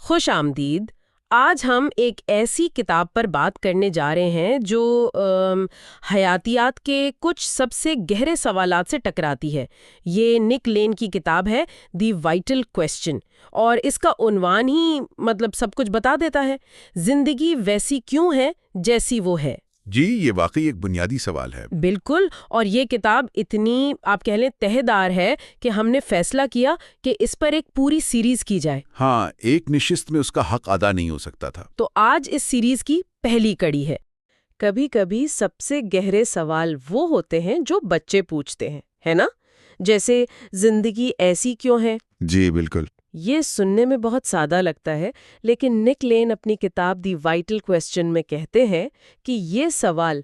خوش آمدید۔ آج ہم ایک ایسی کتاب پر بات کرنے جا رہے ہیں جو حیاتیات کے کچھ سب سے گہرے سوالات سے ٹکراتی ہے۔ یہ نک لین کی کتاب ہے دی وائٹل کویسچن، اور اس کا عنوان ہی سب کچھ بتا دیتا ہے۔ زندگی ویسی کیوں ہے جیسی وہ ہے؟ جی، یہ واقعی ایک بنیادی سوال ہے۔ بالکل، اور یہ کتاب اتنی آپ کہہ لیں تہہ دار ہے کہ ہم نے فیصلہ کیا کہ اس پر ایک پوری سیریز کی جائے۔ ہاں، ایک نشست میں اس کا حق ادا نہیں ہو سکتا تھا۔ تو آج اس سیریز کی پہلی کڑی ہے۔ کبھی کبھی سب سے گہرے سوال وہ ہوتے ہیں جو بچے پوچھتے ہیں، ہے نا؟ جیسے زندگی ایسی کیوں ہے؟ جی بالکل۔ یہ سننے میں بہت سادہ لگتا ہے، لیکن نک لین اپنی کتاب دی وائٹل کویسچن میں کہتے ہیں کہ یہ سوال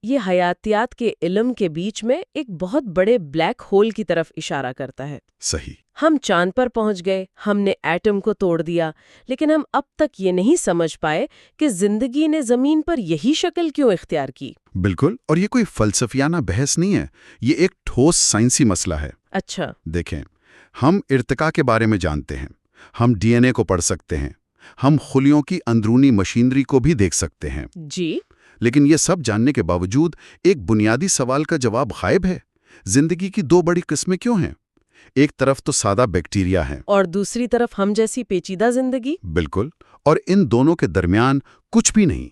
یہ حیاتیات کے علم کے بیچ میں ایک بہت بڑے بلیک ہول کی طرف اشارہ کرتا ہے۔ صحیح۔ ہم چاند پر پہنچ گئے، ہم نے ایٹم کو توڑ دیا، لیکن ہم اب تک یہ نہیں سمجھ پائے کہ زندگی نے زمین پر یہی شکل کیوں اختیار کی۔ بالکل، اور یہ کوئی فلسفیانہ بحث نہیں ہے، یہ ایک ٹھوس سائنسی مسئلہ ہے۔ اچھا۔ دیکھیں، ہم ارتقاء کے بارے میں جانتے ہیں، ہم ڈی این اے کو پڑھ سکتے ہیں، ہم خلیوں کی اندرونی مشینری کو بھی دیکھ سکتے ہیں۔ جی۔ لیکن یہ سب جاننے کے باوجود ایک بنیادی سوال کا جواب غائب ہے۔ زندگی کی دو بڑی قسمیں کیوں ہیں؟ ایک طرف تو سادہ بیکٹیریا ہیں، اور دوسری طرف ہم جیسی پیچیدہ زندگی۔ بالکل، اور ان دونوں کے درمیان کچھ بھی نہیں،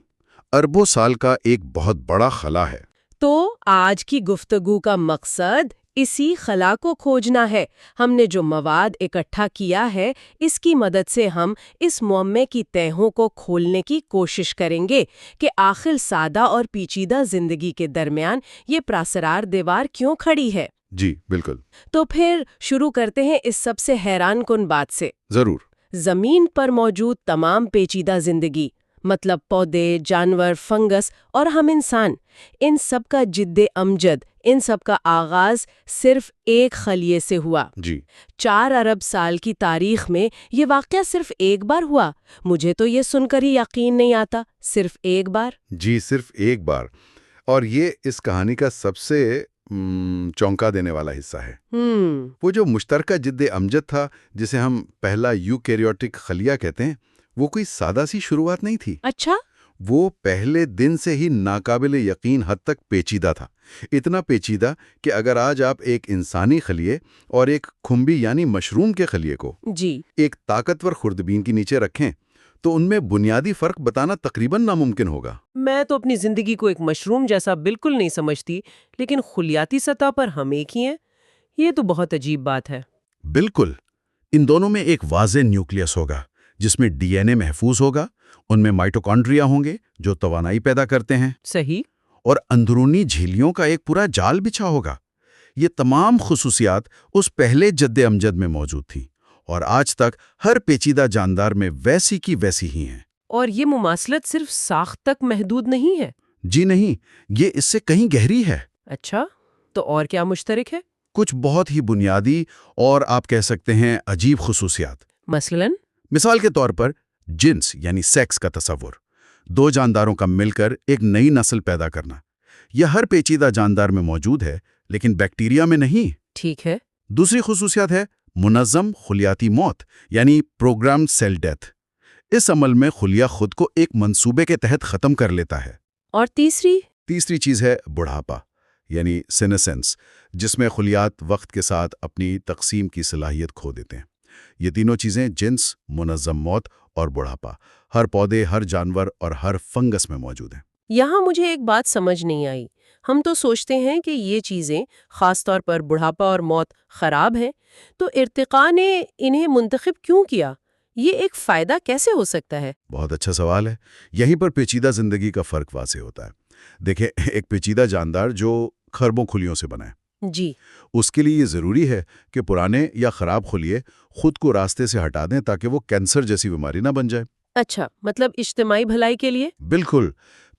اربوں سال کا ایک بہت بڑا خلا ہے۔ تو آج کی گفتگو کا مقصد اسی خلا کو کھوجنا ہے۔ ہم نے جو مواد اکٹھا کیا ہے، اس کی مدد سے ہم اس معمے کی تہوں کو کھولنے کی کوشش کریں گے کہ آخر سادہ اور پیچیدہ زندگی کے درمیان یہ پراسرار دیوار کیوں کھڑی ہے۔ جی بالکل۔ تو پھر شروع کرتے ہیں اس سب سے حیران کن بات سے۔ ضرور۔ زمین پر موجود تمام پیچیدہ زندگی، مطلب پودے، جانور، فنگس اور ہم انسان، ان سب کا جد امجد، ان سب کا آغاز صرف ایک خلیے سے ہوا۔ جی۔ 4 ارب سال کی تاریخ میں یہ واقعہ صرف ایک بار ہوا؟ مجھے تو یہ سن کر ہی یقین نہیں آتا، صرف ایک بار۔ جی، صرف ایک بار، اور یہ اس کہانی کا سب سے چونکا دینے والا حصہ ہے۔ وہ جو مشترکہ جد امجد تھا، جسے ہم پہلا یوکیریوٹک خلیہ کہتے ہیں، وہ کوئی سادہ سی شروعات نہیں تھی۔ اچھا۔ وہ پہلے دن سے ہی ناقابل یقین حد تک پیچیدہ تھا، اتنا پیچیدہ کہ اگر آج آپ ایک انسانی خلیے اور ایک کھمبی یعنی مشروم کے خلیے کو جی ایک طاقتور خوردبین کے نیچے رکھیں تو ان میں بنیادی فرق بتانا تقریباً ناممکن ہوگا۔ میں تو اپنی زندگی کو ایک مشروم جیسا بالکل نہیں سمجھتی، لیکن خلیاتی سطح پر ہم ایک ہی ہیں، یہ تو بہت عجیب بات ہے۔ بالکل، ان دونوں میں ایک واضح نیوکلیس ہوگا جس میں ڈی این اے محفوظ ہوگا، ان میں مائٹوکانڈریا ہوں گے جو توانائی پیدا کرتے ہیں، صحیح، اور اندرونی جھیلیوں کا ایک پورا جال بچھا ہوگا۔ یہ تمام خصوصیات اس پہلے جد امجد میں موجود تھیں، اور آج تک ہر پیچیدہ جاندار میں ویسی کی ویسی ہی ہیں۔ اور یہ مماثلت صرف ساخت تک محدود نہیں ہے؟ جی نہیں، یہ اس سے کہیں گہری ہے۔ اچھا، تو اور کیا مشترک ہے؟ کچھ بہت ہی بنیادی اور آپ کہہ سکتے ہیں عجیب خصوصیات۔ مثال کے طور پر جنس یعنی سیکس کا تصور، 2 جانداروں کا مل کر ایک نئی نسل پیدا کرنا، یہ ہر پیچیدہ جاندار میں موجود ہے، لیکن بیکٹیریا میں نہیں۔ ٹھیک ہے۔ دوسری خصوصیت ہے منظم خلیاتی موت یعنی پروگرامڈ سیل ڈیتھ۔ اس عمل میں خلیہ خود کو ایک منصوبے کے تحت ختم کر لیتا ہے۔ اور تیسری چیز ہے بڑھاپا یعنی سینسنس، جس میں خلیات وقت کے ساتھ اپنی تقسیم کی صلاحیت کھو دیتے ہیں۔ یہ تینوں چیزیں، جنس، منظم موت اور بڑھاپا، ہر پودے، ہر جانور اور ہر فنگس میں موجود ہیں۔ یہاں مجھے ایک بات سمجھ نہیں آئی۔ ہم تو سوچتے ہیں کہ یہ چیزیں، خاص طور پر بڑھاپا اور موت، خراب ہیں، تو ارتقاء نے انہیں منتخب کیوں کیا؟ یہ ایک فائدہ کیسے ہو سکتا ہے؟ بہت اچھا سوال ہے۔ یہیں پر پیچیدہ زندگی کا فرق واضح ہوتا ہے۔ دیکھیں، ایک پیچیدہ جاندار جو خربوں خلیوں سے بنا ہے، جی، اس کے لیے یہ ضروری ہے کہ پرانے یا خراب خلیے خود کو راستے سے ہٹا دیں تاکہ وہ کینسر جیسی بیماری نہ بن جائے۔ اچھا، مطلب اجتماعی بھلائی کے لیے؟ بالکل۔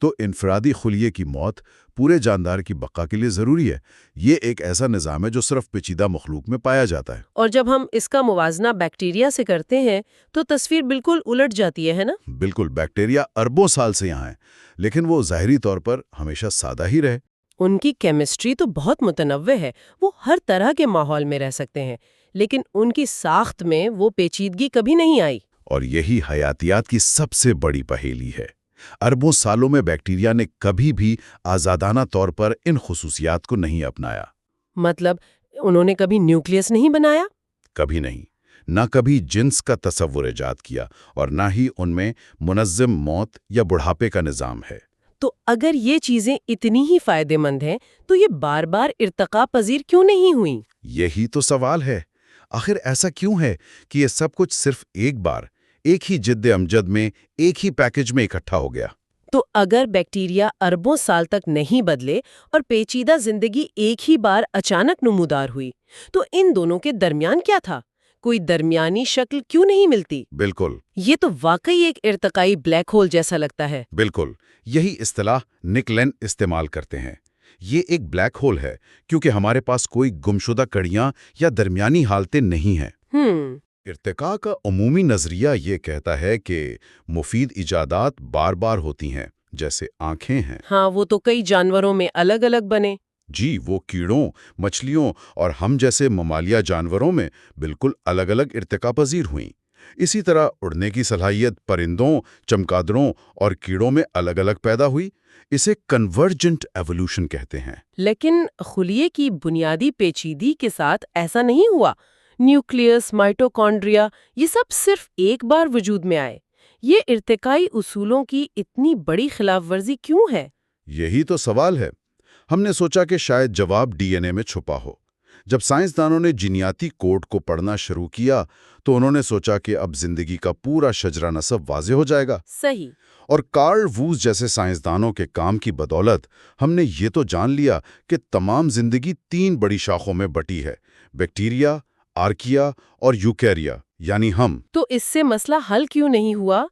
تو انفرادی خلیے کی موت پورے جاندار کی بقا کے لیے ضروری ہے۔ یہ ایک ایسا نظام ہے جو صرف پیچیدہ مخلوق میں پایا جاتا ہے۔ اور جب ہم اس کا موازنہ بیکٹیریا سے کرتے ہیں تو تصویر بالکل الٹ جاتی ہے نا؟ بالکل، بیکٹیریا اربوں سال سے یہاں ہیں، لیکن وہ ظاہری طور پر ہمیشہ سادہ ہی رہے۔ ان کی کیمسٹری تو بہت متنوع ہے، وہ ہر طرح کے ماحول میں رہ سکتے ہیں، لیکن ان کی ساخت میں وہ پیچیدگی کبھی نہیں آئی۔ اور یہی حیاتیات کی سب سے بڑی پہیلی ہے۔ اربوں سالوں میں بیکٹیریا نے کبھی بھی آزادانہ طور پر ان خصوصیات کو نہیں اپنایا۔ مطلب انہوں نے کبھی نیوکلیس نہیں بنایا؟ کبھی نہیں۔ نہ کبھی جنس کا تصور ایجاد کیا اور نہ ہی ان میں منظم موت یا بڑھاپے کا نظام ہے۔ تو اگر یہ چیزیں اتنی ہی فائدہ مند ہیں تو یہ بار بار ارتقا پذیر کیوں نہیں ہوئیں؟ یہی تو سوال ہے۔ آخر ایسا کیوں ہے کہ یہ سب کچھ صرف ایک بار، ایک ہی جد امجد میں، ایک ہی پیکج میں اکٹھا ہو گیا؟ تو اگر بیکٹیریا اربوں سال تک نہیں بدلے اور پیچیدہ زندگی ایک ہی بار اچانک نمودار ہوئی، تو ان دونوں کے درمیان کیا تھا؟ کوئی درمیانی شکل کیوں نہیں ملتی؟ بالکل۔ یہ تو واقعی ایک ارتقائی بلیک ہول جیسا لگتا ہے۔ بالکل، یہی اصطلاح نک لین استعمال کرتے ہیں۔ یہ ایک بلیک ہول ہے کیونکہ ہمارے پاس کوئی گمشدہ کڑیاں یا درمیانی حالتیں نہیں ہیں۔ ارتقاء کا عمومی نظریہ یہ کہتا ہے کہ مفید ایجادات بار بار ہوتی ہیں، جیسے آنکھیں ہیں۔ ہاں، وہ تو کئی جانوروں میں الگ الگ بنے۔ جی، وہ کیڑوں، مچھلیوں اور ہم جیسے ممالیہ جانوروں میں بالکل الگ الگ ارتقاء پذیر ہوئیں۔ اسی طرح اڑنے کی صلاحیت پرندوں، چمگادڑوں اور کیڑوں میں الگ الگ پیدا ہوئی۔ اسے کنورجنٹ ایوولوشن کہتے ہیں۔ لیکن خلیے کی بنیادی پیچیدگی کے ساتھ ایسا نہیں ہوا۔ نیوکلیس، مائٹوکونڈریا، یہ سب صرف ایک بار وجود میں آئے۔ یہ ارتقائی اصولوں کی اتنی بڑی خلاف ورزی کیوں ہے؟ یہی تو سوال ہے۔ ہم نے سوچا کہ شاید جواب ڈی این اے میں چھپا ہو۔ جب سائنسدانوں نے جینیاتی کوڈ کو پڑھنا شروع کیا تو انہوں نے سوچا کہ اب زندگی کا پورا شجرہ نسب واضح ہو جائے گا۔ صحیح۔ اور کارل ووز جیسے سائنسدانوں کے کام کی بدولت ہم نے یہ تو جان لیا کہ تمام زندگی 3 بڑی شاخوں میں بٹی ہے: بیکٹیریا، آرکیا اور یوکیریا، یعنی ہم۔ تو اس سے مسئلہ حل کیوں نہیں ہوا؟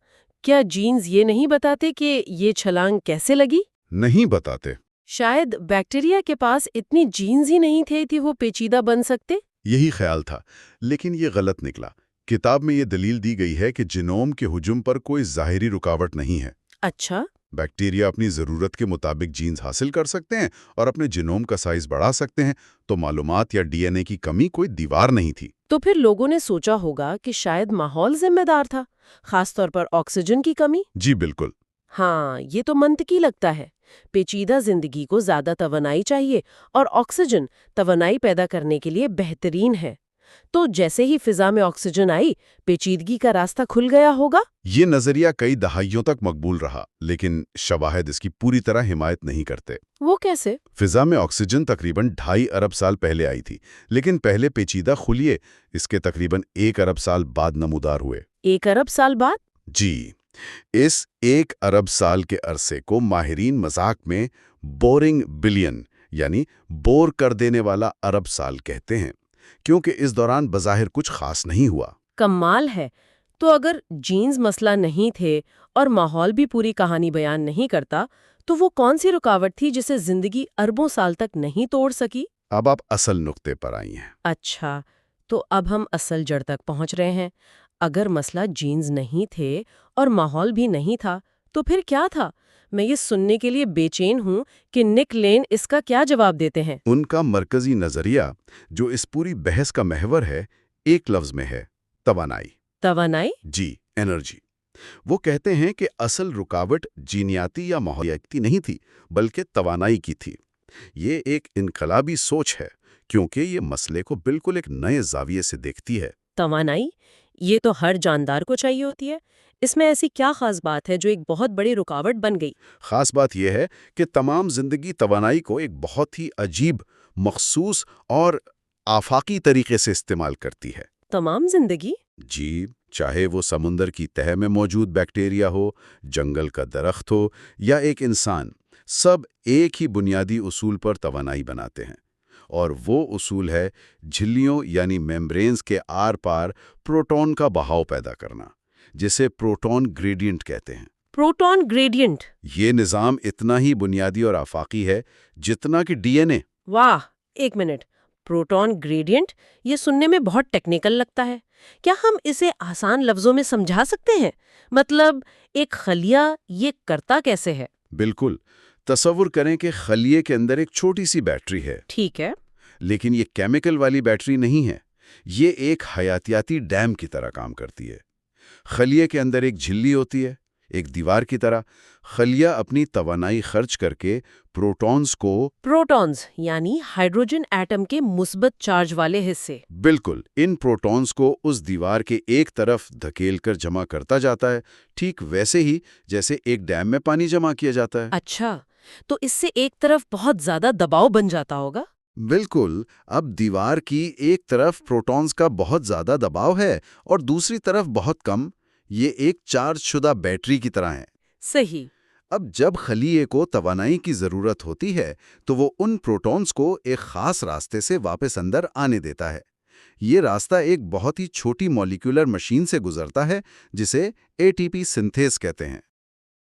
کیا جینز یہ نہیں بتاتے کہ یہ چھلانگ کیسے لگی؟ نہیں بتاتے۔ شاید بیکٹیریا کے پاس اتنی جینز ہی نہیں تھے کہ وہ پیچیدہ بن سکتے۔ یہی خیال تھا، لیکن یہ غلط نکلا۔ کتاب میں یہ دلیل دی گئی ہے کہ جینوم کے ہجوم پر کوئی ظاہری رکاوٹ نہیں ہے۔ اچھا۔ بیکٹیریا اپنی ضرورت کے مطابق جینز حاصل کر سکتے ہیں اور اپنے جینوم کا سائز بڑھا سکتے ہیں، تو معلومات یا ڈی این اے کی کمی کوئی دیوار نہیں تھی۔ تو پھر لوگوں نے سوچا ہوگا کہ شاید ماحول ذمہ دار تھا، خاص طور پر آکسیجن کی کمی۔ جی بالکل۔ ہاں، یہ تو منطقی لگتا ہے۔ پیچیدہ زندگی کو زیادہ توانائی چاہیے اور آکسیجن توانائی پیدا کرنے کے لیے بہترین ہے۔ تو جیسے ہی فضا میں آکسیجن آئی، پیچیدگی کا راستہ کھل گیا ہوگا۔ یہ نظریہ کئی دہائیوں تک مقبول رہا، لیکن شواہد اس کی پوری طرح حمایت نہیں کرتے۔ وہ کیسے؟ فضا میں آکسیجن تقریباً 2.5 ارب سال پہلے آئی تھی، لیکن پہلے پیچیدہ خلیے اس کے تقریباً 1 ارب سال بعد نمودار ہوئے۔ 1 ارب سال بعد؟ جی، اس 1 ارب سال کے عرصے کو ماہرین مذاق میں بورنگ بلین، یعنی بور کر دینے والا ارب سال کہتے ہیں، کیونکہ اس دوران بظاہر کچھ خاص نہیں ہوا۔ کمال ہے۔ تو اگر جینز مسئلہ نہیں تھے اور ماحول بھی پوری کہانی بیان نہیں کرتا، تو وہ کون سی رکاوٹ تھی جسے زندگی اربوں سال تک نہیں توڑ سکی؟ اب آپ اصل نقطے پر آئی ہیں۔ اچھا، تو اب ہم اصل جڑ تک پہنچ رہے ہیں۔ اگر مسئلہ جینز نہیں تھے اور ماحول بھی نہیں تھا، تو پھر کیا تھا؟ میں یہ سننے کے لیے بے چین ہوں کہ نک لین اس کا کیا جواب دیتے ہیں۔ ان کا مرکزی نظریہ، جو اس پوری بحث کا محور ہے، ایک لفظ میں ہے: توانائی۔ توانائی؟ جی، انرجی۔ وہ کہتے ہیں کہ اصل رکاوٹ جینیاتی یا ماحولیاتی نہیں تھی، بلکہ توانائی کی تھی۔ یہ ایک انقلابی سوچ ہے، کیونکہ یہ مسئلے کو بالکل ایک نئے زاویے سے دیکھتی ہے۔ توانائی؟ یہ تو ہر جاندار کو چاہیے ہوتی ہے۔ اس میں ایسی کیا خاص بات ہے جو ایک بہت بڑی رکاوٹ بن گئی؟ خاص بات یہ ہے کہ تمام زندگی توانائی کو ایک بہت ہی عجیب، مخصوص اور آفاقی طریقے سے استعمال کرتی ہے۔ تمام زندگی؟ جی، چاہے وہ سمندر کی تہہ میں موجود بیکٹیریا ہو، جنگل کا درخت ہو یا ایک انسان، سب ایک ہی بنیادی اصول پر توانائی بناتے ہیں۔ اور وہ اصول ہے جھلیوں یعنی میمبرینز کے آر پار پروٹون کا بہاؤ پیدا کرنا، جسے پروٹون گریڈینٹ کہتے ہیں۔ Proton gradient? یہ نظام اتنا ہی بنیادی اور آفاقی ہے جتنا کہ ڈی این اے۔ واہ، ایک منٹ، پروٹون گریڈینٹ؟ یہ سننے میں بہت ٹیکنیکل لگتا ہے۔ کیا ہم اسے آسان لفظوں میں سمجھا سکتے ہیں؟ مطلب ایک خلیہ یہ کرتا کیسے ہے؟ بالکل، تصور کریں کہ خلیے کے اندر ایک چھوٹی سی بیٹری ہے۔ ٹھیک ہے۔ لیکن یہ کیمیکل والی بیٹری نہیں ہے، یہ ایک حیاتیاتی ڈیم کی طرح کام کرتی ہے۔ خلیے کے اندر ایک جھلی ہوتی ہے، ایک دیوار کی طرح۔ خلیہ اپنی توانائی خرچ کر کے پروٹونز یعنی ہائیڈروجن ایٹم کے مثبت چارج والے حصے، بالکل ان پروٹونز کو اس دیوار کے ایک طرف دھکیل کر جمع کرتا جاتا ہے، ٹھیک ویسے ہی جیسے ایک ڈیم میں پانی جمع کیا جاتا ہے۔ اچھا، تو اس سے ایک طرف بہت زیادہ دباؤ بن جاتا ہوگا؟ بالکل، اب دیوار کی ایک طرف پروٹونز کا بہت زیادہ دباؤ ہے اور دوسری طرف بہت کم۔ یہ ایک چارج شدہ بیٹری کی طرح ہے۔ صحیح۔ اب جب خلیے کو توانائی کی ضرورت ہوتی ہے تو وہ ان پروٹونز کو ایک خاص راستے سے واپس اندر آنے دیتا ہے۔ یہ راستہ ایک بہت ہی چھوٹی مالیکولر مشین سے گزرتا ہے جسے ATP سنتھیز کہتے ہیں۔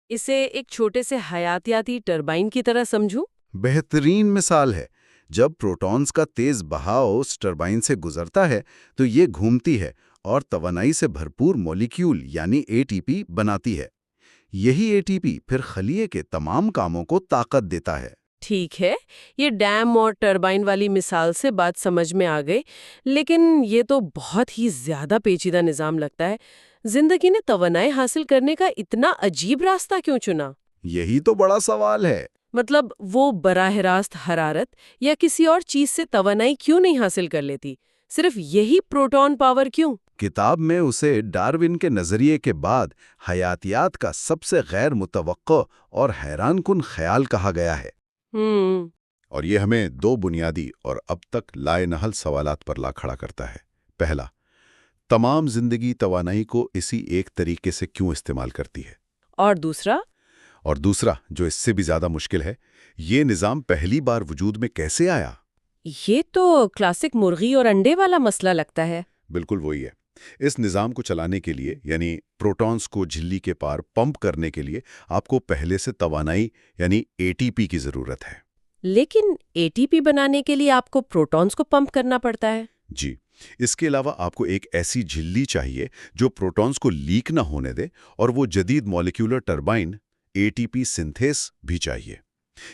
اسے ایک چھوٹے سے حیاتیاتی ٹربائن کی طرح سمجھوں؟ بہترین مثال ہے۔ جب پروٹونز کا تیز بہاؤ اس ٹربائن سے گزرتا ہے تو یہ گھومتی ہے اور توانائی سے بھرپور مالیکیول یعنی ATP بناتی ہے۔ یہی ATP پھر خلیے کے تمام کاموں کو طاقت دیتا ہے۔ ٹھیک ہے، یہ ڈیم اور ٹربائن والی مثال سے بات سمجھ میں آ گئی، لیکن یہ تو بہت ہی زیادہ پیچیدہ نظام لگتا ہے۔ زندگی نے توانائی حاصل کرنے کا اتنا عجیب راستہ کیوں چنا؟ یہی تو بڑا سوال ہے۔ مطلب وہ براہ راست حرارت یا کسی اور چیز سے توانائی کیوں نہیں حاصل کر لیتی؟ صرف یہی پروٹون پاور کیوں؟ کتاب میں اسے ڈارون کے نظریے کے بعد حیاتیات کا سب سے غیر متوقع اور حیران کن خیال کہا گیا ہے۔ اور یہ ہمیں دو بنیادی اور اب تک لائے نحل سوالات پر لا کھڑا کرتا ہے۔ پہلا، تمام زندگی توانائی کو اسی ایک طریقے سے کیوں استعمال کرتی ہے؟ اور دوسرا، جو اس سے بھی زیادہ مشکل ہے، یہ نظام پہلی بار وجود میں کیسے آیا؟ یہ تو کلاسک مرغی اور انڈے والا مسئلہ لگتا ہے۔ بالکل وہی ہے۔ اس نظام کو چلانے کے لیے یعنی پروٹونز کو جھلی کے پار پمپ کرنے کے لیے آپ کو پہلے سے توانائی یعنی ATP کی ضرورت ہے۔ لیکن ATP بنانے کے لیے آپ کو پروٹونز کو پمپ کرنا پڑتا ہے؟ جی، اس کے علاوہ آپ کو ایک ایسی جھلی چاہیے جو پروٹونز کو لیک نہ ہونے دے، اور وہ جدید مالیکولر ٹربائن ATP سنتھیز بھی چاہیے۔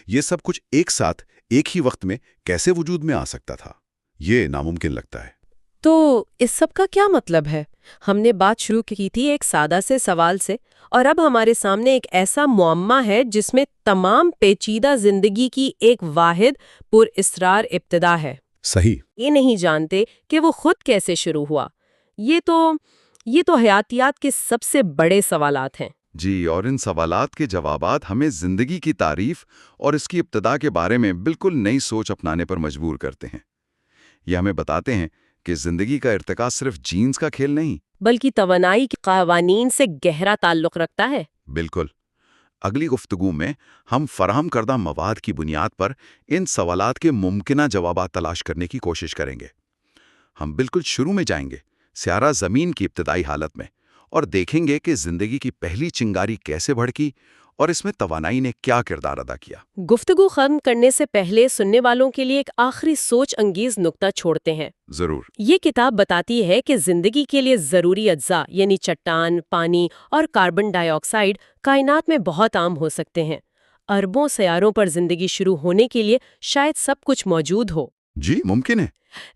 یہ سب کچھ ایک ساتھ ایک ہی وقت میں کیسے وجود میں آ سکتا تھا؟ یہ ناممکن لگتا ہے۔ تو اس سب کا کیا مطلب ہے؟ ہم نے بات شروع کی تھی ایک سادہ سے سوال سے، اور اب ہمارے سامنے ایک ایسا معمہ ہے جس میں تمام پیچیدہ زندگی کی ایک واحد پر اسرار ابتدا ہے۔ صحیح۔ یہ نہیں جانتے کہ وہ خود کیسے شروع ہوا۔ یہ تو حیاتیات کے سب سے بڑے سوالات ہیں۔ جی، اور ان سوالات کے جوابات ہمیں زندگی کی تعریف اور اس کی ابتدا کے بارے میں بالکل نئی سوچ اپنانے پر مجبور کرتے ہیں۔ یہ ہمیں بتاتے ہیں کہ زندگی کا ارتقاء صرف جینز کا کھیل نہیں، بلکہ توانائی کے قوانین سے گہرا تعلق رکھتا ہے۔ بالکل۔ اگلی گفتگو میں ہم فراہم کردہ مواد کی بنیاد پر ان سوالات کے ممکنہ جوابات تلاش کرنے کی کوشش کریں گے۔ ہم بالکل شروع میں جائیں گے، سیارہ زمین کی ابتدائی حالت میں، اور دیکھیں گے کہ زندگی کی پہلی چنگاری کیسے بھڑکی اور اس میں توانائی نے کیا کردار ادا کیا۔ گفتگو ختم کرنے سے پہلے سننے والوں کے لیے ایک آخری سوچ انگیز نکتہ چھوڑتے ہیں۔ ضرور۔ یہ کتاب بتاتی ہے کہ زندگی کے لیے ضروری اجزاء یعنی چٹان، پانی اور کاربن ڈائی آکسائیڈ کائنات میں بہت عام ہو سکتے ہیں۔ اربوں سیاروں پر زندگی شروع ہونے کے لیے شاید سب کچھ موجود ہو۔ جی، ممکن ہے۔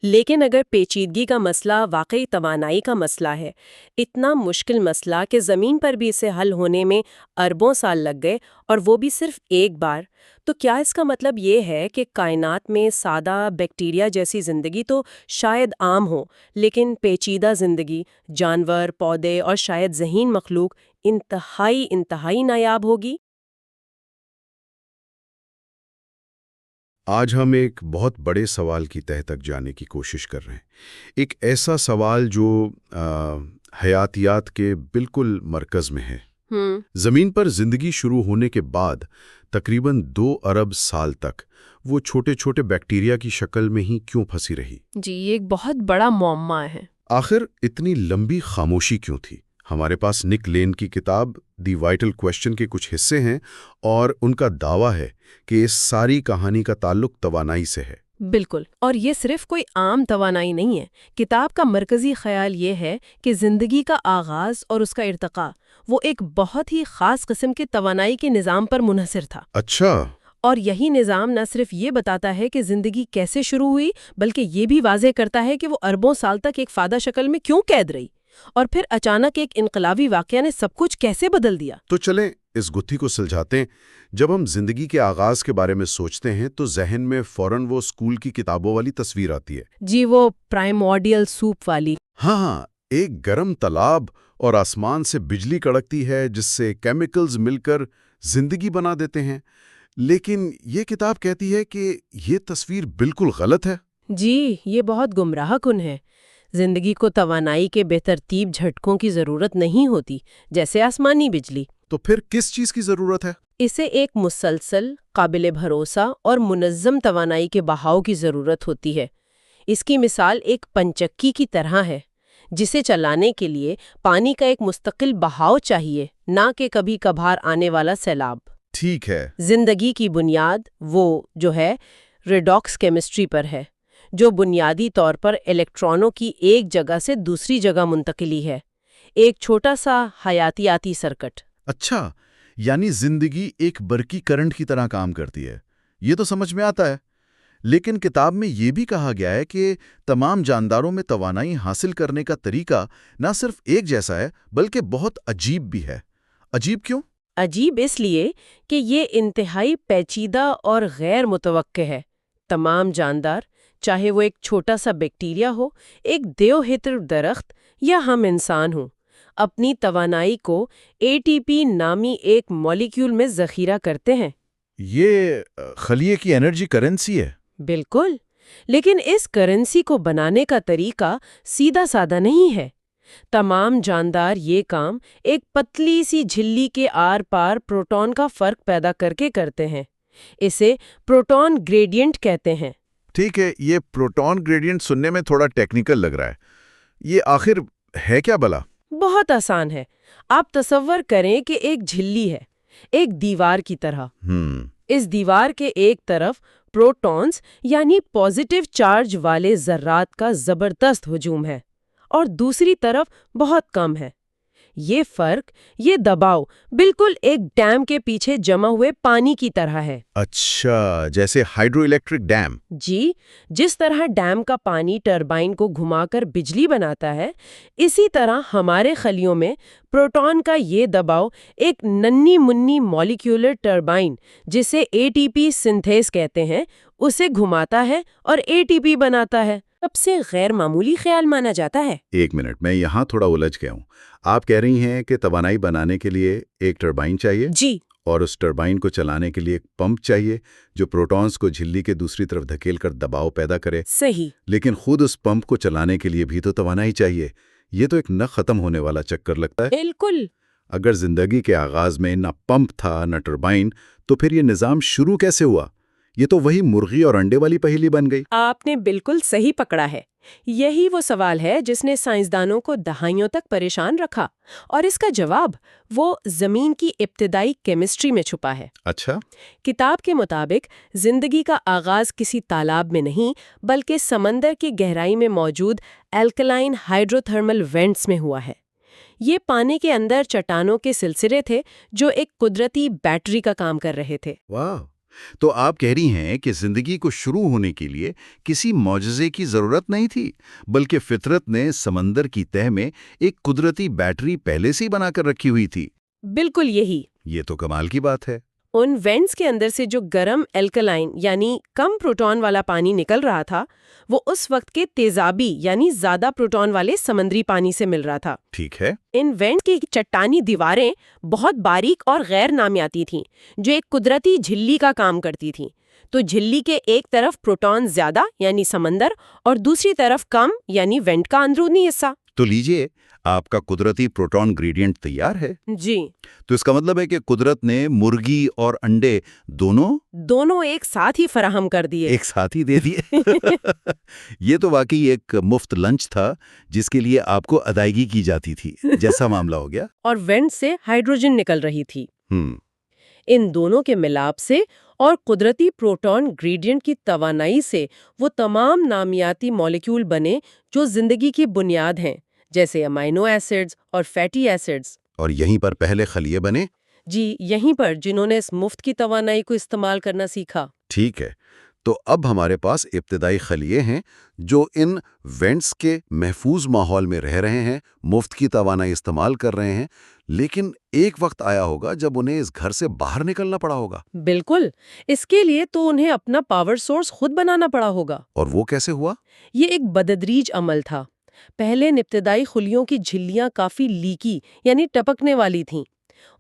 لیکن اگر پیچیدگی کا مسئلہ واقعی توانائی کا مسئلہ ہے، اتنا مشکل مسئلہ کہ زمین پر بھی اسے حل ہونے میں اربوں سال لگ گئے، اور وہ بھی صرف ایک بار، تو کیا اس کا مطلب یہ ہے کہ کائنات میں سادہ بیکٹیریا جیسی زندگی تو شاید عام ہو، لیکن پیچیدہ زندگی، جانور، پودے اور شاید ذہین مخلوق انتہائی نایاب ہوگی؟ آج ہم ایک بہت بڑے سوال کی تہہ تک جانے کی کوشش کر رہے ہیں، ایک ایسا سوال جو حیاتیات کے بالکل مرکز میں ہے۔ زمین پر زندگی شروع ہونے کے بعد تقریباً 2 ارب سال تک وہ چھوٹے چھوٹے بیکٹیریا کی شکل میں ہی کیوں پھنسی رہی؟ جی، یہ ایک بہت بڑا معمہ ہے۔ آخر اتنی لمبی خاموشی کیوں تھی؟ ہمارے پاس نک لین کی کتاب دی وائٹل کویسچن کے کچھ حصے ہیں، اور ان کا دعویٰ ہے کہ اس ساری کہانی کا تعلق توانائی سے ہے۔ بالکل، اور یہ صرف کوئی عام توانائی نہیں ہے۔ کتاب کا مرکزی خیال یہ ہے کہ زندگی کا آغاز اور اس کا ارتقاء وہ ایک بہت ہی خاص قسم کے توانائی کے نظام پر منحصر تھا۔ اچھا۔ اور یہی نظام نہ صرف یہ بتاتا ہے کہ زندگی کیسے شروع ہوئی، بلکہ یہ بھی واضح کرتا ہے کہ وہ اربوں سال تک ایک فادہ شکل میں کیوں قید رہی۔ اور پھر اچانک ایک انقلابی واقعہ نے سب کچھ کیسے بدل دیا؟ تو چلیں اس گتھی کو سلجھاتے ہیں۔ جب ہم زندگی کے آغاز کے بارے میں سوچتے ہیں تو ذہن میں فوراً وہ اسکول کی کتابوں والی تصویر آتی ہے۔ جی، وہ پرائمورڈیل سوپ والی۔ ہاں، ایک گرم تالاب اور آسمان سے بجلی کڑکتی ہے جس سے کیمیکلز مل کر زندگی بنا دیتے ہیں۔ لیکن یہ کتاب کہتی ہے کہ یہ تصویر بالکل غلط ہے۔ جی، یہ بہت گمراہ کن ہے۔ زندگی کو توانائی کے بے ترتیب جھٹکوں کی ضرورت نہیں ہوتی، جیسے آسمانی بجلی۔ تو پھر کس چیز کی ضرورت ہے؟ اسے ایک مسلسل، قابل بھروسہ اور منظم توانائی کے بہاؤ کی ضرورت ہوتی ہے۔ اس کی مثال ایک پنچکی کی طرح ہے، جسے چلانے کے لیے پانی کا ایک مستقل بہاؤ چاہیے، نہ کہ کبھی کبھار آنے والا سیلاب۔ ٹھیک ہے۔ زندگی کی بنیاد وہ جو ہے ریڈاکس کیمسٹری پر ہے، جو بنیادی طور پر الیکٹرانوں کی ایک جگہ سے دوسری جگہ منتقلی ہے، ایک چھوٹا سا حیاتیاتی سرکٹ۔ اچھا، یعنی زندگی ایک برقی کرنٹ کی طرح کام کرتی ہے۔ یہ تو سمجھ میں آتا ہے، لیکن کتاب میں یہ بھی کہا گیا ہے کہ تمام جانداروں میں توانائی حاصل کرنے کا طریقہ نہ صرف ایک جیسا ہے بلکہ بہت عجیب بھی ہے۔ عجیب کیوں؟ عجیب اس لیے کہ یہ انتہائی پیچیدہ اور غیر متوقع ہے۔ تمام جاندار، چاہے وہ ایک چھوٹا سا بیکٹیریا ہو، ایک دیوہتر درخت یا ہم انسان ہوں، اپنی توانائی کو ATP نامی ایک مالیکیول میں ذخیرہ کرتے ہیں۔ یہ خلیے کی انرجی کرنسی ہے۔ بالکل، لیکن اس کرنسی کو بنانے کا طریقہ سیدھا سادہ نہیں ہے۔ تمام جاندار یہ کام ایک پتلی سی جھلی کے آر پار پروٹون کا فرق پیدا کر کے کرتے ہیں۔ اسے پروٹون گریڈینٹ کہتے ہیں۔ ٹھیک ہے، یہ پروٹون گریڈینٹ سننے میں تھوڑا ٹیکنیکل لگ رہا ہے۔ یہ آخر ہے کیا بلا؟ بہت آسان ہے۔ آپ تصور کریں کہ ایک جھلی ہے، ایک دیوار کی طرح۔ اس دیوار کے ایک طرف پروٹونز یعنی پازیٹیو چارج والے ذرات کا زبردست ہجوم ہے، اور دوسری طرف بہت کم ہے۔ یہ فرق، یہ دباؤ بالکل ایک ڈیم کے پیچھے جمع ہوئے پانی کی طرح ہے۔ اچھا، جیسے ہائیڈرو الیکٹرک ڈیم۔ جی، جس طرح ڈیم کا پانی ٹربائن کو گھما کر بجلی بناتا ہے، اسی طرح ہمارے خلیوں میں پروٹون کا یہ دباؤ ایک ننھی منی مالیکیولر ٹربائن، جسے ATP سنتھیز کہتے ہیں، اسے گھماتا ہے اور ATP بناتا ہے۔ سب سے غیر معمولی خیال مانا جاتا ہے۔ ایک منٹ، میں یہاں تھوڑا الجھ گیا ہوں۔ آپ کہہ رہی ہیں کہ توانائی بنانے کے لیے ایک ٹربائن چاہیے؟ جی، اور اس ٹربائن کو چلانے کے لیے ایک پمپ چاہیے جو پروٹونز کو جھلی کے دوسری طرف دھکیل کر دباؤ پیدا کرے۔ صحیح۔ لیکن خود اس پمپ کو چلانے کے لیے بھی تو توانائی چاہیے۔ یہ تو ایک نہ ختم ہونے والا چکر لگتا ہے۔ بالکل۔ اگر زندگی کے آغاز میں نہ پمپ تھا نہ ٹربائن، تو پھر یہ نظام شروع کیسے ہوا؟ یہ تو وہی مرغی اور انڈے والی پہیلی بن گئی۔ آپ نے بالکل صحیح پکڑا ہے۔ یہی وہ سوال ہے جس نے سائنسدانوں کو دہائیوں تک پریشان رکھا، اور اس کا جواب وہ زمین کی ابتدائی کیمسٹری میں چھپا ہے۔ اچھا۔ کتاب کے مطابق زندگی کا آغاز کسی تالاب میں نہیں بلکہ سمندر کی گہرائی میں موجود الکلائن ہائیڈرو تھرمل وینٹس میں ہوا ہے۔ یہ پانی کے اندر چٹانوں کے سلسلے تھے جو ایک قدرتی بیٹری کا کام کر رہے تھے۔ واہ! تو آپ کہہ رہی ہیں کہ زندگی کو شروع ہونے کے لیے کسی معجزے کی ضرورت نہیں تھی، بلکہ فطرت نے سمندر کی تہہ میں ایک قدرتی بیٹری پہلے سے ہی بنا کر رکھی ہوئی تھی۔ بالکل یہی۔ یہ تو کمال کی بات ہے۔ ان وینٹس کے اندر سے جو گرم الکلائن یعنی کم پروٹون والا پانی نکل رہا تھا، وہ اس وقت کے تیزابی یعنی زیادہ پروٹون والے سمندری پانی سے مل رہا تھا۔ ٹھیک ہے۔ ان وینٹ کی چٹانی دیواریں بہت باریک اور غیر نامیاتی تھیں، جو ایک قدرتی جھلی کا کام کرتی تھیں۔ تو جھلی کے ایک طرف پروٹون زیادہ یعنی سمندر، اور دوسری طرف کم یعنی وینٹ کا اندرونی حصہ۔ تو لیجئے، آپ کا قدرتی پروٹون گریڈینٹ تیار ہے۔ جی۔ تو اس کا مطلب ہے کہ قدرت نے مرغی اور انڈے دونوں ایک ساتھ ہی فراہم کر دیے، ایک ساتھ ہی دے دیے۔ یہ تو واقعی ایک مفت لنچ تھا جس کے لیے آپ کو ادائیگی کی جاتی تھی، جیسا معاملہ ہو گیا۔ اور وینٹ سے ہائیڈروجن نکل رہی تھی۔ ان دونوں کے ملاپ سے اور قدرتی پروٹون گریڈینٹ کی توانائی سے وہ تمام نامیاتی مالیکیول بنے جو زندگی کی بنیاد ہیں، جیسے امائنو ایسڈز اور فیٹی ایسڈز۔ اور یہیں پر پہلے خلیے بنے؟ جی، یہیں پر، جنہوں نے اس مفت کی توانائی کو استعمال کرنا سیکھا۔ ٹھیک ہے، تو اب ہمارے پاس ابتدائی خلیے ہیں جو ان وینٹس کے محفوظ ماحول میں رہ رہے ہیں، مفت کی توانائی استعمال کر رہے ہیں، لیکن ایک وقت آیا ہوگا جب انہیں اس گھر سے باہر نکلنا پڑا ہوگا۔ بالکل، اس کے لیے تو انہیں اپنا پاور سورس خود بنانا پڑا ہوگا۔ اور وہ کیسے ہوا؟ یہ ایک بدتدریج عمل تھا۔ پہلے ابتدائی خلیوں کی جھلیاں کافی لیکی یعنی ٹپکنے والی تھیں۔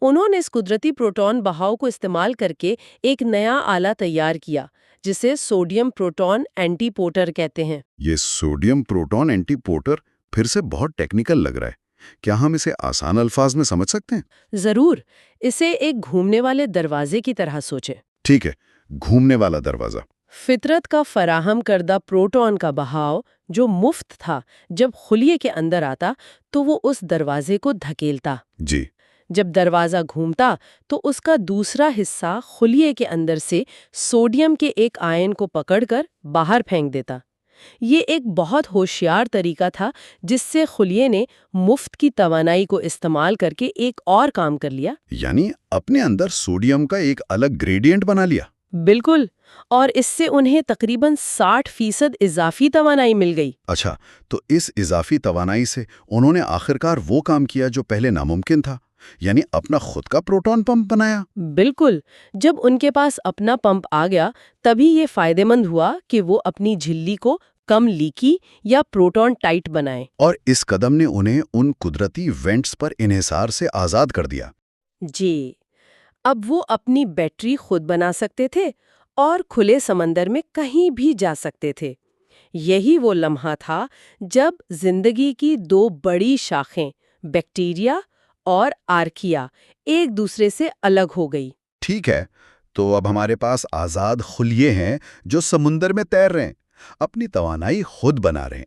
انہوں نے اس قدرتی پروٹون بہاؤ کو استعمال کر کے ایک نیا آلہ تیار کیا جسے سوڈیم پروٹون اینٹی پورٹر کہتے ہیں۔ یہ سوڈیم پروٹون اینٹی پورٹر پھر سے بہت ٹیکنیکل لگ رہا ہے، کیا ہم اسے آسان الفاظ میں سمجھ سکتے ہیں؟ ضرور، اسے ایک گھومنے والے دروازے کی طرح سوچیں۔ ٹھیک ہے، گھومنے والا دروازہ۔ فطرت کا فراہم کردہ پروٹون کا بہاؤ جو مفت تھا، جب خلیے کے اندر آتا تو وہ اس دروازے کو دھکیلتا۔ جی۔ جب دروازہ گھومتا تو اس کا دوسرا حصہ خلیے کے اندر سے سوڈیم کے ایک آئن کو پکڑ کر باہر پھینک دیتا۔ یہ ایک بہت ہوشیار طریقہ تھا جس سے خلیے نے مفت کی توانائی کو استعمال کر کے ایک اور کام کر لیا، یعنی اپنے اندر سوڈیم کا ایک الگ گریڈینٹ بنا لیا۔ بالکل، اور اس سے انہیں تقریباً 60% اضافی توانائی مل گئی۔ اچھا، تو اس اضافی توانائی سے انہوں نے آخرکار وہ کام کیا جو پہلے ناممکن تھا، یعنی اپنا خود کا پروٹون پمپ بنایا۔ بالکل، جب ان کے پاس اپنا پمپ آ گیا تبھی یہ فائدہ مند ہوا کہ وہ اپنی جھلی کو کم لیکی یا پروٹون ٹائٹ بنائیں۔ اور اس قدم نے انہیں ان قدرتی وینٹس پر انحصار سے آزاد کر دیا۔ جی، اب وہ اپنی بیٹری خود بنا سکتے تھے اور کھلے سمندر میں کہیں بھی جا سکتے تھے۔ یہی وہ لمحہ تھا جب زندگی کی دو بڑی شاخیں بیکٹیریا اور آرکیا ایک دوسرے سے الگ ہو گئی۔ ٹھیک ہے، تو اب ہمارے پاس آزاد خلیے ہیں جو سمندر میں تیر رہے ہیں، اپنی توانائی خود بنا رہے ہیں۔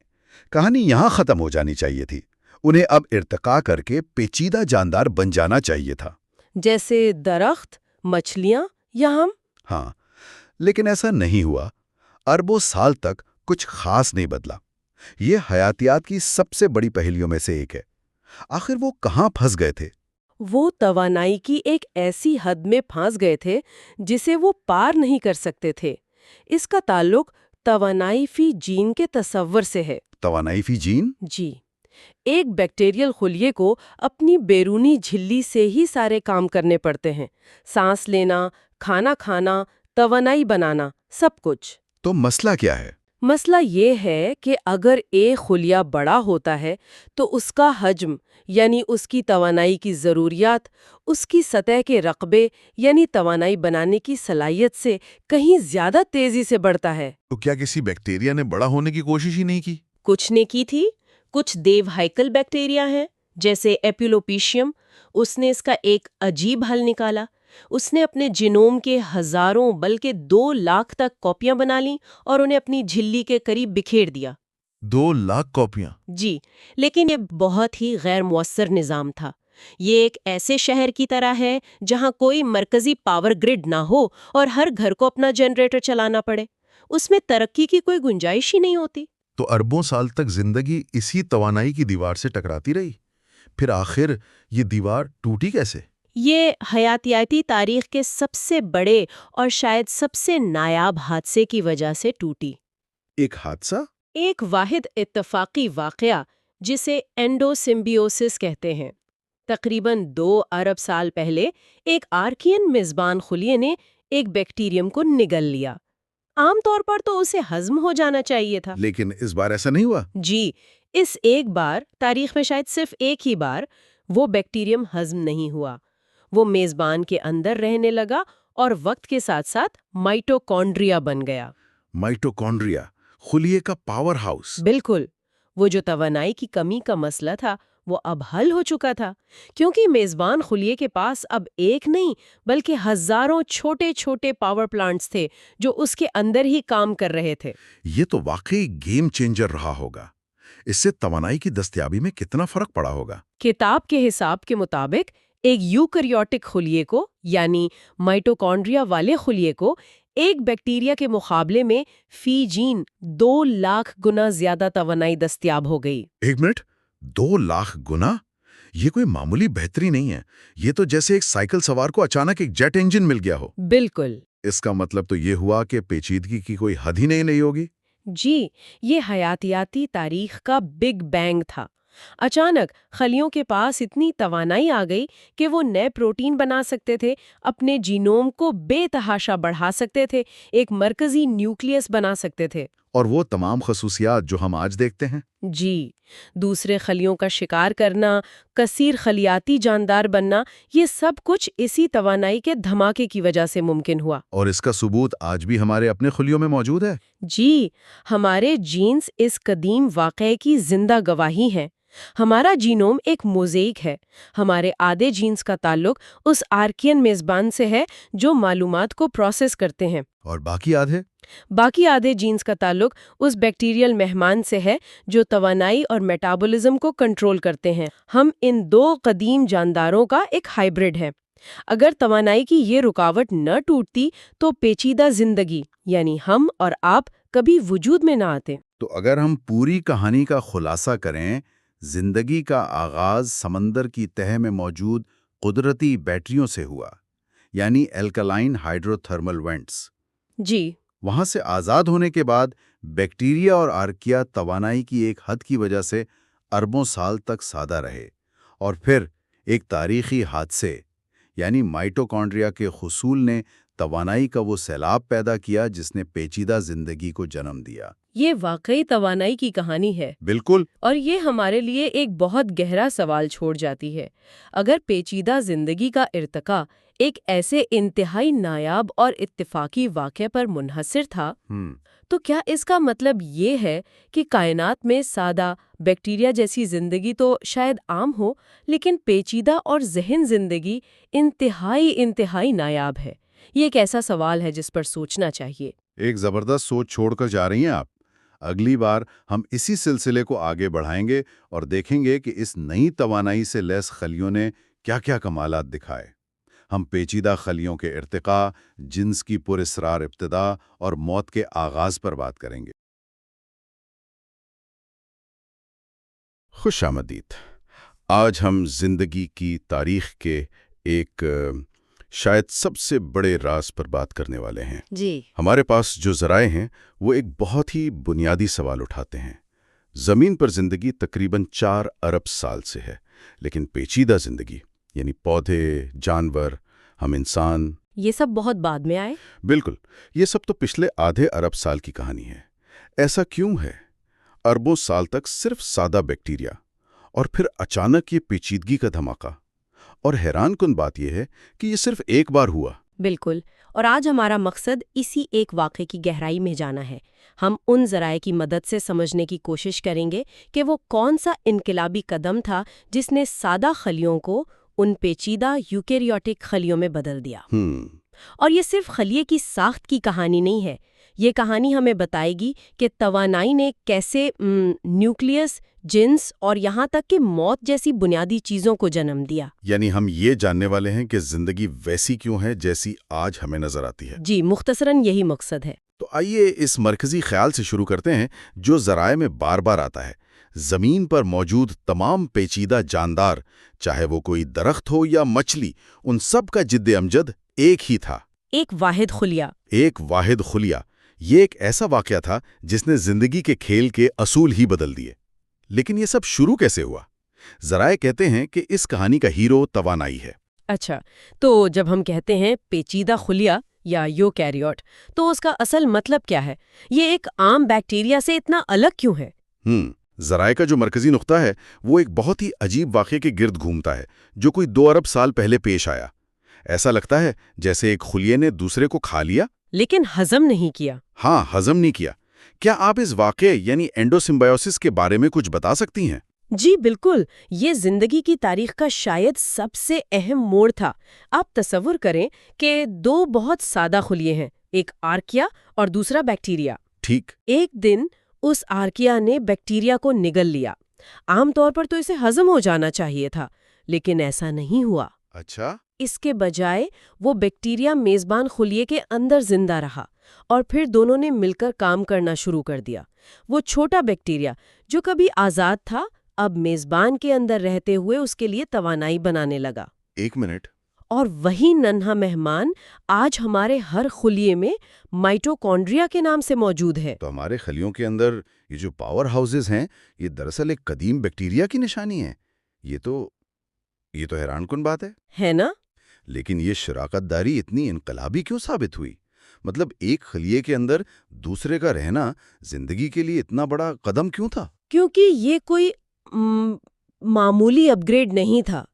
کہانی یہاں ختم ہو جانی چاہیے تھی، انہیں اب ارتقا کر کے پیچیدہ جاندار بن جانا چاہیے تھا، جیسے درخت، مچھلیاں یا ہم۔ ہاں، لیکن ایسا نہیں ہوا۔ اربوں سال تک کچھ خاص نہیں بدلا۔ یہ حیاتیات کی سب سے بڑی پہلیوں میں سے ایک ہے۔ آخر وہ کہاں پھنس گئے تھے؟ وہ توانائی کی ایک ایسی حد میں پھنس گئے تھے جسے وہ پار نہیں کر سکتے تھے۔ اس کا تعلق توانائی فی جین کے تصور سے ہے۔ توانائی فی جین؟ جی، ایک بیکٹیریل خلیے کو اپنی بیرونی جھلی سے ہی سارے کام کرنے پڑتے ہیں، سانس لینا، کھانا کھانا، توانائی بنانا، سب کچھ۔ تو مسئلہ کیا ہے؟ مسئلہ یہ ہے کہ اگر ایک خلیہ بڑا ہوتا ہے تو اس کا حجم یعنی اس کی توانائی کی ضروریات اس کی سطح کے رقبے یعنی توانائی بنانے کی صلاحیت سے کہیں زیادہ تیزی سے بڑھتا ہے۔ تو کیا کسی بیکٹیریا نے بڑا ہونے کی کوشش ہی نہیں کی؟ کچھ نے کی تھی، کچھ دیو ہائیکل بیکٹیریا ہیں جیسے ایپیلوپیشیم، اس نے اس کا ایک عجیب حل نکالا۔ اس نے اپنے جینوم کے ہزاروں بلکہ 2 لاکھ تک کاپیاں بنا لیں اور انہیں اپنی جھلی کے قریب بکھیر دیا۔ 2 لاکھ کاپیاں؟ جی، لیکن یہ بہت ہی غیر مؤثر نظام تھا۔ یہ ایک ایسے شہر کی طرح ہے جہاں کوئی مرکزی پاور گرڈ نہ ہو اور ہر گھر کو اپنا جنریٹر چلانا پڑے۔ اس میں ترقی کی کوئی گنجائش ہی نہیں ہوتی۔ تو اربوں سال تک زندگی اسی توانائی کی دیوار سے ٹکراتی رہی، پھر آخر یہ دیوار ٹوٹی کیسے؟ یہ حیاتیاتی تاریخ کے سب سے بڑے اور شاید سب سے نایاب حادثے کی وجہ سے ٹوٹی۔ ایک حادثہ؟ ایک واحد اتفاقی واقعہ جسے اینڈو سمبیوسس کہتے ہیں۔ تقریباً 2 ارب سال پہلے ایک آرکین میزبان خلیے نے ایک بیکٹیریم کو نگل لیا۔ عام طور پر تو اسے ہضم ہو جانا چاہیے تھا، لیکن اس بار ایسا نہیں ہوا۔ جی، اس ایک بار، تاریخ میں شاید صرف ایک ہی بار، وہ بیکٹیریم ہضم نہیں ہوا۔ وہ میزبان کے اندر رہنے لگا اور وقت کے ساتھ ساتھ مائٹوکونڈریا بن گیا۔ مائٹوکونڈریا، خلیے کا پاور ہاؤس۔ بالکل، وہ جو توانائی کی کمی کا مسئلہ تھا وہ اب حل ہو چکا تھا، کیونکہ میزبان خلیے کے پاس اب ایک نہیں بلکہ ہزاروں چھوٹے چھوٹے پاور پلانٹس تھے جو اس کے اندر ہی کام کر رہے تھے۔ یہ تو واقعی گیم چینجر رہا ہوگا۔ اس سے توانائی کی دستیابی میں کتنا فرق پڑا ہوگا؟ کتاب کے حساب کے مطابق ایک یوکریوٹک خلیے کو یعنی مائٹوکونڈریا والے خلیے کو ایک بیکٹیریا کے مقابلے میں فی جین 2 لاکھ گنا زیادہ توانائی دستیاب ہو گئی۔ 1 منٹ، 2 لاکھ گنا؟ یہ کوئی معمولی بہتری نہیں ہے، یہ تو جیسے ایک سائیکل سوار کو اچانک ایک جیٹ انجن مل گیا ہو۔ بالکل، اس کا مطلب تو یہ ہوا کہ پیچیدگی کی کوئی حد ہی نہیں ہوگی؟ جی، یہ حیاتیاتی تاریخ کا بگ بینگ تھا۔ اچانک خلیوں کے پاس اتنی توانائی آ گئی کہ وہ نئے پروٹین بنا سکتے تھے، اپنے جینوم کو بے تحاشا بڑھا سکتے تھے، ایک مرکزی نیوکلیس بنا سکتے تھے۔ اور وہ تمام خصوصیات جو ہم آج دیکھتے ہیں؟ جی، دوسرے خلیوں کا شکار کرنا، کثیر خلیاتی جاندار بننا، یہ سب کچھ اسی توانائی کے دھماکے کی وجہ سے ممکن ہوا۔ اور اس کا ثبوت آج بھی ہمارے اپنے خلیوں میں موجود ہے؟ جی، ہمارے جینز اس قدیم واقعے کی زندہ گواہی ہیں۔ ہمارا جینوم ایک موزیک ہے۔ ہمارے آدھے جینز کا تعلق اس آرکین میزبان سے ہے جو معلومات کو پروسیس کرتے ہیں، اور باقی آدھے جینز کا تعلق اس بیکٹیریل مہمان سے ہے جو توانائی اور میٹابولزم کو کنٹرول کرتے ہیں۔ ہم ان دو قدیم جانداروں کا ایک ہائبرڈ ہے۔ اگر توانائی کی یہ رکاوٹ نہ ٹوٹتی تو پیچیدہ زندگی یعنی ہم اور آپ کبھی وجود میں نہ آتے۔ تو اگر ہم پوری کہانی کا خلاصہ کریں، زندگی کا آغاز سمندر کی تہہ میں موجود قدرتی بیٹریوں سے ہوا، یعنی الکلائن ہائیڈرو تھرمل وینٹس۔ جی، وہاں سے آزاد ہونے کے بعد بیکٹیریا اور آرکیا توانائی کی ایک حد کی وجہ سے اربوں سال تک سادہ رہے، اور پھر ایک تاریخی حادثے یعنی مائٹوکونڈریا کے حصول نے توانائی کا وہ سیلاب پیدا کیا جس نے پیچیدہ زندگی کو جنم دیا۔ یہ واقعی توانائی کی کہانی ہے۔ بالکل۔ اور یہ ہمارے لیے ایک بہت گہرا سوال چھوڑ جاتی ہے۔ اگر پیچیدہ زندگی کا ارتقاء ایک ایسے انتہائی نایاب اور اتفاقی واقعے پر منحصر تھا، تو کیا اس کا مطلب یہ ہے کہ کائنات میں سادہ بیکٹیریا جیسی زندگی تو شاید عام ہو، لیکن پیچیدہ اور ذہین زندگی انتہائی نایاب ہے؟ یہ ایک ایسا سوال ہے جس پر سوچنا چاہیے۔ ایک زبردست سوچ چھوڑ کر جا رہی ہیں آپ۔ اگلی بار ہم اسی سلسلے کو آگے بڑھائیں گے اور دیکھیں گے کہ اس نئی توانائی سے لیس خلیوں نے کیا کیا کمالات دکھائے۔ ہم پیچیدہ خلیوں کے ارتقاء، جنس کی پراسرار ابتدا اور موت کے آغاز پر بات کریں گے۔ خوش آمدید۔ آج ہم زندگی کی تاریخ کے ایک شاید سب سے بڑے راز پر بات کرنے والے ہیں۔ جی، ہمارے پاس جو ذرائع ہیں وہ ایک بہت ہی بنیادی سوال اٹھاتے ہیں۔ زمین پر زندگی تقریباً 4 ارب سال سے ہے، لیکن پیچیدہ زندگی یعنی پودے، جانور، ہم انسان، یہ سب بہت بعد میں آئے۔ بالکل، یہ سب تو پچھلے آدھے ارب سال کی کہانی ہے۔ ایسا کیوں ہے؟ اربوں سال تک صرف سادہ بیکٹیریا، اور پھر اچانک یہ پیچیدگی کا دھماکہ۔ اور حیران کن بات یہ ہے کہ یہ صرف ایک بار ہوا۔ بالکل، اور آج ہمارا مقصد اسی ایک واقعے کی گہرائی میں جانا ہے۔ ہم ان ذرائع کی مدد سے سمجھنے کی کوشش کریں گے کہ وہ کون سا انقلابی قدم تھا جس نے سادہ خلیوں کو ان پیچیدہ یوکیریوٹک خلیوں میں بدل دیا۔ اور یہ صرف خلیے کی ساخت کی کہانی نہیں ہے، یہ کہانی ہمیں بتائے گی کہ توانائی نے کیسے نیوکلیس، جنس اور یہاں تک کہ موت جیسی بنیادی چیزوں کو جنم دیا۔ یعنی ہم یہ جاننے والے ہیں کہ زندگی ویسی کیوں ہے جیسی آج ہمیں نظر آتی ہے۔ جی، مختصراً یہی مقصد ہے۔ تو آئیے اس مرکزی خیال سے شروع کرتے ہیں جو ذرائع میں بار بار آتا ہے۔ زمین پر موجود تمام پیچیدہ جاندار، چاہے وہ کوئی درخت ہو یا مچھلی، ان سب کا جد امجد ایک ہی تھا، ایک واحد خلیہ۔ ایک واحد خلیہ۔ یہ ایک ایسا واقعہ تھا جس نے زندگی کے کھیل کے اصول ہی بدل دیے۔ لیکن یہ سب شروع کیسے ہوا؟ ذرائع کہتے ہیں کہ اس کہانی کا ہیرو توانائی ہے۔ اچھا، تو جب ہم کہتے ہیں پیچیدہ خلیہ یا یوکیریوٹ، تو اس کا اصل مطلب کیا ہے؟ یہ ایک عام بیکٹیریا سے اتنا الگ کیوں ہے؟ ذرائع کا جو مرکزی نقطہ ہے وہ ایک بہت ہی عجیب واقعے کے گرد گھومتا ہے جو کوئی 2 ارب سال پہلے پیش آیا۔ ایسا لگتا ہے جیسے ایک خلیے نے دوسرے کو کھا لیا، لیکن ہضم نہیں کیا۔ ہاں، ہضم نہیں کیا۔ کیا آپ اس واقعے یعنی اینڈوسمبائیوسس کے بارے میں کچھ بتا سکتی ہیں؟ جی بالکل، یہ زندگی کی تاریخ کا شاید سب سے اہم موڑ تھا۔ آپ تصور کریں کہ 2 بہت سادہ خلیے ہیں، ایک آرکیا اور دوسرا بیکٹیریا۔ ٹھیک۔ ایک دن اس آرکیا نے بیکٹیریا کو نگل لیا۔ عام طور پر تو اسے ہضم ہو جانا چاہیے تھا، لیکن ایسا نہیں ہوا۔ اچھا۔ اس کے بجائے وہ بیکٹیریا میزبان خلیے کے اندر زندہ رہا، اور پھر دونوں نے مل کر کام کرنا شروع کر دیا۔ وہ چھوٹا بیکٹیریا جو کبھی آزاد تھا، اب میزبان کے اندر رہتے ہوئے اس کے لیے توانائی بنانے لگا۔ ایک منٹ۔ اور وہی ننھا مہمان آج ہمارے ہر خلیے میں مائٹوکونڈریا کے نام سے موجود ہے۔ تو ہمارے خلیوں کے اندر یہ جو پاور ہاؤسز ہیں یہ دراصل ایک قدیم بیکٹیریا کی نشانی ہے۔ یہ تو حیران کن بات ہے نا؟ لیکن یہ شراکت داری اتنی انقلابی کیوں ثابت ہوئی؟ مطلب ایک خلیے کے اندر دوسرے کا رہنا زندگی کے لیے اتنا بڑا قدم کیوں تھا؟ کیونکہ یہ کوئی معمولی اپ گریڈ نہیں تھا۔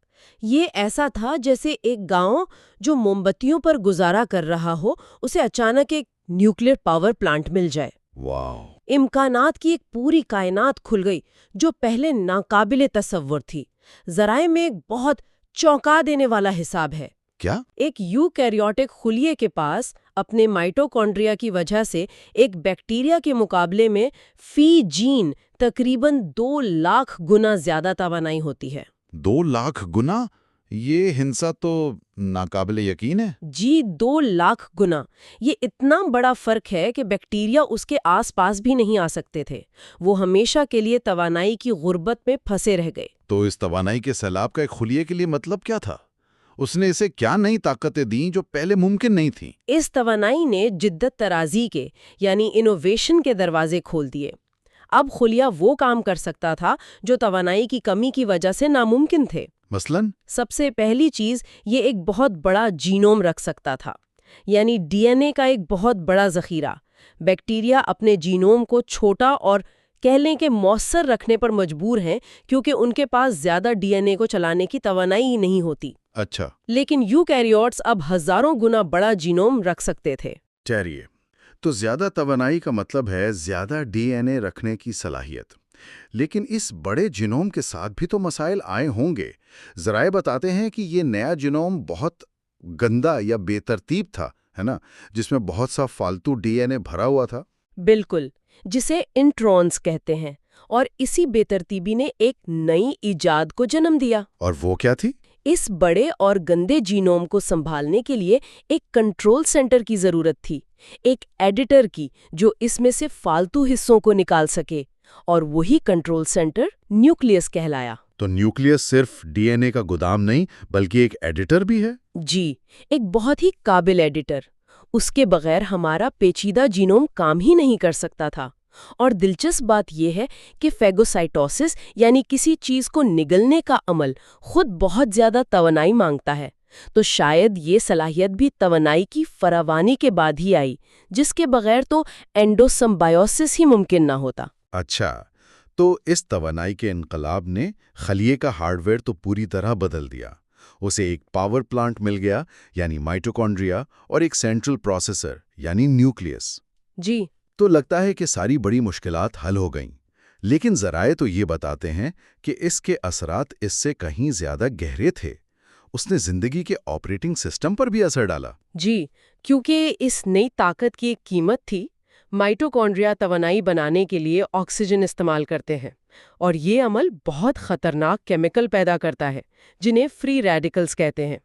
یہ ایسا تھا جیسے ایک گاؤں جو موم بتیوں پر گزارا کر رہا ہو، اسے اچانک ایک نیوکلیر پاور پلانٹ مل جائے۔ واو! امکانات کی ایک پوری کائنات کھل گئی جو پہلے ناقابل تصور تھی۔ ذرائع میں ایک بہت چونکا دینے والا حساب ہے۔ کیا؟ ایک یوکیریوٹک خلیے کے پاس اپنے مائٹوکونڈریا کی وجہ سے ایک بیکٹیریا کے مقابلے میں فی جین تقریباً 2 لاکھ گنا زیادہ توانائی ہوتی ہے۔ 2 لاکھ گنا؟ یہ ہنسا تو ناقابل یقین ہے۔ جی 2 لاکھ گنا۔ یہ اتنا بڑا فرق ہے کہ بیکٹیریا اس کے آس پاس بھی نہیں آ سکتے تھے۔ وہ ہمیشہ کے لیے توانائی کی غربت میں پھنسے رہ گئے۔ تو اس توانائی کے سیلاب کا ایک خلیے کے لیے مطلب کیا تھا؟ اس نے اسے کیا نئی طاقتیں دیں جو پہلے ممکن نہیں تھیں؟ اس توانائی نے جدت طرازی کے یعنی انوویشن کے دروازے کھول دیے۔ اب خلیہ وہ کام کر سکتا تھا جو توانائی کی کمی کی وجہ سے ناممکن تھے۔ مثلاً؟ سب سے پہلی چیز، یہ ایک بہت بڑا جینوم رکھ سکتا تھا، یعنی ڈی این اے کا ایک بہت بڑا ذخیرہ۔ بیکٹیریا اپنے جینوم کو چھوٹا اور کہہ لیں کہ مؤثر رکھنے پر مجبور ہیں کیونکہ ان کے پاس زیادہ ڈی این اے کو چلانے کی توانائی ہی نہیں ہوتی۔ اچھا۔ لیکن یوکیریوٹس اب ہزاروں گنا بڑا جینوم رکھ سکتے تھے۔ ٹھہریے، تو زیادہ توانائی کا مطلب ہے زیادہ ڈی این اے رکھنے کی صلاحیت۔ لیکن اس بڑے جینوم کے ساتھ بھی تو مسائل آئے ہوں گے۔ ذرائع بتاتے ہیں کہ یہ نیا جینوم بہت گندا یا بے ترتیب تھا، ہے نا، جس میں بہت سا فالتو ڈی این اے بھرا ہوا تھا۔ بالکل، جسے انٹرونز کہتے ہیں، اور اسی بے ترتیبی نے ایک نئی ایجاد کو جنم دیا۔ اور وہ کیا تھی؟ اس بڑے اور گندے جینوم کو سنبھالنے کے لیے ایک کنٹرول سینٹر کی ضرورت تھی، ایک ایڈیٹر کی جو اس میں سے فالتو حصوں کو نکال سکے، اور وہی کنٹرول سینٹر نیوکلیس کہلایا۔ تو نیوکلیس صرف ڈی این اے کا گودام نہیں بلکہ ایک ایڈیٹر بھی ہے؟ جی، ایک بہت ہی قابل ایڈیٹر۔ اس کے بغیر ہمارا پیچیدہ جینوم کام ہی نہیں کر سکتا تھا۔ اور دلچسپ بات یہ ہے کہ فیگوسائٹوسس یعنی کسی چیز کو نگلنے کا عمل خود بہت زیادہ توانائی مانگتا ہے، تو شاید یہ صلاحیت بھی توانائی کی فراوانی کے بعد ہی آئی، جس کے بغیر تو اینڈوسمبائیوسس ہی ممکن نہ ہوتا۔ اچھا، تو اس توانائی کے انقلاب نے خلیے کا ہارڈ ویئر تو پوری طرح بدل دیا۔ اسے ایک پاور پلانٹ مل گیا یعنی مائٹوکونڈریا، اور ایک سینٹرل پروسیسر یعنی نیوکلیس۔ جی، تو لگتا ہے کہ ساری بڑی مشکلات حل ہو گئیں، لیکن ذرائع تو یہ بتاتے ہیں کہ اس کے اثرات اس سے کہیں زیادہ گہرے تھے۔ اس نے زندگی کے آپریٹنگ سسٹم پر بھی اثر ڈالا۔ جی، کیونکہ اس نئی طاقت کی ایک قیمت تھی۔ مائٹوکونڈریا توانائی بنانے کے لیے آکسیجن استعمال کرتے ہیں، اور یہ عمل بہت خطرناک کیمیکل پیدا کرتا ہے جنہیں فری ریڈیکلز کہتے ہیں۔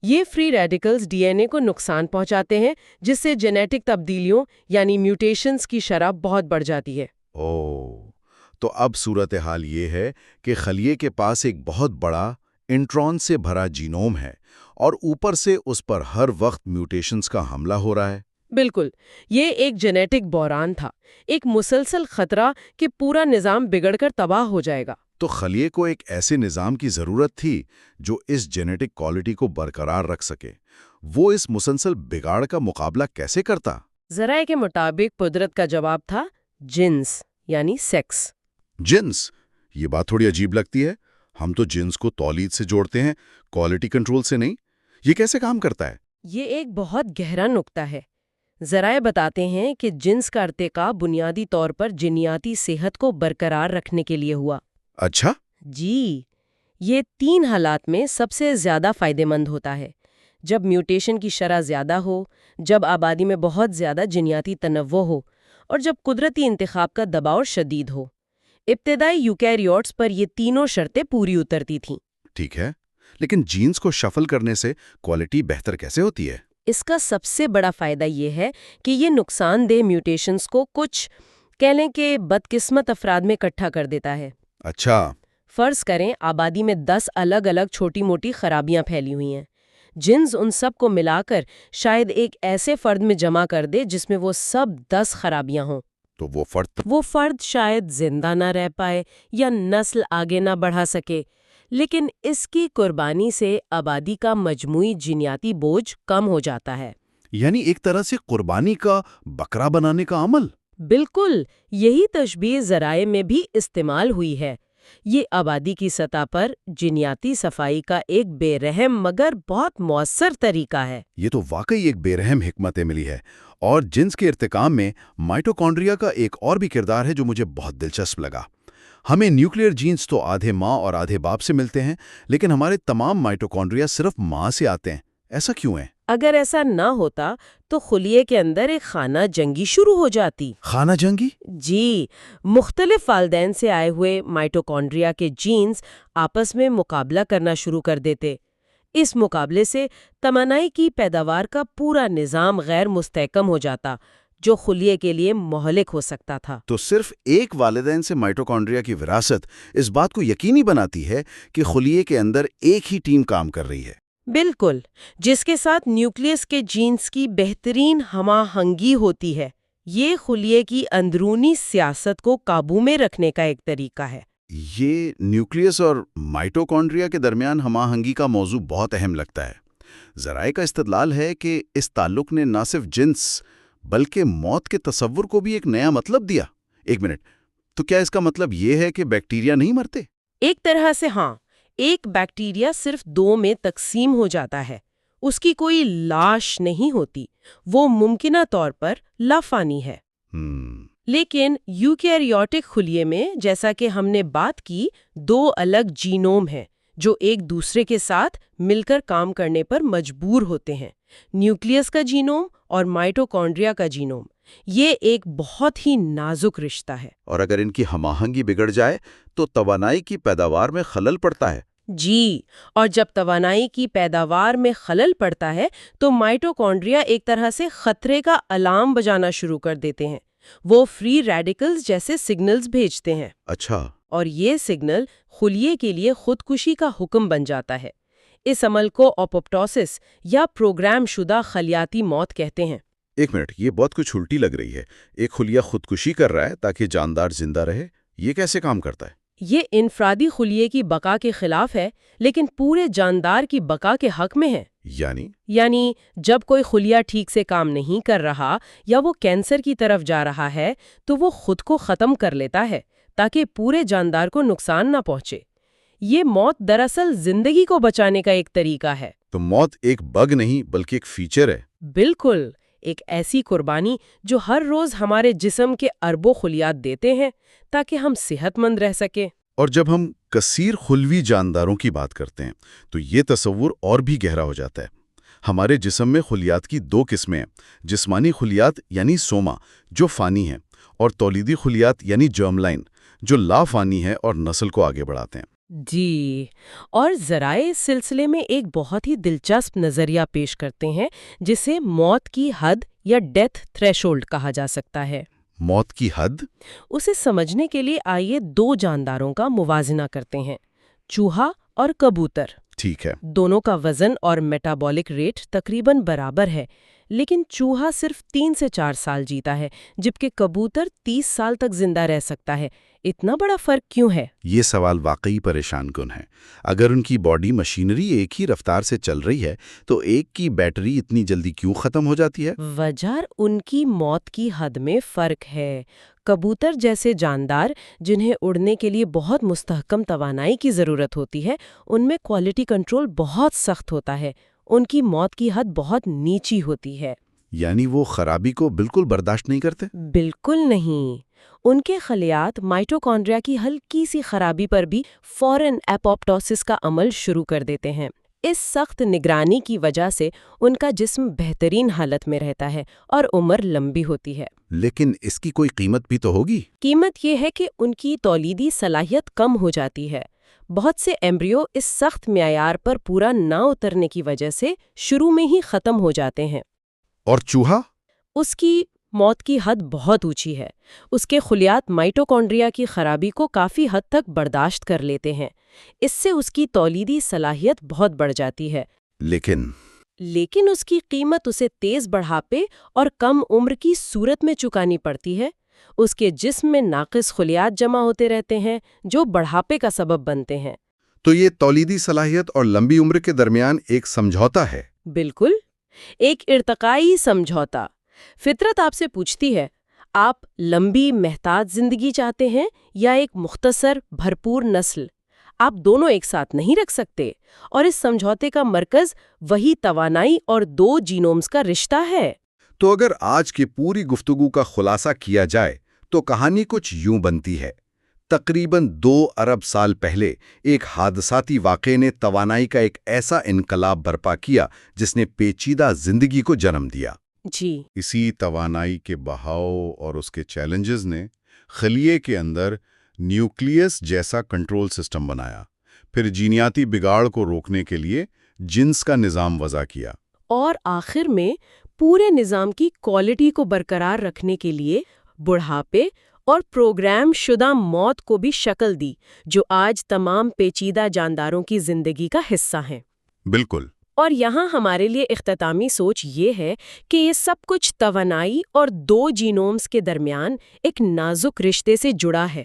یہ فری ریڈیکلز ڈی این اے کو نقصان پہنچاتے ہیں، جس سے جینیٹک تبدیلیوں یعنی میوٹیشنز کی شرح بہت بڑھ جاتی ہے۔ تو اب صورتحال یہ ہے کہ خلیے کے پاس ایک بہت بڑا انٹرون سے بھرا جینوم ہے، اور اوپر سے اس پر ہر وقت میوٹیشنز کا حملہ ہو رہا ہے۔ بالکل، یہ ایک جینیٹک بحران تھا، ایک مسلسل خطرہ کہ پورا نظام بگڑ کر تباہ ہو جائے گا۔ تو خلیے کو ایک ایسے نظام کی ضرورت تھی جو اس جینیٹک کوالٹی کو برقرار رکھ سکے۔ وہ اس مسلسل بگاڑ کا مقابلہ کیسے کرتا؟ ذرائع کے مطابق قدرت کا جواب تھا جنس یعنی سیکس۔ جنس؟ یہ بات تھوڑی عجیب لگتی ہے۔ ہم تو جنس کو تولید سے جوڑتے ہیں، کوالٹی کنٹرول سے نہیں۔ یہ کیسے کام کرتا ہے؟ یہ ایک بہت گہرا نکتہ ہے۔ ذرائع بتاتے ہیں کہ جنس کا ارتقاء بنیادی طور پر جینیاتی صحت کو برقرار رکھنے کے لیے ہوا۔ اچھا؟ جی، یہ 3 حالات میں سب سے زیادہ فائدہ مند ہوتا ہے: جب میوٹیشن کی شرح زیادہ ہو، جب آبادی میں بہت زیادہ جینیاتی تنوع ہو، اور جب قدرتی انتخاب کا دباؤ شدید ہو۔ ابتدائی یوکیریوٹس پر یہ تینوں شرطیں پوری اترتی تھیں۔ ٹھیک ہے، لیکن جینز کو شفل کرنے سے کوالٹی بہتر کیسے ہوتی ہے؟ اس کا سب سے بڑا فائدہ یہ ہے کہ یہ نقصان دہ میوٹیشنز کو کچھ کہہ لیں کہ بدقسمت افراد میں اکٹھا کر دیتا ہے۔ اچھا۔ فرض کریں آبادی میں 10 الگ الگ چھوٹی موٹی خرابیاں پھیلی ہوئی ہیں، جنس ان سب کو ملا کر شاید ایک ایسے فرد میں جمع کر دے جس میں وہ سب 10 خرابیاں ہوں۔ تو وہ فرد شاید زندہ نہ رہ پائے یا نسل آگے نہ بڑھا سکے، لیکن اس کی قربانی سے آبادی کا مجموعی جینیاتی بوجھ کم ہو جاتا ہے۔ یعنی ایک طرح سے قربانی کا بکرا بنانے کا عمل۔ بالکل، یہی تشبیہ ذرائع میں بھی استعمال ہوئی ہے۔ یہ آبادی کی سطح پر جینیاتی صفائی کا ایک بے رحم مگر بہت مؤثر طریقہ ہے۔ یہ تو واقعی ایک بے رحم حکمت عملی ہے۔ اور جنس کے ارتکام میں مائٹوکونڈریا کا ایک اور بھی کردار ہے جو مجھے بہت دلچسپ لگا۔ ہمیں نیوکلیئر جینز تو آدھے ماں اور آدھے باپ سے ملتے ہیں، لیکن ہمارے تمام مائٹوکونڈریا صرف ماں سے آتے ہیں۔ ایسا کیوں ہے؟ اگر ایسا نہ ہوتا تو خلیے کے اندر ایک خانہ جنگی شروع ہو جاتی۔ خانہ جنگی؟ جی، مختلف والدین سے آئے ہوئے مائٹوکونڈریا کے جینز آپس میں مقابلہ کرنا شروع کر دیتے۔ اس مقابلے سے توانائی کی پیداوار کا پورا نظام غیر مستحکم ہو جاتا، جو خلیے کے لیے مہلک ہو سکتا تھا۔ تو صرف ایک والدین سے مائٹوکونڈریا کی وراثت اس بات کو یقینی بناتی ہے کہ خلیے کے اندر ایک ہی ٹیم کام کر رہی ہے۔ بالکل، جس کے ساتھ نیوکلیس کے جینز کی بہترین ہمہ آہنگی ہوتی ہے۔ یہ خلیے کی اندرونی سیاست کو قابو میں رکھنے کا ایک طریقہ ہے۔ یہ نیوکلیس اور مائٹوکونڈریا کے درمیان ہمہ آہنگی کا موضوع بہت اہم لگتا ہے۔ ذرائع کا استدلال ہے کہ اس تعلق نے نہ صرف جنس بلکہ موت کے تصور کو بھی ایک نیا مطلب دیا۔ ایک منٹ، تو کیا اس کا مطلب یہ ہے کہ بیکٹیریا نہیں مرتے؟ ایک طرح سے ہاں، ایک بیکٹیریا صرف 2 میں تقسیم ہو جاتا ہے۔ اس کی کوئی لاش نہیں ہوتی، وہ ممکنہ طور پر لافانی ہے۔ لیکن یوکیریوٹک خلیے میں، جیسا کہ ہم نے بات کی، 2 الگ جینوم ہیں جو ایک دوسرے کے ساتھ مل کر کام کرنے پر مجبور ہوتے ہیں۔ نیوکلیس کا جینوم اور مائٹوکونڈریا کا جینوم، یہ ایک بہت ہی نازک رشتہ ہے۔ اور اگر ان کی ہم آہنگی بگڑ جائے تو توانائی کی پیداوار میں خلل پڑتا ہے۔ جی، اور جب توانائی کی پیداوار میں خلل پڑتا ہے تو مائٹوکونڈریا ایک طرح سے خطرے کا الارم بجانا شروع کر دیتے ہیں۔ وہ فری ریڈیکلز جیسے سگنلز بھیجتے ہیں۔ اچھا۔ اور یہ سگنل خلیے کے لیے خودکشی کا حکم بن جاتا ہے۔ اس عمل کو اپوپٹوسس یا پروگرام شدہ خلیاتی موت کہتے ہیں۔ ایک منٹ، یہ بہت کچھ الٹی لگ رہی ہے۔ ایک خلیہ خودکشی کر رہا ہے تاکہ جاندار زندہ رہے، یہ کیسے کام کرتا ہے؟ یہ انفرادی خلیے کی بقا کے خلاف ہے، لیکن پورے جاندار کی بقا کے حق میں ہے۔ یعنی جب کوئی خلیہ ٹھیک سے کام نہیں کر رہا یا وہ کینسر کی طرف جا رہا ہے تو وہ خود کو ختم کر لیتا ہے تاکہ پورے جاندار کو نقصان نہ پہنچے۔ یہ موت دراصل زندگی کو بچانے کا ایک طریقہ ہے۔ تو موت ایک بگ نہیں بلکہ ایک فیچر ہے۔ بالکل، ایک ایسی قربانی جو ہر روز ہمارے جسم کے اربوں خلیات دیتے ہیں تاکہ ہم صحت مند رہ سکیں۔ اور جب ہم کثیر خلوی جانداروں کی بات کرتے ہیں تو یہ تصور اور بھی گہرا ہو جاتا ہے۔ ہمارے جسم میں خلیات کی 2 قسمیں ہیں، جسمانی خلیات یعنی سوما جو فانی ہیں، اور تولیدی خلیات یعنی جرم لائن جو لا فانی ہے اور نسل کو آگے بڑھاتے ہیں۔ جی، اور ذرائع اس سلسلے میں ایک بہت ہی دلچسپ نظریہ پیش کرتے ہیں جسے موت کی حد یا ڈیتھ تھریشولڈ کہا جا سکتا ہے۔ موت کی حد؟ اسے سمجھنے کے لیے آئیے 2 جانداروں کا موازنہ کرتے ہیں، چوہا اور کبوتر۔ ٹھیک ہے۔ دونوں کا وزن اور میٹابولک ریٹ تقریباً برابر ہے، لیکن چوہا صرف 3 سے 4 سال جیتا ہے جبکہ کبوتر 30 سال تک زندہ رہ سکتا ہے۔ اتنا بڑا فرق کیوں ہے؟ یہ سوال واقعی پریشان کن ہے۔ اگر ان کی باڈی مشینری ایک ہی رفتار سے چل رہی ہے تو ایک کی بیٹری اتنی جلدی کیوں ختم ہو جاتی ہے؟ وجہ ان کی موت کی حد میں فرق ہے۔ کبوتر جیسے جاندار جنہیں اڑنے کے لیے بہت مستحکم توانائی کی ضرورت ہوتی ہے، ان میں کوالٹی کنٹرول بہت سخت ہوتا ہے۔ ان کی موت کی حد بہت نیچی ہوتی ہے۔ یعنی وہ خرابی کو بالکل برداشت نہیں کرتے؟ بالکل نہیں۔ ان کے خلیات مائٹوکونڈریا کی ہلکی سی خرابی پر بھی فوراً اپوپٹوسس کا عمل شروع کر دیتے ہیں۔ اس سخت نگرانی کی وجہ سے ان کا جسم بہترین حالت میں رہتا ہے اور عمر لمبی ہوتی ہے۔ لیکن اس کی کوئی قیمت بھی تو ہوگی؟ قیمت یہ ہے کہ ان کی تولیدی صلاحیت کم ہو جاتی ہے۔ بہت سے ایمبریو اس سخت معیار پر پورا نہ اترنے کی وجہ سے شروع میں ہی ختم ہو جاتے ہیں۔ اور چوہا؟ اس کی موت کی حد بہت اونچی ہے۔ اس کے خلیات مائٹوکونڈریا کی خرابی کو کافی حد تک برداشت کر لیتے ہیں۔ اس سے اس کی تولیدی صلاحیت بہت بڑھ جاتی ہے۔ لیکن اس کی قیمت اسے تیز بڑھاپے اور کم عمر کی صورت میں چکانی پڑتی ہے۔ اس کے جسم میں ناقص خلیات جمع ہوتے رہتے ہیں جو بڑھاپے کا سبب بنتے ہیں۔ تو یہ تولیدی صلاحیت اور لمبی عمر کے درمیان ایک سمجھوتا ہے۔ بالکل، ایک ارتقائی سمجھوتا۔ فطرت آپ سے پوچھتی ہے، آپ لمبی محتاط زندگی چاہتے ہیں یا ایک مختصر بھرپور نسل؟ آپ دونوں ایک ساتھ نہیں رکھ سکتے، اور اس سمجھوتے کا مرکز وہی توانائی اور 2 جینومز کا رشتہ ہے۔ تو اگر آج کی پوری گفتگو کا خلاصہ کیا جائے تو کہانی کچھ یوں بنتی ہے۔ تقریباً 2 ارب سال پہلے ایک حادثاتی واقعے نے توانائی کا ایک ایسا انقلاب برپا کیا جس نے پیچیدہ زندگی کو جنم دیا۔ جی، اسی توانائی کے بہاؤ اور اس کے چیلنجز نے خلیے کے اندر نیوکلیس جیسا کنٹرول سسٹم بنایا، پھر جینیاتی بگاڑ کو روکنے کے لیے جنس کا نظام وضع کیا، اور آخر میں پورے نظام کی کوالٹی کو برقرار رکھنے کے لیے بڑھاپے اور پروگرام شدہ موت کو بھی شکل دی، جو آج تمام پیچیدہ جانداروں کی زندگی کا حصہ ہیں۔ بالکل۔ اور یہاں ہمارے لیے اختتامی سوچ یہ ہے کہ یہ سب کچھ توانائی اور 2 جینومز کے درمیان ایک نازک رشتے سے جڑا ہے۔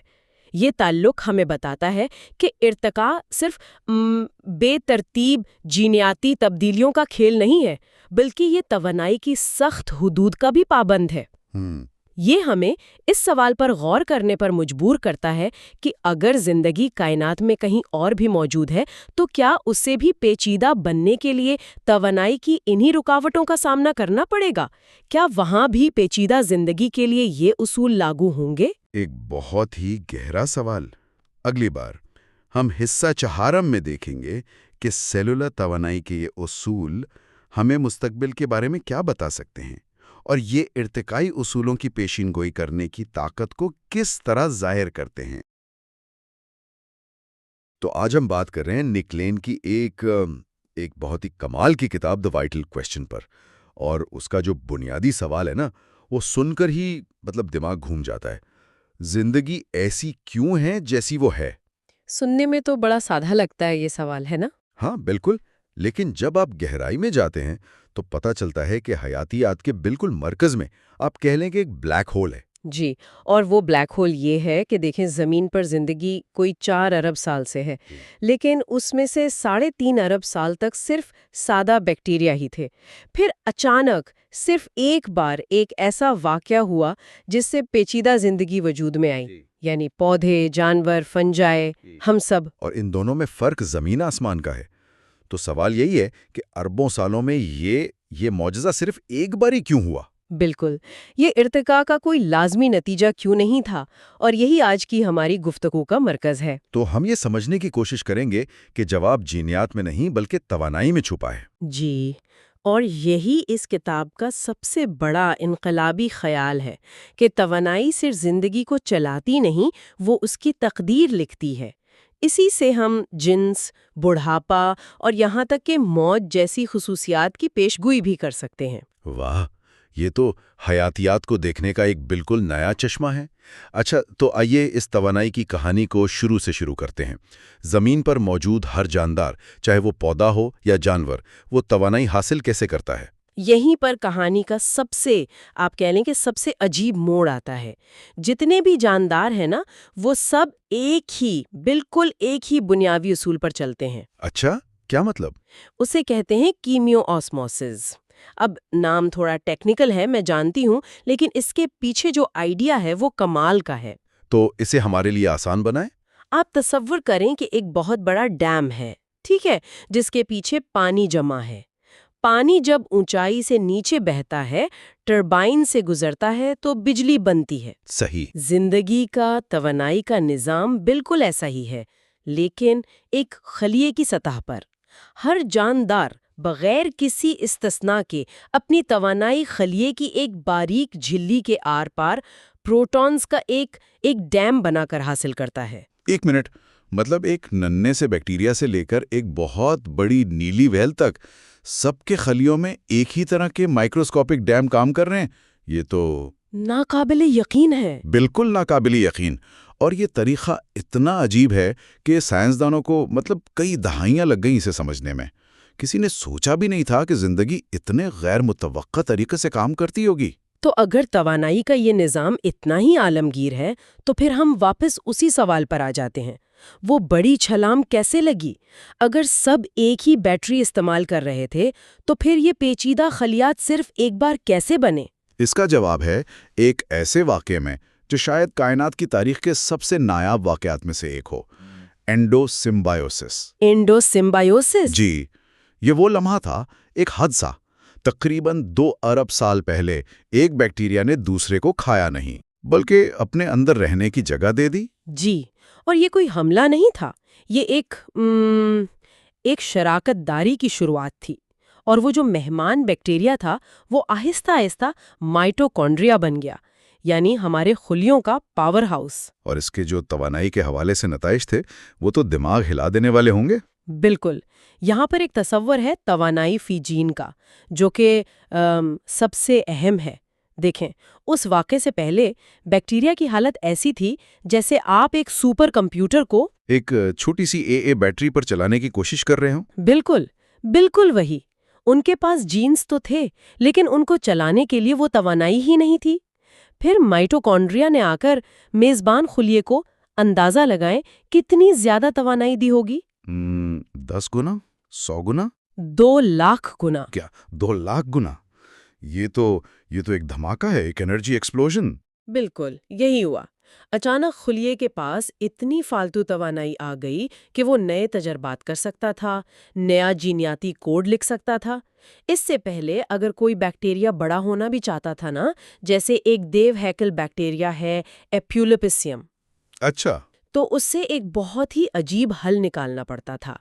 یہ تعلق ہمیں بتاتا ہے کہ ارتقاء صرف بے ترتیب جینیاتی تبدیلیوں کا کھیل نہیں ہے، بلکہ یہ توانائی کی سخت حدود کا بھی پابند ہے۔ یہ ہمیں اس سوال پر غور کرنے پر مجبور کرتا ہے کہ اگر زندگی کائنات میں کہیں اور بھی موجود ہے تو کیا اسے بھی پیچیدہ بننے کے لیے توانائی کی انہی رکاوٹوں کا سامنا کرنا پڑے گا؟ کیا وہاں بھی پیچیدہ زندگی کے لیے یہ اصول لاگو ہوں گے؟ ایک بہت ہی گہرا سوال۔ اگلی بار ہم حصہ 4 میں دیکھیں گے کہ سیلولر توانائی کے یہ اصول ہمیں مستقبل کے بارے میں کیا بتا سکتے ہیں، اور یہ ارتقائی اصولوں کی پیشین گوئی کرنے کی طاقت کو کس طرح ظاہر کرتے ہیں۔ تو آج ہم بات کر رہے ہیں نک لین کی ایک بہت ہی کمال کی کتاب دی وائٹل کویسچن پر، اور اس کا جو بنیادی سوال ہے نا، وہ سن کر ہی دماغ گھوم جاتا ہے۔ زندگی ایسی کیوں ہے جیسی وہ ہے؟ سننے میں تو بڑا سادہ لگتا ہے یہ سوال، ہے نا؟ ہاں بالکل، لیکن جب آپ گہرائی میں جاتے ہیں تو پتہ چلتا ہے کہ حیاتیات کے بالکل مرکز میں آپ کہہ لیں کہ ایک بلیک ہول ہے۔ جی، اور وہ بلیک ہول یہ ہے کہ دیکھیں زمین پر زندگی کوئی 4 ارب سال سے ہے، لیکن اس میں سے 3.5 ارب سال تک صرف سادہ بیکٹیریا ہی تھے۔ پھر اچانک صرف ایک بار ایک ایسا واقعہ ہوا جس سے پیچیدہ زندگی وجود میں آئی، یعنی پودے، جانور، فنجائے، ہم سب۔ اور ان دونوں میں فرق زمین آسمان کا ہے۔ تو سوال یہی ہے کہ اربوں سالوں میں یہ معجزہ صرف ایک بار ہی کیوں ہوا؟ بالکل، یہ ارتقاء کا کوئی لازمی نتیجہ کیوں نہیں تھا، اور یہی آج کی ہماری گفتگو کا مرکز ہے۔ تو ہم یہ سمجھنے کی کوشش کریں گے کہ جواب جینیات میں نہیں بلکہ توانائی میں چھپا ہے۔ جی، اور یہی اس کتاب کا سب سے بڑا انقلابی خیال ہے کہ توانائی صرف زندگی کو چلاتی نہیں، وہ اس کی تقدیر لکھتی ہے۔ اسی سے ہم جنس، بڑھاپا اور یہاں تک کہ موت جیسی خصوصیات کی پیشگوئی بھی کر سکتے ہیں۔ واہ، یہ تو حیاتیات کو دیکھنے کا ایک بالکل نیا چشمہ ہے۔ اچھا، تو آئیے اس توانائی کی کہانی کو شروع کرتے ہیں۔ زمین پر موجود ہر جاندار، چاہے وہ پودا ہو یا جانور، وہ توانائی حاصل کیسے کرتا ہے؟ یہیں پر کہانی کا سب سے عجیب موڑ آتا ہے۔ جتنے بھی جاندار ہیں نا، وہ سب بالکل ایک ہی بنیادی اصول پر چلتے ہیں۔ اچھا، کیا مطلب؟ اسے کہتے ہیں کیمیو آسموسس۔ اب نام تھوڑا ٹیکنیکل ہے، میں جانتی ہوں، لیکن اس کے پیچھے جو آئیڈیا ہے وہ کمال کا ہے۔ تو اسے ہمارے لیے آسان بنائیں۔ آپ تصور کریں کہ ایک بہت بڑا ڈیم ہے، ٹھیک ہے، جس کے پیچھے پانی جمع ہے۔ پانی جب اونچائی سے نیچے بہتا ہے، ٹربائن سے گزرتا ہے تو بجلی بنتی ہے۔ صحیح۔ زندگی کا، توانائی کا نظام بالکل ایسا ہی ہے، لیکن ایک خلیے کی سطح پر۔ ہر جاندار بغیر کسی استثناء کے اپنی توانائی خلیے کی ایک باریک جھلی کے آر پار پروٹونز کا ایک ڈیم بنا کر حاصل کرتا ہے۔ ایک منٹ، ایک ننھے سے بیکٹیریا سے لے کر ایک بہت بڑی نیلی ویل تک سب کے خلیوں میں ایک ہی طرح کے مائکروسکوپک ڈیم کام کر رہے ہیں؟ یہ تو ناقابل یقین ہے۔ بالکل ناقابل یقین، اور یہ طریقہ اتنا عجیب ہے کہ سائنسدانوں کو کئی دہائیاں لگ گئیں اسے سمجھنے میں، کسی نے سوچا بھی نہیں تھا کہ زندگی اتنے غیر متوقع طریقے سے کام کرتی ہوگی۔ تو اگر توانائی کا یہ نظام اتنا ہی عالمگیر ہے تو پھر ہم واپس اسی سوال پر آ جاتے ہیں، وہ بڑی چھلانگ کیسے لگی؟ اگر سب ایک ہی بیٹری استعمال کر رہے تھے تو پھر یہ پیچیدہ خلیات صرف ایک بار کیسے بنے؟ اس کا جواب ہے ایک ایسے واقعے میں جو شاید کائنات کی تاریخ کے سب سے نایاب واقعات میں سے ایک ہو، اینڈو سمبائیوسس۔ اینڈو سمبائیوسس؟ جی، یہ وہ لمحہ تھا، ایک حادثہ تقریباً 2 ارب سال پہلے ایک بیکٹیریا نے دوسرے کو کھایا نہیں بلکہ اپنے اندر رہنے کی جگہ دے دی۔ جی، اور یہ کوئی حملہ نہیں تھا، یہ ایک شراکت داری کی شروعات تھی، اور وہ جو مہمان بیکٹیریا تھا وہ آہستہ آہستہ مائٹوکونڈریا بن گیا، یعنی ہمارے خلیوں کا پاور ہاؤس۔ اور اس کے جو توانائی کے حوالے سے نتائج تھے وہ تو دماغ ہلا دینے والے ہوں گے۔ بالکل، یہاں پر ایک تصور ہے توانائی فی جین کا، جو کہ سب سے اہم ہے۔ دیکھیں، اس واقعے سے پہلے بیکٹیریا کی حالت ایسی تھی جیسے آپ ایک سپر کمپیوٹر کو ایک چھوٹی سی اے بیٹری پر چلانے کی کوشش کر رہے ہوں۔ بالکل، بالکل وہی۔ ان کے پاس جینز تو تھے لیکن ان کو چلانے کے لیے وہ توانائی ہی نہیں تھی۔ پھر مائٹوکونڈریا نے آ کر میزبان خلیے کو اندازہ لگائیں کتنی زیادہ توانائی دی ہوگی۔ 10 گنا؟ 100 گنا؟ 2 لاکھ گنا۔ کیا 2 لاکھ گنا؟ یہ تو ایک دھماکہ ہے، ایک انرجی ایکسپلوژن۔ بالکل یہی ہوا۔ اچانک خلیے کے پاس اتنی فالتو توانائی آ گئی کہ وہ نئے تجربات کر سکتا تھا، نیا جینیاتی کوڈ لکھ سکتا تھا۔ اس سے پہلے اگر کوئی بیکٹیریا بڑا ہونا بھی چاہتا تھا نا، جیسے ایک دیو ہیکل بیکٹیریا ہے ایپیولیپسیم، اچھا، تو اس سے ایک بہت ہی عجیب حل نکالنا پڑتا تھا۔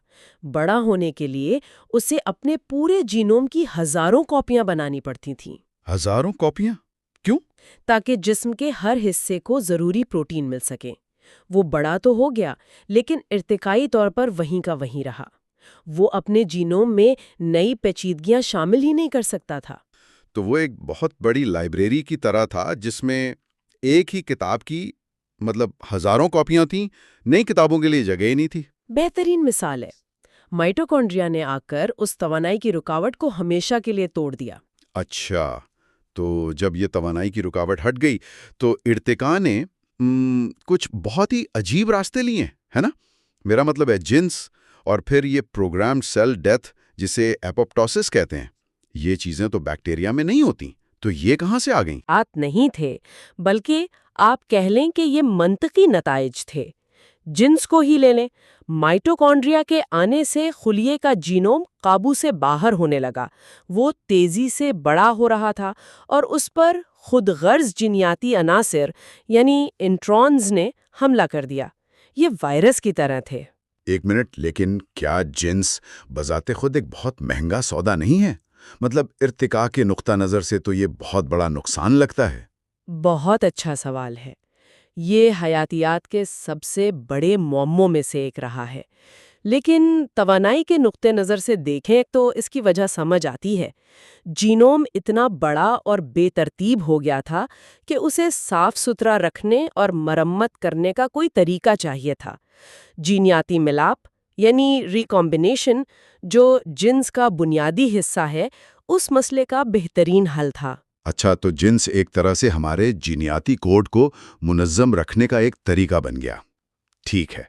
بڑا ہونے کے لیے اسے اپنے پورے جینوم کی ہزاروں کاپیاں بنانی پڑتی تھیں۔ ہزاروں کاپیاں؟ کیوں؟ تاکہ جسم کے ہر حصے کو ضروری پروٹین مل سکے۔ وہ بڑا تو ہو گیا لیکن ارتقائی طور پر وہیں کا وہیں رہا۔ وہ اپنے جینوم میں نئی پیچیدگیاں شامل ہی نہیں کر سکتا تھا۔ تو وہ ایک بہت بڑی لائبریری کی طرح تھا جس میں ایک ہی کتاب کی ہزاروں کاپیاں تھیں، نئی کتابوں کے لیے جگہ ہی نہیں تھی۔ بہترین مثال ہے۔ مائٹوکونڈریا نے آ کر اس توانائی کی رکاوٹ کو ہمیشہ کے لیے توڑ دیا۔ اچھا، تو جب یہ توانائی کی رکاوٹ ہٹ گئی تو ارتقاء نے کچھ بہت ہی عجیب راستے لیے، ہے نا؟ میرا مطلب ہے جنس، اور پھر یہ پروگرامڈ سیل ڈیتھ جسے ایپوپٹوسس کہتے ہیں، یہ چیزیں تو بیکٹیریا میں نہیں ہوتی، تو یہ کہاں سے آ گئیں؟ نہیں تھے، بلکہ آپ کہہ لیں کہ یہ منطقی نتائج تھے۔ جنس کو ہی لے لیں، مائٹوکونڈریا کے آنے سے خلیے کا جینوم قابو سے باہر ہونے لگا، وہ تیزی سے بڑا ہو رہا تھا، اور اس پر خود غرض جینیاتی عناصر یعنی انٹرونز نے حملہ کر دیا۔ یہ وائرس کی طرح تھے۔ ایک منٹ، لیکن کیا جنس بذات خود ایک بہت مہنگا سودا نہیں ہے؟ ارتقاء کے نقطہ نظر سے تو یہ بہت بڑا نقصان لگتا ہے۔ بہت اچھا سوال ہے۔ یہ حیاتیات کے سب سے بڑے معموں میں سے ایک رہا ہے، لیکن توانائی کے نقطہ نظر سے دیکھیں تو اس کی وجہ سمجھ آتی ہے۔ جینوم اتنا بڑا اور بے ترتیب ہو گیا تھا کہ اسے صاف ستھرا رکھنے اور مرمت کرنے کا کوئی طریقہ چاہیے تھا۔ جینیاتی ملاپ یعنی ریکمبینیشن، جو جنس کا بنیادی حصہ ہے، اس مسئلے کا بہترین حل تھا۔ اچھا، تو جنس ایک طرح سے ہمارے جینیاتی کوڈ کو منظم رکھنے کا ایک طریقہ بن گیا۔ ٹھیک ہے،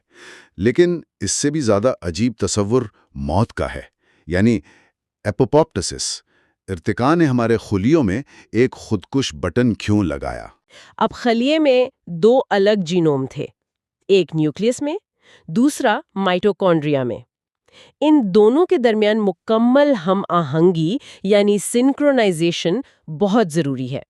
لیکن اس سے بھی زیادہ عجیب تصور موت کا ہے، یعنی ایپوپٹوسس۔ ارتقاء نے ہمارے خلیوں میں ایک خودکش بٹن کیوں لگایا؟ اب خلیے میں 2 الگ جینوم تھے، ایک نیوکلیس میں، دوسرا مائٹوکونڈریا میں۔ ان دونوں کے درمیان مکمل ہم آہنگی یعنی سنکرونائزیشن بہت ضروری ہے۔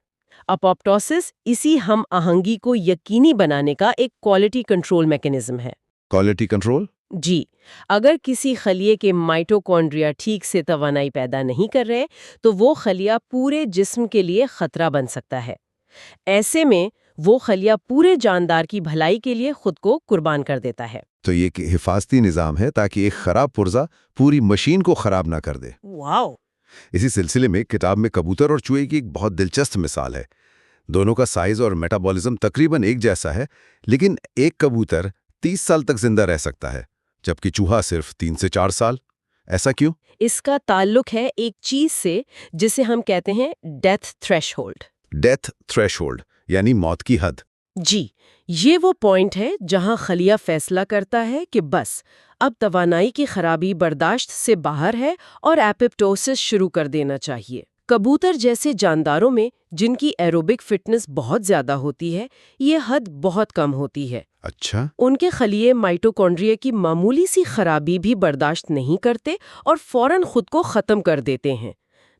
اپوپٹوسس اسی ہم آہنگی کو یقینی بنانے کا ایک کوالٹی کنٹرول میکانزم ہے۔ Quality control? جی، اگر کسی خلیے کے مائٹوکونڈریا ٹھیک سے توانائی پیدا نہیں کر رہے تو وہ خلیہ پورے جسم کے لیے خطرہ بن سکتا ہے۔ ایسے میں وہ خلیہ پورے جاندار کی بھلائی کے لیے خود کو قربان کر دیتا ہے۔ تو یہ ایک حفاظتی نظام ہے تاکہ ایک خراب پرزہ پوری مشین کو خراب نہ کر دے۔ واو! اسی سلسلے میں کتاب میں کبوتر اور چوہے کی ایک بہت دلچسپ مثال ہے۔ دونوں کا سائز اور میٹابولزم تقریباً ایک جیسا ہے، لیکن ایک کبوتر 30 سال تک زندہ رہ سکتا ہے جبکہ چوہا صرف 3 سے 4 سال۔ ایسا کیوں؟ اس کا تعلق ہے ایک چیز سے جسے ہم کہتے ہیں ڈیتھ تھریش ہولڈ۔ ڈیتھ تھریش ہولڈ یعنی موت کی حد۔ جی، یہ وہ پوائنٹ ہے جہاں خلیہ فیصلہ کرتا ہے کہ بس اب توانائی کی خرابی برداشت سے باہر ہے اور ایپوپٹوسس شروع کر دینا چاہیے۔ کبوتر جیسے جانداروں میں جن کی ایروبک فٹنس بہت زیادہ ہوتی ہے، یہ حد بہت کم ہوتی ہے۔ اچھا۔ ان کے خلیے مائٹوکونڈریا کی معمولی سی خرابی بھی برداشت نہیں کرتے اور فوراً خود کو ختم کر دیتے ہیں۔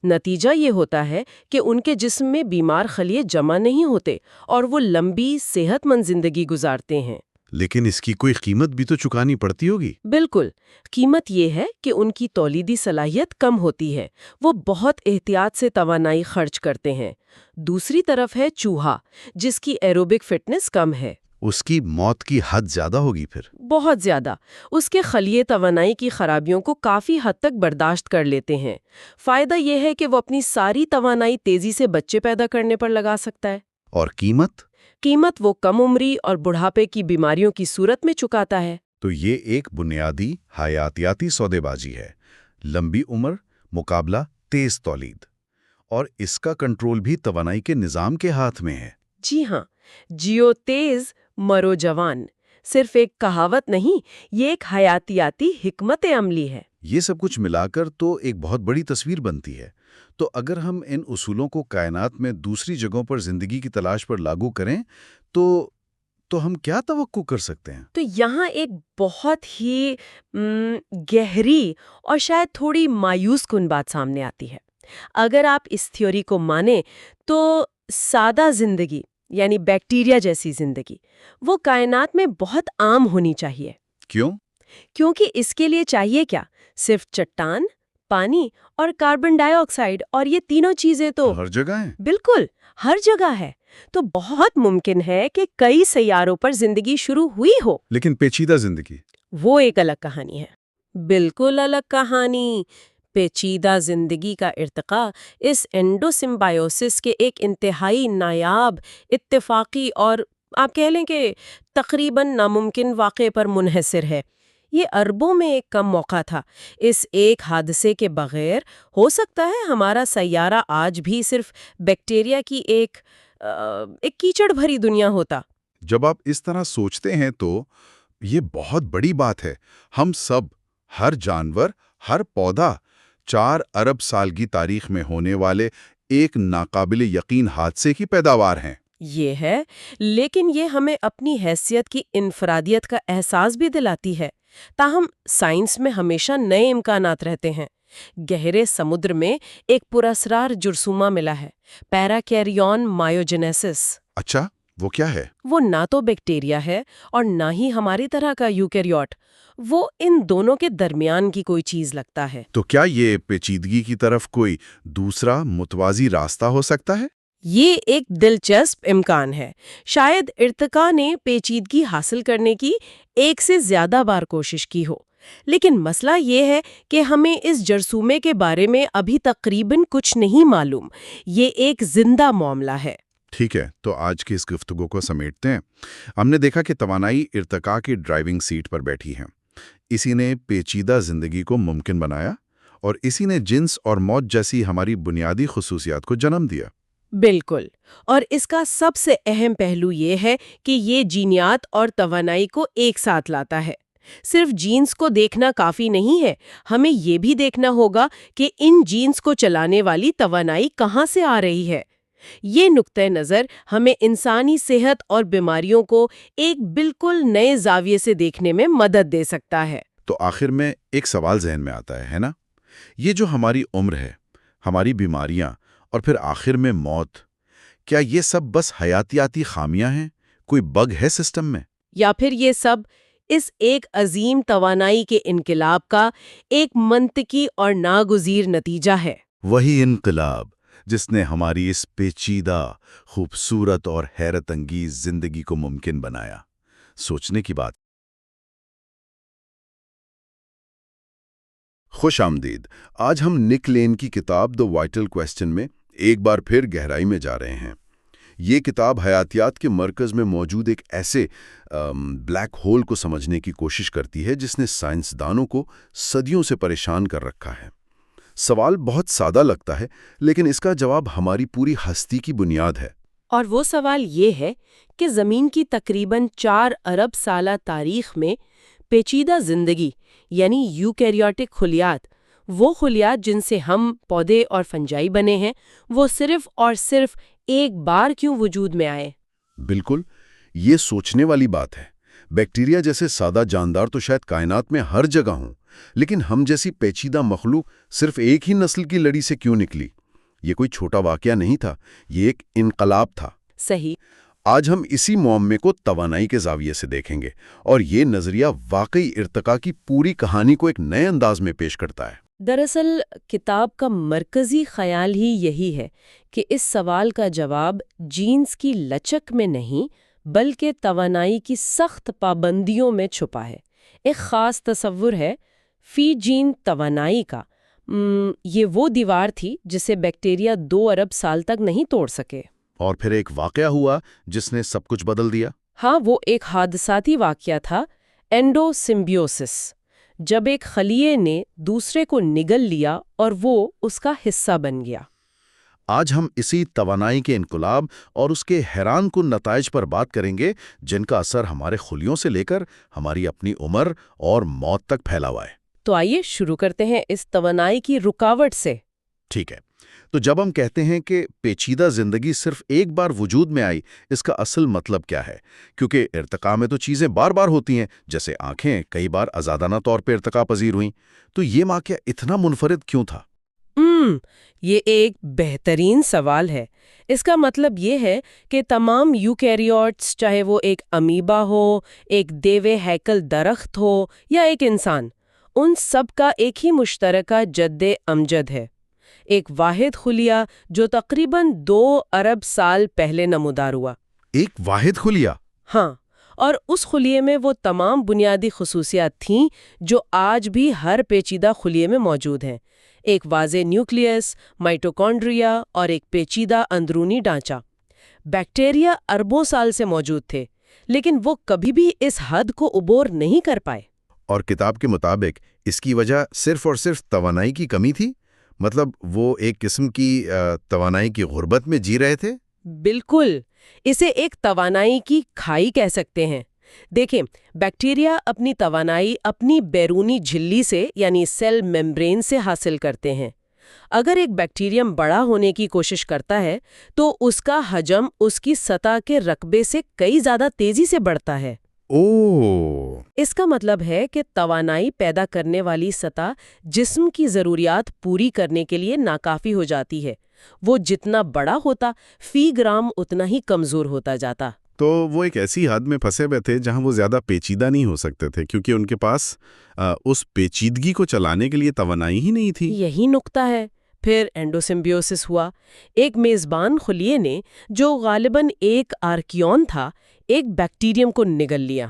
نتیجہ یہ ہوتا ہے کہ ان کے جسم میں بیمار خلیے جمع نہیں ہوتے اور وہ لمبی صحت مند زندگی گزارتے ہیں۔ لیکن اس کی کوئی قیمت بھی تو چکانی پڑتی ہوگی۔ بالکل، قیمت یہ ہے کہ ان کی تولیدی صلاحیت کم ہوتی ہے، وہ بہت احتیاط سے توانائی خرچ کرتے ہیں۔ دوسری طرف ہے چوہا، جس کی ایروبک فٹنس کم ہے۔ اس کی موت کی حد زیادہ ہوگی پھر؟ بہت زیادہ۔ اس کے خلیے توانائی کی خرابیوں کو کافی حد تک برداشت کر لیتے ہیں۔ فائدہ یہ ہے کہ وہ اپنی ساری توانائی تیزی سے بچے پیدا کرنے پر لگا سکتا ہے۔ اور قیمت؟ قیمت وہ کم عمری اور بڑھاپے کی بیماریوں کی صورت میں چکاتا ہے۔ تو یہ ایک بنیادی حیاتیاتی سودے بازی ہے، لمبی عمر مقابلہ تیز تولید، اور اس کا کنٹرول بھی توانائی کے نظام کے ہاتھ میں ہے۔ جی ہاں، جیو تیز مرو جوان صرف ایک کہاوت نہیں، یہ ایک حیاتیاتی حکمت عملی ہے۔ یہ سب کچھ ملا کر تو ایک بہت بڑی تصویر بنتی ہے۔ تو اگر ہم ان اصولوں کو کائنات میں دوسری جگہوں پر زندگی کی تلاش پر لاگو کریں تو ہم کیا توقع کر سکتے ہیں؟ تو یہاں ایک بہت ہی گہری اور شاید تھوڑی مایوس کن بات سامنے آتی ہے۔ اگر آپ اس تھیوری کو مانیں تو سادہ زندگی یعنی بیکٹیریا جیسی زندگی وہ کائنات میں بہت عام ہونی چاہیے۔ کیوں؟ کیونکہ اس کے لیے چاہیے کیا؟ صرف چٹان، پانی اور کاربن ڈائی آکسائیڈ، اور یہ تینوں چیزیں تو ہر جگہ ہیں۔ بالکل ہر جگہ ہے۔ تو بہت ممکن ہے کہ کئی سیاروں پر زندگی شروع ہوئی ہو۔ لیکن پیچیدہ زندگی؟ وہ ایک الگ کہانی ہے، بالکل الگ کہانی۔ پیچیدہ زندگی کا ارتقاء اس اینڈو سمبائیوسس کے ایک انتہائی نایاب، اتفاقی اور آپ کہہ لیں کہ تقریباً ناممکن واقعے پر منحصر ہے۔ یہ اربوں میں ایک کم موقع تھا۔ اس ایک حادثے کے بغیر ہو سکتا ہے ہمارا سیارہ آج بھی صرف بیکٹیریا کی ایک کیچڑ بھری دنیا ہوتا۔ جب آپ اس طرح سوچتے ہیں تو یہ بہت بڑی بات ہے۔ ہم سب، ہر جانور، ہر پودا 4 ارب سال کی تاریخ میں ہونے والے ایک ناقابل یقین حادثے کی پیداوار ہیں۔ یہ ہے، لیکن یہ ہمیں اپنی حیثیت کی انفرادیت کا احساس بھی دلاتی ہے۔ تاہم سائنس میں ہمیشہ نئے امکانات رہتے ہیں۔ گہرے سمندر میں ایک پراسرار جرثومہ ملا ہے، پیراکیریون مائیوجینیسس۔ اچھا، وہ کیا ہے؟ وہ نہ تو بیکٹیریا ہے اور نہ ہی ہماری طرح کا یوکیریوٹ، وہ ان دونوں کے درمیان کی کوئی چیز لگتا ہے۔ تو کیا یہ پیچیدگی کی طرف کوئی دوسرا متوازی راستہ ہو سکتا ہے؟ یہ ایک دلچسپ امکان ہے۔ شاید ارتقاء نے پیچیدگی حاصل کرنے کی ایک سے زیادہ بار کوشش کی ہو، لیکن مسئلہ یہ ہے کہ ہمیں اس جرثومے کے بارے میں ابھی تقریباً کچھ نہیں معلوم۔ یہ ایک زندہ معاملہ ہے۔ ٹھیک ہے، تو آج کی اس گفتگو کو سمیٹتے ہیں۔ ہم نے دیکھا کہ توانائی ارتقاء کی ڈرائیونگ سیٹ پر بیٹھی ہے۔ اسی نے پیچیدہ زندگی کو ممکن بنایا، اور اسی نے جنس اور موت جیسی ہماری بنیادی خصوصیات کو جنم دیا۔ بالکل، اور اس کا سب سے اہم پہلو یہ ہے کہ یہ جینیات اور توانائی کو ایک ساتھ لاتا ہے۔ صرف جینز کو دیکھنا کافی نہیں ہے، ہمیں یہ بھی دیکھنا ہوگا کہ ان جینز کو چلانے والی توانائی کہاں سے آ رہی ہے۔ یہ نقطہ نظر ہمیں انسانی صحت اور بیماریوں کو ایک بالکل نئے زاویے سے دیکھنے میں مدد دے سکتا ہے۔ تو آخر میں ایک سوال ذہن میں آتا ہے نا؟ یہ جو ہماری عمر ہے، ہماری بیماریاں اور پھر آخر میں موت، کیا یہ سب بس حیاتیاتی خامیاں ہیں؟ کوئی بگ ہے سسٹم میں؟ یا پھر یہ سب اس ایک عظیم توانائی کے انقلاب کا ایک منطقی اور ناگزیر نتیجہ ہے؟ وہی انقلاب جس نے ہماری اس پیچیدہ، خوبصورت اور حیرت انگیز زندگی کو ممکن بنایا۔ سوچنے کی بات۔ خوش آمدید۔ آج ہم نک لین کی کتاب دی وائٹل کویسچن میں ایک بار پھر گہرائی میں جا رہے ہیں۔ یہ کتاب حیاتیات کے مرکز میں موجود ایک ایسے بلیک ہول کو سمجھنے کی کوشش کرتی ہے جس نے سائنسدانوں کو صدیوں سے پریشان کر رکھا ہے۔ سوال بہت سادہ لگتا ہے، لیکن اس کا جواب ہماری پوری ہستی کی بنیاد ہے۔ اور وہ سوال یہ ہے کہ زمین کی تقریباً 4 ارب سالہ تاریخ میں پیچیدہ زندگی یعنی یوکیریوٹک خلیات، وہ خلیات جن سے ہم پودے اور فنجائی بنے ہیں، وہ صرف اور صرف ایک بار کیوں وجود میں آئے؟ بالکل، یہ سوچنے والی بات ہے۔ بیکٹیریا جیسے سادہ جاندار تو شاید کائنات میں ہر جگہ ہوں، لیکن ہم جیسی پیچیدہ مخلوق صرف ایک ہی نسل کی لڑی سے کیوں نکلی؟ یہ کوئی چھوٹا واقعہ نہیں تھا، یہ ایک انقلاب تھا۔ صحیح۔ آج ہم اسی معمے کو توانائی کے زاویے سے دیکھیں گے، اور یہ نظریہ واقعی ارتقاء کی پوری کہانی کو ایک نئے انداز میں پیش کرتا ہے۔ دراصل کتاب کا مرکزی خیال ہی یہی ہے کہ اس سوال کا جواب جینز کی لچک میں نہیں بلکہ توانائی کی سخت پابندیوں میں چھپا ہے۔ ایک خاص تصور ہے فی جین توانائی کا۔ یہ وہ دیوار تھی جسے بیکٹیریا 2 ارب سال تک نہیں توڑ سکے۔ اور پھر ایک واقعہ ہوا جس نے سب کچھ بدل دیا۔ ہاں، وہ ایک حادثاتی واقعہ تھا، اینڈو سمبیوسس، جب ایک خلیے نے دوسرے کو نگل لیا اور وہ اس کا حصہ بن گیا۔ آج ہم اسی توانائی کے انقلاب اور اس کے حیران کن نتائج پر بات کریں گے، جن کا اثر ہمارے خلیوں سے لے کر ہماری اپنی عمر اور موت تک پھیلا ہوا ہے۔ تو آئیے شروع کرتے ہیں اس توانائی کی رکاوٹ سے۔ ٹھیک ہے، تو جب ہم کہتے ہیں کہ پیچیدہ زندگی صرف ایک بار وجود میں آئی، اس کا اصل مطلب کیا ہے؟ کیونکہ ارتقاء میں تو چیزیں بار بار ہوتی ہیں، جیسے آنکھیں کئی بار آزادانہ طور پہ ارتقاء پذیر ہوئیں، تو یہ واقعہ اتنا منفرد کیوں تھا؟ یہ ایک بہترین سوال ہے۔ اس کا مطلب یہ ہے کہ تمام یوکیریوٹس، چاہے وہ ایک امیبا ہو، ایک دیوے ہیکل درخت ہو یا ایک انسان، ان سب کا ایک ہی مشترکہ جد امجد ہے، ایک واحد خلیہ جو تقریباً 2 ارب سال پہلے نمودار ہوا۔ ایک واحد خلیہ؟ ہاں، اور اس خلیے میں وہ تمام بنیادی خصوصیات تھیں جو آج بھی ہر پیچیدہ خلیے میں موجود ہیں، ایک واضح نیوکلیس، مائٹوکونڈریا اور ایک پیچیدہ اندرونی ڈھانچہ۔ بیکٹیریا اربوں سال سے موجود تھے، لیکن وہ کبھی بھی اس حد کو عبور نہیں کر پائے۔ اور کتاب کے مطابق اس کی وجہ صرف اور صرف توانائی کی کمی تھی؟ مطلب وہ ایک قسم کی توانائی کی غربت میں جی رہے تھے؟ بالکل، اسے ایک توانائی کی کھائی کہہ سکتے ہیں۔ دیکھیں، بیکٹیریا اپنی توانائی اپنی بیرونی جھلی سے یعنی سیل میمبرین سے حاصل کرتے ہیں۔ اگر ایک بیکٹیریم بڑا ہونے کی کوشش کرتا ہے تو اس کا حجم اس کی سطح کے رقبے سے کئی زیادہ تیزی سے بڑھتا ہے۔ اس کا مطلب ہے کہ توانائی پیدا کرنے والی سطح جسم کی ضروریات پوری کرنے کے لیے ناکافی ہو جاتی ہے۔ وہ جتنا بڑا ہوتا، فی گرام اتنا ہی کمزور ہوتا جاتا۔ تو وہ ایک ایسی حد میں پھنسے ہوئے تھے جہاں وہ زیادہ پیچیدہ نہیں ہو سکتے تھے، کیونکہ ان کے پاس اس پیچیدگی کو چلانے کے لیے توانائی ہی نہیں تھی۔ یہی نقطہ ہے۔ پھر اینڈوسمبیوسس ہوا۔ ایک میزبان خلیے نے، جو غالباً ایک آرکیون تھا، ایک بیکٹیریم کو نگل لیا،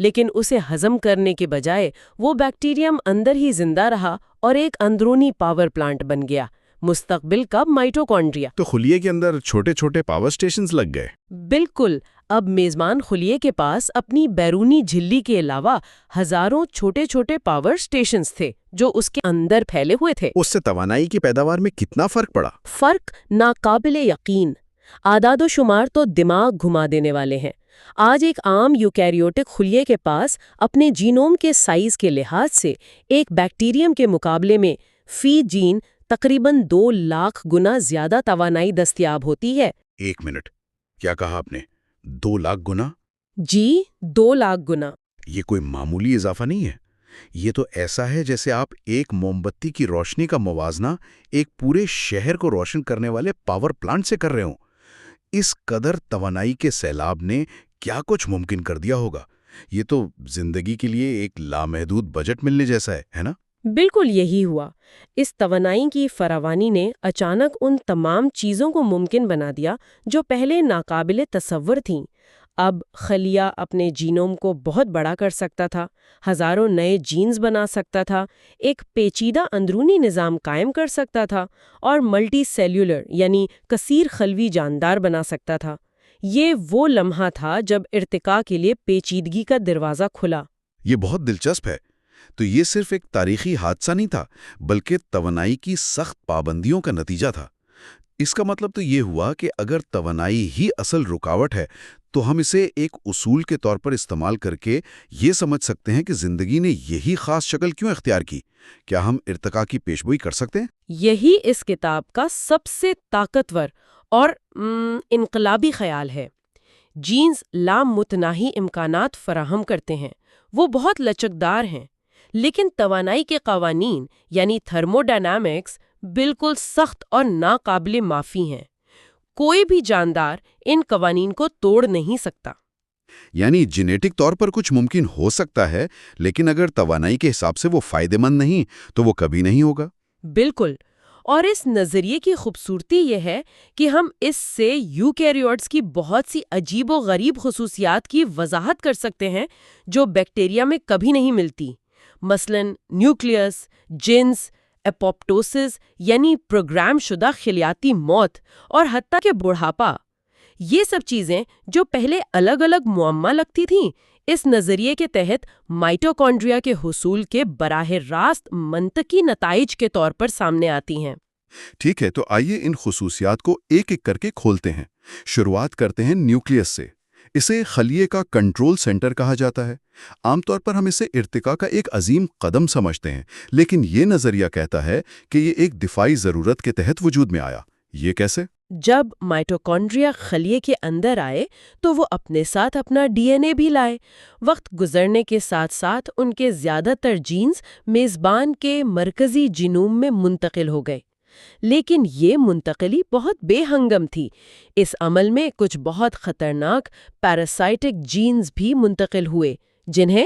لیکن اسے ہضم کرنے کے بجائے وہ بیکٹیریم اندر ہی زندہ رہا اور ایک اندرونی پاور پلانٹ بن گیا، مستقبل کا مائٹوکونڈریا۔ تو خلیے کے اندر چھوٹے چھوٹے پاور سٹیشنز لگ گئے۔ بالکل، اب میزبان خلیے کے پاس اپنی بیرونی جھلی کے علاوہ ہزاروں چھوٹے چھوٹے پاور سٹیشنز تھے جو اس کے اندر پھیلے ہوئے تھے۔ اس سے توانائی کی پیداوار میں کتنا فرق پڑا؟ فرق ناقابل یقین۔ اعداد و شمار تو دماغ گھما دینے والے ہیں۔ آج ایک عام یوکیریوٹک خلیے کے پاس اپنے جینوم کے سائز کے لحاظ سے ایک بیکٹیریم کے مقابلے میں فی جین تقریباً 2 لاکھ گنا زیادہ توانائی دستیاب ہوتی ہے۔ ایک منٹ، کیا کہا آپ نے؟ 2 لاکھ گنا؟ جی، 2 لاکھ گنا۔ یہ کوئی معمولی اضافہ نہیں ہے۔ یہ تو ایسا ہے جیسے آپ ایک موم بتی کی روشنی کا موازنہ ایک پورے شہر کو روشن کرنے والے پاور پلانٹ سے کر رہے ہوں۔ اس قدر توانائی کے سیلاب نے کیا کچھ ممکن کر دیا ہوگا؟ یہ تو زندگی کے لیے ایک لامحدود بجٹ ملنے جیسا ہے نا؟ بالکل یہی ہوا۔ اس توانائی کی فراوانی نے اچانک ان تمام چیزوں کو ممکن بنا دیا جو پہلے ناقابل تصور تھیں۔ اب خلیہ اپنے جینوم کو بہت بڑا کر سکتا تھا، ہزاروں نئے جینز بنا سکتا تھا، ایک پیچیدہ اندرونی نظام قائم کر سکتا تھا اور ملٹی سیلولر یعنی کثیر خلوی جاندار بنا سکتا تھا۔ یہ وہ لمحہ تھا جب ارتقاء کے لیے پیچیدگی کا دروازہ کھلا۔ یہ بہت دلچسپ ہے۔ تو یہ صرف ایک تاریخی حادثہ نہیں تھا، بلکہ توانائی کی سخت پابندیوں کا نتیجہ تھا۔ اس کا مطلب تو یہ ہوا کہ اگر توانائی ہی اصل رکاوٹ ہے تو ہم اسے ایک اصول کے طور پر استعمال کر کے یہ سمجھ سکتے ہیں کہ زندگی نے یہی خاص شکل کیوں اختیار کی۔ کیا ہم ارتقاء کی پیشگوئی کر سکتے ہیں؟ یہی اس کتاب کا سب سے طاقتور اور انقلابی خیال ہے۔ جینز لامتناہی امکانات فراہم کرتے ہیں، وہ بہت لچکدار ہیں، لیکن توانائی کے قوانین یعنی تھرموڈائنامکس بالکل سخت اور ناقابل معافی ہیں۔ کوئی بھی جاندار ان قوانین کو توڑ نہیں سکتا۔ یعنی جینیٹک طور پر کچھ ممکن ہو سکتا ہے، لیکن اگر توانائی کے حساب سے وہ فائدہ مند نہیں تو وہ کبھی نہیں ہوگا۔ بالکل، اور اس نظریے کی خوبصورتی یہ ہے کہ ہم اس سے یوکیریوٹس کی بہت سی عجیب و غریب خصوصیات کی وضاحت کر سکتے ہیں جو بیکٹیریا میں کبھی نہیں ملتی، مثلاً نیوکلیس، جنس، اپوپٹوسس یعنی پروگرام شدہ خلیاتی موت، اور حتیٰ کہ بڑھاپا۔ یہ سب چیزیں جو پہلے الگ الگ معمہ لگتی تھیں، اس نظریے کے تحت مائٹوکونڈریا کے حصول کے براہ راست منطقی نتائج کے طور پر سامنے آتی ہیں۔ ٹھیک ہے، تو آئیے ان خصوصیات کو ایک ایک کر کے کھولتے ہیں۔ شروعات کرتے ہیں نیوکلیس سے۔ اسے خلیے کا کنٹرول سینٹر کہا جاتا ہے۔ عام طور پر ہم اسے ارتقاء کا ایک عظیم قدم سمجھتے ہیں، لیکن یہ نظریہ کہتا ہے کہ یہ ایک دفاعی ضرورت کے تحت وجود میں آیا۔ یہ کیسے؟ جب مائٹوکونڈریا خلیے کے اندر آئے تو وہ اپنے ساتھ اپنا ڈی این اے بھی لائے۔ وقت گزرنے کے ساتھ ساتھ ان کے زیادہ تر جینز میزبان کے مرکزی جینوم میں منتقل ہو گئے، لیکن یہ منتقلی بہت بے ہنگم تھی۔ اس عمل میں کچھ بہت خطرناک پیراسائٹک جینز بھی منتقل ہوئے، جنہیں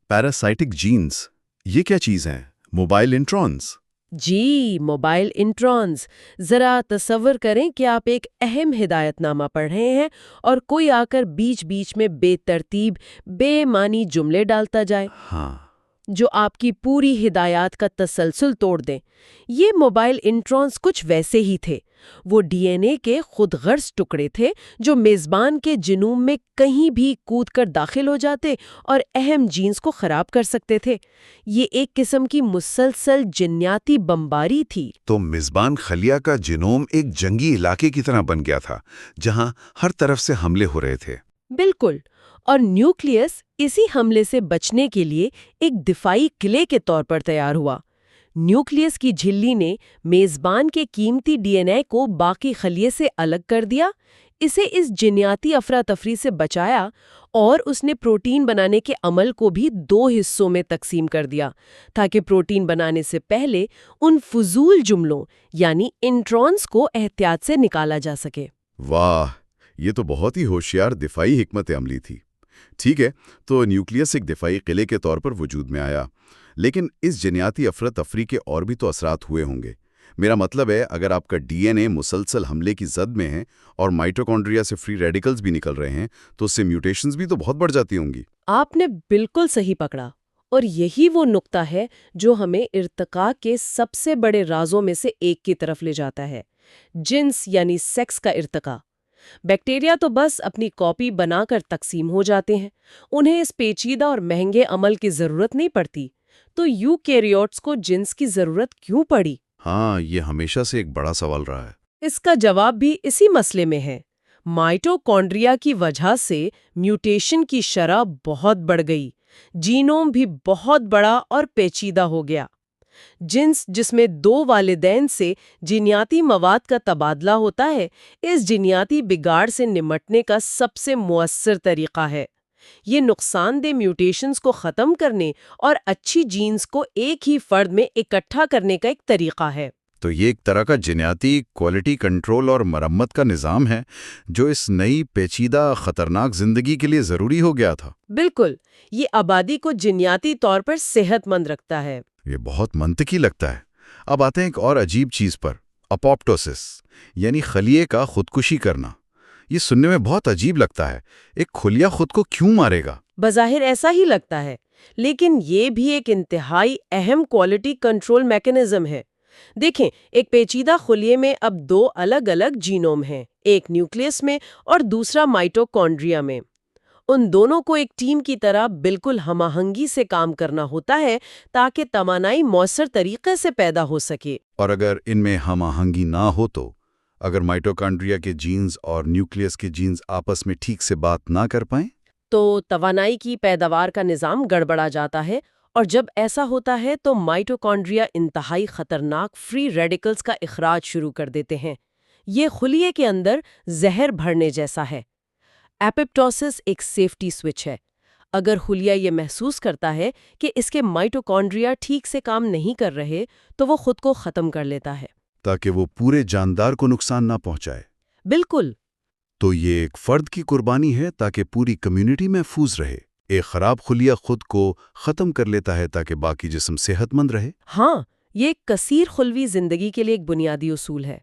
پیراسائٹک جینز، یہ کیا چیز ہیں؟ Mobile introns? جی، موبائل انٹرونز۔ ذرا تصور کریں کہ آپ ایک اہم ہدایت نامہ پڑھ رہے ہیں اور کوئی آ کر بیچ بیچ میں بے ترتیب بے معنی جملے ڈالتا جائے، جو آپ کی پوری ہدایات کا تسلسل توڑ دیں۔ یہ موبائل انٹرونز کچھ ویسے ہی تھے۔ وہ ڈی این اے کے خود غرض ٹکڑے تھے جو میزبان کے جنوم میں کہیں بھی کود کر داخل ہو جاتے اور اہم جینز کو خراب کر سکتے تھے۔ یہ ایک قسم کی مسلسل جنیاتی بمباری تھی۔ تو میزبان خلیہ کا جنوم ایک جنگی علاقے کی طرح بن گیا تھا، جہاں ہر طرف سے حملے ہو رہے تھے۔ بالکل، اور نیوکلیس اسی حملے سے بچنے کے لیے ایک دفاعی قلعے کے طور پر تیار ہوا۔ نیوکلیس کی جھلی نے میزبان کے قیمتی ڈی این اے کو باقی خلیے سے الگ کر دیا، اسے اس جنیاتی افراتفری سے بچایا، اور اس نے پروٹین بنانے کے عمل کو بھی 2 حصوں میں تقسیم کر دیا تاکہ پروٹین بنانے سے پہلے ان فضول جملوں یعنی انٹرونز کو احتیاط سے نکالا جا سکے۔ واہ، یہ تو بہت ہی ہوشیار دفاعی حکمت عملی تھی۔ ٹھیک ہے، تو نیوکلیس ایک دفاعی قلعے کے طور پر وجود میں آیا، لیکن اس جنیاتی افراتفری کے اور بھی تو اثرات ہوئے ہوں گے۔ میرا مطلب ہے، اگر آپ کا ڈی این اے مسلسل حملے کی زد میں ہے اور مائٹوکونڈریا سے فری ریڈیکلز بھی نکل رہے ہیں تو اس سے میوٹیشنز بھی تو بہت بڑھ جاتی ہوں گی۔ آپ نے بالکل صحیح پکڑا، اور یہی وہ نقطہ ہے جو ہمیں ارتقاء کے سب سے بڑے رازوں میں سے ایک کی طرف لے جاتا ہے، جنس یعنی سیکس کا ارتقاء۔ بیکٹیریا تو بس اپنی کاپی بنا کر تقسیم ہو جاتے ہیں، انہیں اس پیچیدہ اور مہنگے عمل کی ضرورت نہیں پڑتی۔ تو یوکیریوٹس کو جنس کی ضرورت کیوں پڑی؟ ہاں، یہ ہمیشہ سے ایک بڑا سوال رہا ہے۔ اس کا جواب بھی اسی مسئلے میں ہے۔ مائٹوکونڈریا کی وجہ سے میوٹیشن کی شرح بہت بڑھ گئی، جینوم بھی بہت بڑا اور پیچیدہ ہو گیا۔ جنس جس میں 2 والدین سے جینیاتی مواد کا تبادلہ ہوتا ہے، اس جینیاتی بگاڑ سے نمٹنے کا سب سے مؤثر طریقہ ہے۔ یہ نقصان دہ میوٹیشنز کو ختم کرنے اور اچھی جینز کو ایک ہی فرد میں اکٹھا کرنے کا ایک طریقہ ہے۔ تو یہ ایک طرح کا جینیاتی کوالٹی کنٹرول اور مرمت کا نظام ہے جو اس نئی پیچیدہ خطرناک زندگی کے لیے ضروری ہو گیا تھا۔ بالکل، یہ آبادی کو جینیاتی طور پر صحت مند رکھتا ہے۔ یہ بہت منطقی لگتا ہے۔ اب آتے ہیں ایک اور عجیب چیز پر، اپوپٹوسس، یعنی خلیے کا خودکشی کرنا۔ یہ سننے میں بہت عجیب لگتا ہے. ایک خلیہ خود کو کیوں مارے گا؟ بظاہر ایسا ہی لگتا ہے، لیکن یہ بھی ایک انتہائی اہم کوالٹی کنٹرول میکانزم ہے۔ دیکھیں، ایک پیچیدہ خلیے میں اب دو الگ الگ جینوم ہیں، ایک نیوکلیس میں اور دوسرا مائٹوکونڈریا میں۔ ان دونوں کو ایک ٹیم کی طرح بالکل ہم آہنگی سے کام کرنا ہوتا ہے تاکہ توانائی مؤثر طریقے سے پیدا ہو سکے۔ اور اگر ان میں ہم آہنگی نہ ہو تو، اگر مائٹوکانڈریا کے جینز اور نیوکلیس کے جینز آپس میں ٹھیک سے بات نہ کر پائیں تو توانائی کی پیداوار کا نظام گڑبڑا جاتا ہے، اور جب ایسا ہوتا ہے تو مائٹوکونڈریا انتہائی خطرناک فری ریڈیکلز کا اخراج شروع کر دیتے ہیں۔ یہ خلیے کے اندر زہر بھرنے جیسا ہے۔ ایپوپٹوسس ایک سیفٹی سوئچ ہے۔ اگر خلیہ یہ محسوس کرتا ہے کہ اس کے مائٹوکونڈریا ٹھیک سے کام نہیں کر رہے تو وہ خود کو ختم کر لیتا ہے، تاکہ وہ پورے جاندار کو نقصان نہ پہنچائے۔ بالکل۔ تو یہ ایک فرد کی قربانی ہے تاکہ پوری کمیونٹی محفوظ رہے۔ ایک خراب خلیہ خود کو ختم کر لیتا ہے تاکہ باقی جسم صحت مند رہے۔ ہاں، یہ ایک کثیر خلوی زندگی کے لیے ایک بنیادی اصول ہے۔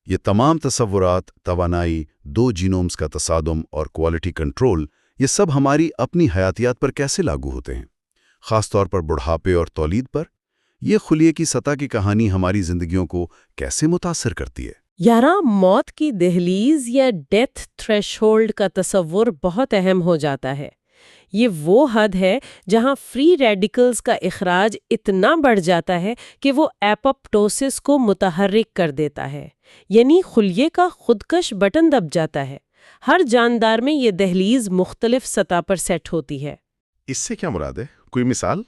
یہ تمام تصورات، توانائی، دو جینومز کا تصادم اور کوالٹی کنٹرول، یہ سب ہماری اپنی حیاتیات پر کیسے لاگو ہوتے ہیں، خاص طور پر بڑھاپے اور تولید پر؟ یہ خلیے کی سطح کی کہانی ہماری زندگیوں کو کیسے متاثر کرتی ہے؟ موت کی دہلیز یا ڈیتھ تھریش ہولڈ کا تصور بہت اہم ہو جاتا ہے۔ یہ وہ حد ہے جہاں فری ریڈیکلز کا اخراج اتنا بڑھ جاتا ہے کہ وہ ایپوپٹوسس کو متحرک کر دیتا ہے، یعنی خلیے کا خودکش بٹن دب جاتا ہے۔ ہر جاندار میں یہ دہلیز مختلف سطح پر سیٹ ہوتی ہے۔ اس سے کیا مراد ہے؟ کوئی مثال؟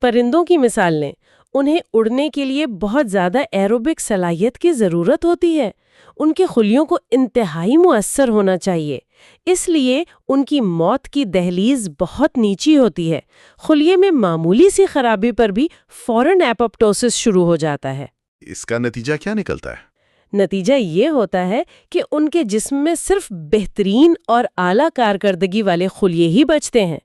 پرندوں کی مثال لیں، انہیں اڑنے کے لیے بہت زیادہ ایروبک صلاحیت کی ضرورت ہوتی ہے۔ ان کے خلیوں کو انتہائی مؤثر ہونا چاہیے، اس لیے ان کی موت کی دہلیز بہت نیچی ہوتی ہے۔ خلیے میں معمولی سی خرابی پر بھی فوراً ایپوپٹوسس شروع ہو جاتا ہے۔ اس کا نتیجہ کیا نکلتا ہے؟ نتیجہ یہ ہوتا ہے کہ ان کے جسم میں صرف بہترین اور اعلیٰ کارکردگی والے خلیے ہی بچتے ہیں۔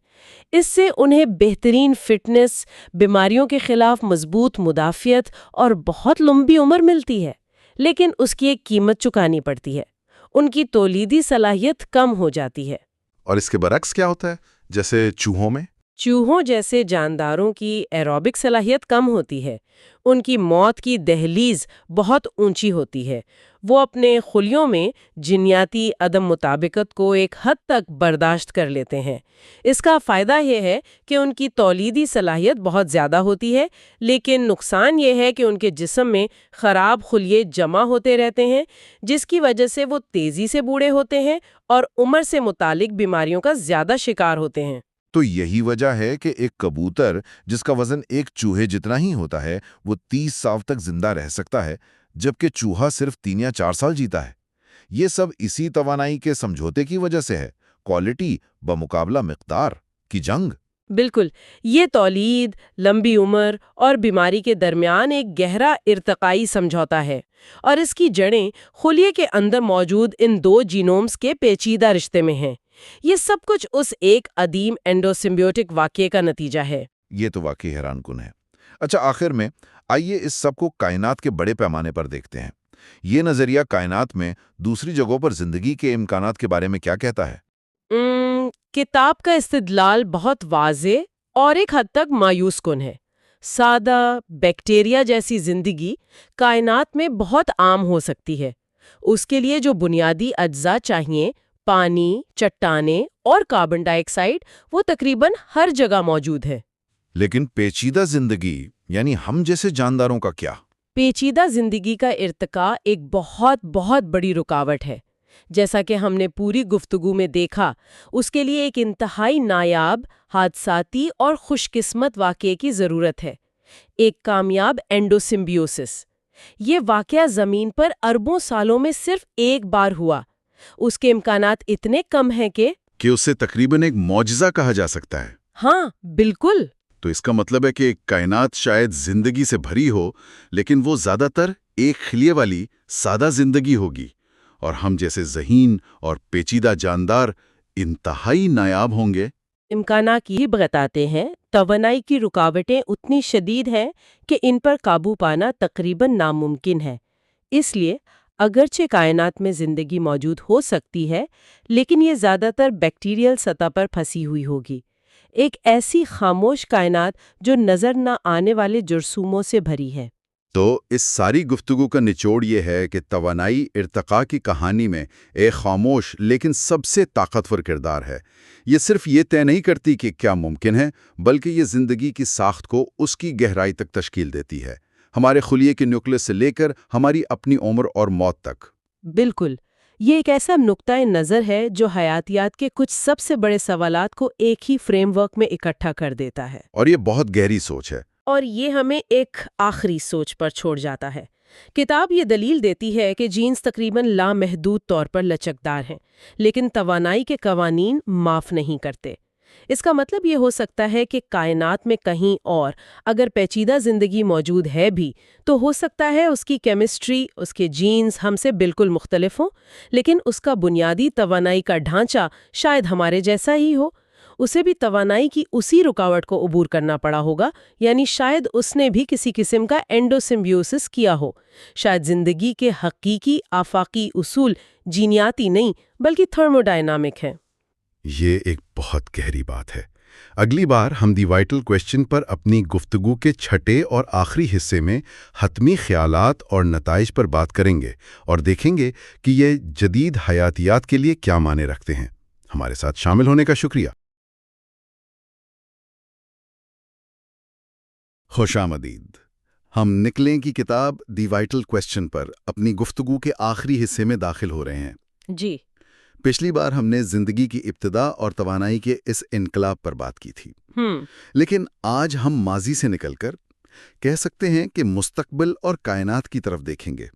اس سے انہیں بہترین فٹنس، بیماریوں کے خلاف مضبوط مدافعت اور بہت لمبی عمر ملتی ہے، لیکن اس کی ایک قیمت چکانی پڑتی ہے۔ ان کی تولیدی صلاحیت کم ہو جاتی ہے۔ اور اس کے برعکس کیا ہوتا ہے، جیسے چوہوں میں؟ چوہوں جیسے جانداروں کی ایروبک صلاحیت کم ہوتی ہے۔ ان کی موت کی دہلیز بہت اونچی ہوتی ہے۔ وہ اپنے خلیوں میں جینیاتی عدم مطابقت کو ایک حد تک برداشت کر لیتے ہیں۔ اس کا فائدہ یہ ہے کہ ان کی تولیدی صلاحیت بہت زیادہ ہوتی ہے، لیکن نقصان یہ ہے کہ ان کے جسم میں خراب خلیے جمع ہوتے رہتے ہیں، جس کی وجہ سے وہ تیزی سے بوڑھے ہوتے ہیں اور عمر سے متعلق بیماریوں کا زیادہ شکار ہوتے ہیں۔ تو یہی وجہ ہے کہ ایک کبوتر جس کا وزن ایک چوہے جتنا ہی ہوتا ہے وہ 30 سال تک زندہ رہ سکتا ہے، جبکہ چوہا صرف 3 یا 4 سال جیتا ہے۔ یہ سب اسی توانائی کے سمجھوتے کی وجہ سے ہے، کوالٹی بمقابلہ مقدار کی جنگ۔ بالکل، یہ تولید، لمبی عمر اور بیماری کے درمیان ایک گہرا ارتقائی سمجھوتا ہے، اور اس کی جڑیں خلیے کے اندر موجود ان دو جینومز کے پیچیدہ رشتے میں ہیں۔ یہ سب کچھ اس ایک عظیم اینڈوسمبیوٹک واقعے کا نتیجہ ہے۔ یہ تو واقعی حیران کن ہے۔ اچھا، آخر میں آئیے اس سب کو کائنات کے بڑے پیمانے پر دیکھتے ہیں۔ یہ نظریہ کائنات میں دوسری جگہوں پر زندگی کے امکانات کے بارے میں کیا کہتا ہے؟ کتاب کا استدلال بہت واضح اور ایک حد تک مایوس کن ہے۔ سادہ بیکٹیریا جیسی زندگی کائنات میں بہت عام ہو سکتی ہے۔ اس کے لیے جو بنیادی اجزاء چاہیے، پانی، چٹانیں اور کاربن ڈائی آکسائڈ، وہ تقریباً ہر جگہ موجود ہے۔ لیکن پیچیدہ زندگی، یعنی ہم جیسے جانداروں کا کیا؟ پیچیدہ زندگی کا ارتقاء ایک بہت بہت بڑی رکاوٹ ہے۔ جیسا کہ ہم نے پوری گفتگو میں دیکھا، اس کے لیے ایک انتہائی نایاب، حادثاتی اور خوش قسمت واقعے کی ضرورت ہے، ایک کامیاب اینڈوسمبیوسس۔ یہ واقعہ زمین پر اربوں سالوں میں صرف ایک بار ہوا۔ اس کے امکانات اتنے کم ہیں کہ اسے تقریباً ایک معجزہ کہا جا سکتا ہے۔ ہاں، بالکل۔ تو اس کا مطلب ہے کہ کائنات شاید زندگی سے بھری ہو، لیکن وہ زیادہ تر ایک خلیے والی سادہ زندگی ہوگی، اور ہم جیسے ذہین اور پیچیدہ جاندار انتہائی نایاب ہوں گے۔ امکانات یہ بتاتے ہیں توانائی کی رکاوٹیں اتنی شدید ہیں کہ ان پر قابو پانا تقریباً ناممکن ہے۔ اس لیے اگرچہ کائنات میں زندگی موجود ہو سکتی ہے لیکن یہ زیادہ تر بیکٹیریل سطح پر پھنسی ہوئی ہوگی، ایک ایسی خاموش کائنات جو نظر نہ آنے والے جرثوموں سے بھری ہے۔ تو اس ساری گفتگو کا نچوڑ یہ ہے کہ توانائی ارتقاء کی کہانی میں ایک خاموش لیکن سب سے طاقتور کردار ہے۔ یہ صرف یہ طے نہیں کرتی کہ کیا ممکن ہے، بلکہ یہ زندگی کی ساخت کو اس کی گہرائی تک تشکیل دیتی ہے، ہمارے خلیے کے نیوکلس سے لے کر ہماری اپنی عمر اور موت تک۔ بالکل، یہ ایک ایسا نقطۂ نظر ہے جو حیاتیات کے کچھ سب سے بڑے سوالات کو ایک ہی فریم ورک میں اکٹھا کر دیتا ہے۔ اور یہ بہت گہری سوچ ہے۔ اور یہ ہمیں ایک آخری سوچ پر چھوڑ جاتا ہے۔ کتاب یہ دلیل دیتی ہے کہ جینز تقریباً لامحدود طور پر لچکدار ہیں، لیکن توانائی کے قوانین معاف نہیں کرتے۔ اس کا مطلب یہ ہو سکتا ہے کہ کائنات میں کہیں اور اگر پیچیدہ زندگی موجود ہے بھی تو ہو سکتا ہے اس کی کیمسٹری، اس کے جینز ہم سے بالکل مختلف ہوں، لیکن اس کا بنیادی توانائی کا ڈھانچہ شاید ہمارے جیسا ہی ہو۔ اسے بھی توانائی کی اسی رکاوٹ کو عبور کرنا پڑا ہوگا، یعنی شاید اس نے بھی کسی قسم کا اینڈوسمبیوسس کیا ہو۔ شاید زندگی کے حقیقی آفاقی اصول جینیاتی نہیں بلکہ تھرموڈائنامک ہیں۔ یہ ایک بہت گہری بات ہے۔ اگلی بار ہم دی وائٹل کویسچن پر اپنی گفتگو کے چھٹے اور آخری حصے میں حتمی خیالات اور نتائج پر بات کریں گے اور دیکھیں گے کہ یہ جدید حیاتیات کے لیے کیا معنی رکھتے ہیں۔ ہمارے ساتھ شامل ہونے کا شکریہ۔ خوش آمدید۔ ہم نکلیں کی کتاب دی وائٹل کویسچن پر اپنی گفتگو کے آخری حصے میں داخل ہو رہے ہیں۔ جی، پچھلی بار ہم نے زندگی کی ابتدا اور توانائی کے اس انقلاب پر بات کی تھی، لیکن آج ہم ماضی سے نکل کر کہہ سکتے ہیں کہ مستقبل اور کائنات کی طرف دیکھیں گے۔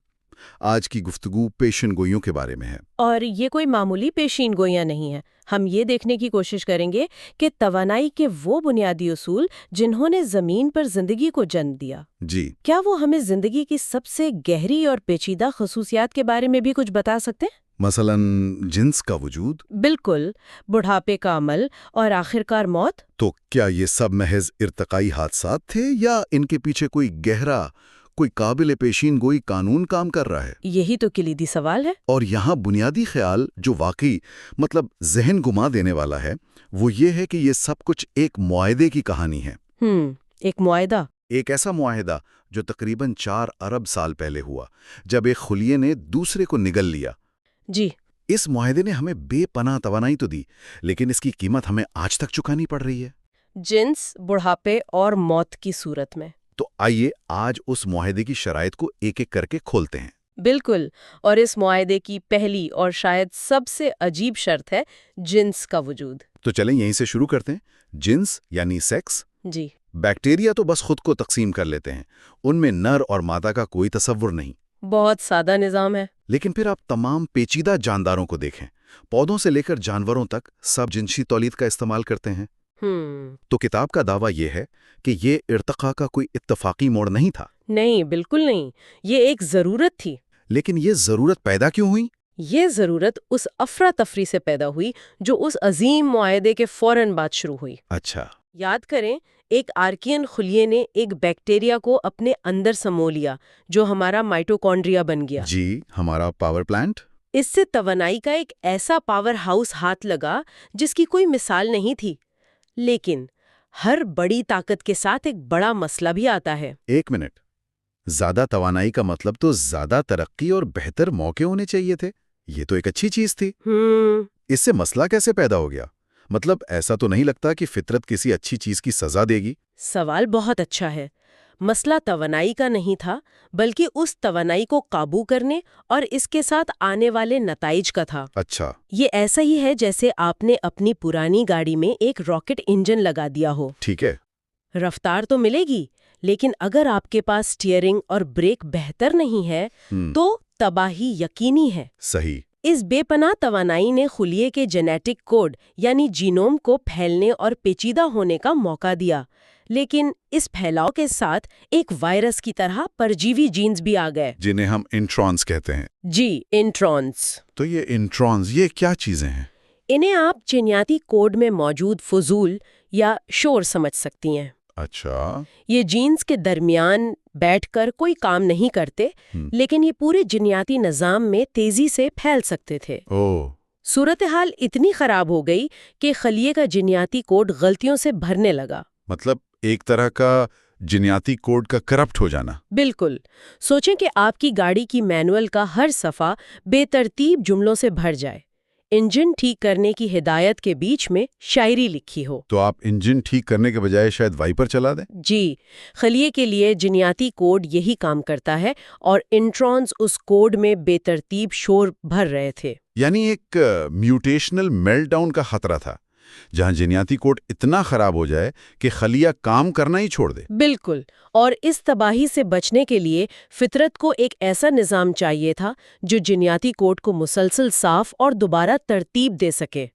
آج کی گفتگو پیشین گوئیوں کے بارے میں ہے، اور یہ کوئی معمولی پیشین گوئیاں نہیں ہیں۔ ہم یہ دیکھنے کی کوشش کریں گے کہ توانائی کے وہ بنیادی اصول جنہوں نے زمین پر زندگی کو جنم دیا، جی، کیا وہ ہمیں زندگی کی سب سے گہری اور پیچیدہ خصوصیات کے بارے میں بھی کچھ بتا سکتے ہیں؟ مثلاً جنس کا وجود؟ بالکل، بڑھاپے کا عمل اور آخرکار موت۔ تو کیا یہ سب محض ارتقائی حادثات تھے یا ان کے پیچھے کوئی گہرا، کوئی قابل پیشین گوئی قانون کام کر رہا ہے؟ یہی تو کلیدی سوال ہے۔ اور یہاں بنیادی خیال جو واقعی ذہن گما دینے والا ہے وہ یہ ہے کہ یہ سب کچھ ایک معاہدے کی کہانی ہے۔ ایک معاہدہ؟ ایک ایسا معاہدہ جو تقریباً 4 ارب سال پہلے ہوا، جب ایک خلیے نے دوسرے کو نگل لیا۔ جی، اس معاہدے نے ہمیں بے پناہ توانائی تو دی، لیکن اس کی قیمت ہمیں آج تک چکانی پڑ رہی ہے۔ جنس، بڑھاپے اور موت کی صورت میں۔ تو آئیے آج اس معاہدے کی شرائط کو ایک ایک کر کے کھولتے ہیں۔ بالکل، اور اس معاہدے کی پہلی اور شاید سب سے عجیب شرط ہے جنس کا وجود۔ تو چلیں یہیں سے شروع کرتے ہیں۔ جنس یعنی سیکس۔ جی، بیکٹیریا تو بس خود کو تقسیم کر لیتے ہیں، ان میں نر اور مادہ کا کوئی تصور نہیں۔ بہت سادہ نظام ہے۔ لیکن پھر آپ تمام پیچیدہ جانداروں کو دیکھیں، پودوں سے لے کر جانوروں تک سب جنسی تولید کا استعمال کرتے ہیں۔ تو کتاب کا دعویٰ یہ ہے کہ یہ ارتقاء کا کوئی اتفاقی موڑ نہیں تھا۔ نہیں، بالکل نہیں، یہ ایک ضرورت تھی۔ لیکن یہ ضرورت پیدا کیوں ہوئی؟ یہ ضرورت اس افراتفری سے پیدا ہوئی جو اس عظیم معاہدے کے فوراً بعد شروع ہوئی۔ اچھا، یاد کریں، ایک آرکین خلیے نے ایک بیکٹیریا کو اپنے اندر سمو لیا جو ہمارا مائٹوکونڈریا بن گیا۔ جی، ہمارا پاور پلانٹ۔ اس سے توانائی کا ایک ایسا پاور ہاؤس ہاتھ لگا جس کی کوئی مثال نہیں تھی۔ لیکن ہر بڑی طاقت کے ساتھ ایک بڑا مسئلہ بھی آتا ہے۔ ایک منٹ، زیادہ توانائی کا مطلب تو زیادہ ترقی اور بہتر موقع ہونے چاہیے تھے۔ یہ تو ایک اچھی چیز تھی۔ اس سے مسئلہ کیسے پیدا ہو گیا؟ ایسا تو نہیں لگتا کہ فطرت کسی اچھی چیز کی سزا دے گی؟ سوال بہت اچھا ہے۔ مسئلہ توانائی کا نہیں تھا، بلکہ اس توانائی کو قابو کرنے اور اس کے ساتھ آنے والے نتائج کا تھا۔ اچھا، یہ ایسا ہی ہے جیسے آپ نے اپنی پرانی گاڑی میں ایک راکٹ انجن لگا دیا ہو۔ ٹھیک ہے، رفتار تو ملے گی، لیکن اگر آپ کے پاس سٹیئرنگ اور بریک بہتر نہیں ہے تو تباہی یقینی ہے۔ صحیح۔ اس بے پناہ توانائی نے خلیے کے جینیٹک کوڈ یعنی جینوم کو پھیلنے اور پیچیدہ ہونے کا موقع دیا، لیکن اس پھیلاؤ کے ساتھ ایک وائرس کی طرح پرجیوی جینز بھی آ گئے، جنہیں ہم انٹرونز کہتے ہیں۔ جی، انٹرونز۔ تو یہ انٹرونز یہ کیا چیزیں ہیں؟ انہیں آپ جینیاتی کوڈ میں موجود فضول یا شور سمجھ سکتی ہیں۔ اچھا، یہ جینز کے درمیان بیٹھ کر کوئی کام نہیں کرتے، لیکن یہ پورے جینیاتی نظام میں تیزی سے پھیل سکتے تھے۔ صورتحال اتنی خراب ہو گئی کہ خلیے کا جینیاتی کوڈ غلطیوں سے بھرنے لگا۔ مطلب ایک طرح کا جینیاتی کوڈ کا کرپٹ ہو جانا۔ بالکل۔ سوچیں کہ آپ کی گاڑی کی مینول کا ہر صفحہ بے ترتیب جملوں سے بھر جائے، انجن ٹھیک کرنے کی ہدایت کے بیچ میں شاعری لکھی ہو۔ تو آپ انجن ٹھیک کرنے کے بجائے شاید وائپر چلا دیں؟ جی، خلیے کے لیے جینیاتی کوڈ یہی کام کرتا ہے، اور انٹرونز اس کوڈ میں بے ترتیب شور بھر رہے تھے۔ یعنی ایک میوٹیشنل میلٹ ڈاؤن کا خطرہ تھا، جہاں جینیاتی کوڈ اتنا خراب ہو جائے کہ خلیہ کام کرنا ہی چھوڑ دے۔ بالکل، اور اس تباہی سے بچنے کے لیے فطرت کو ایک ایسا نظام چاہیے تھا جو جینیاتی کوڈ کو مسلسل صاف اور دوبارہ ترتیب دے سکے،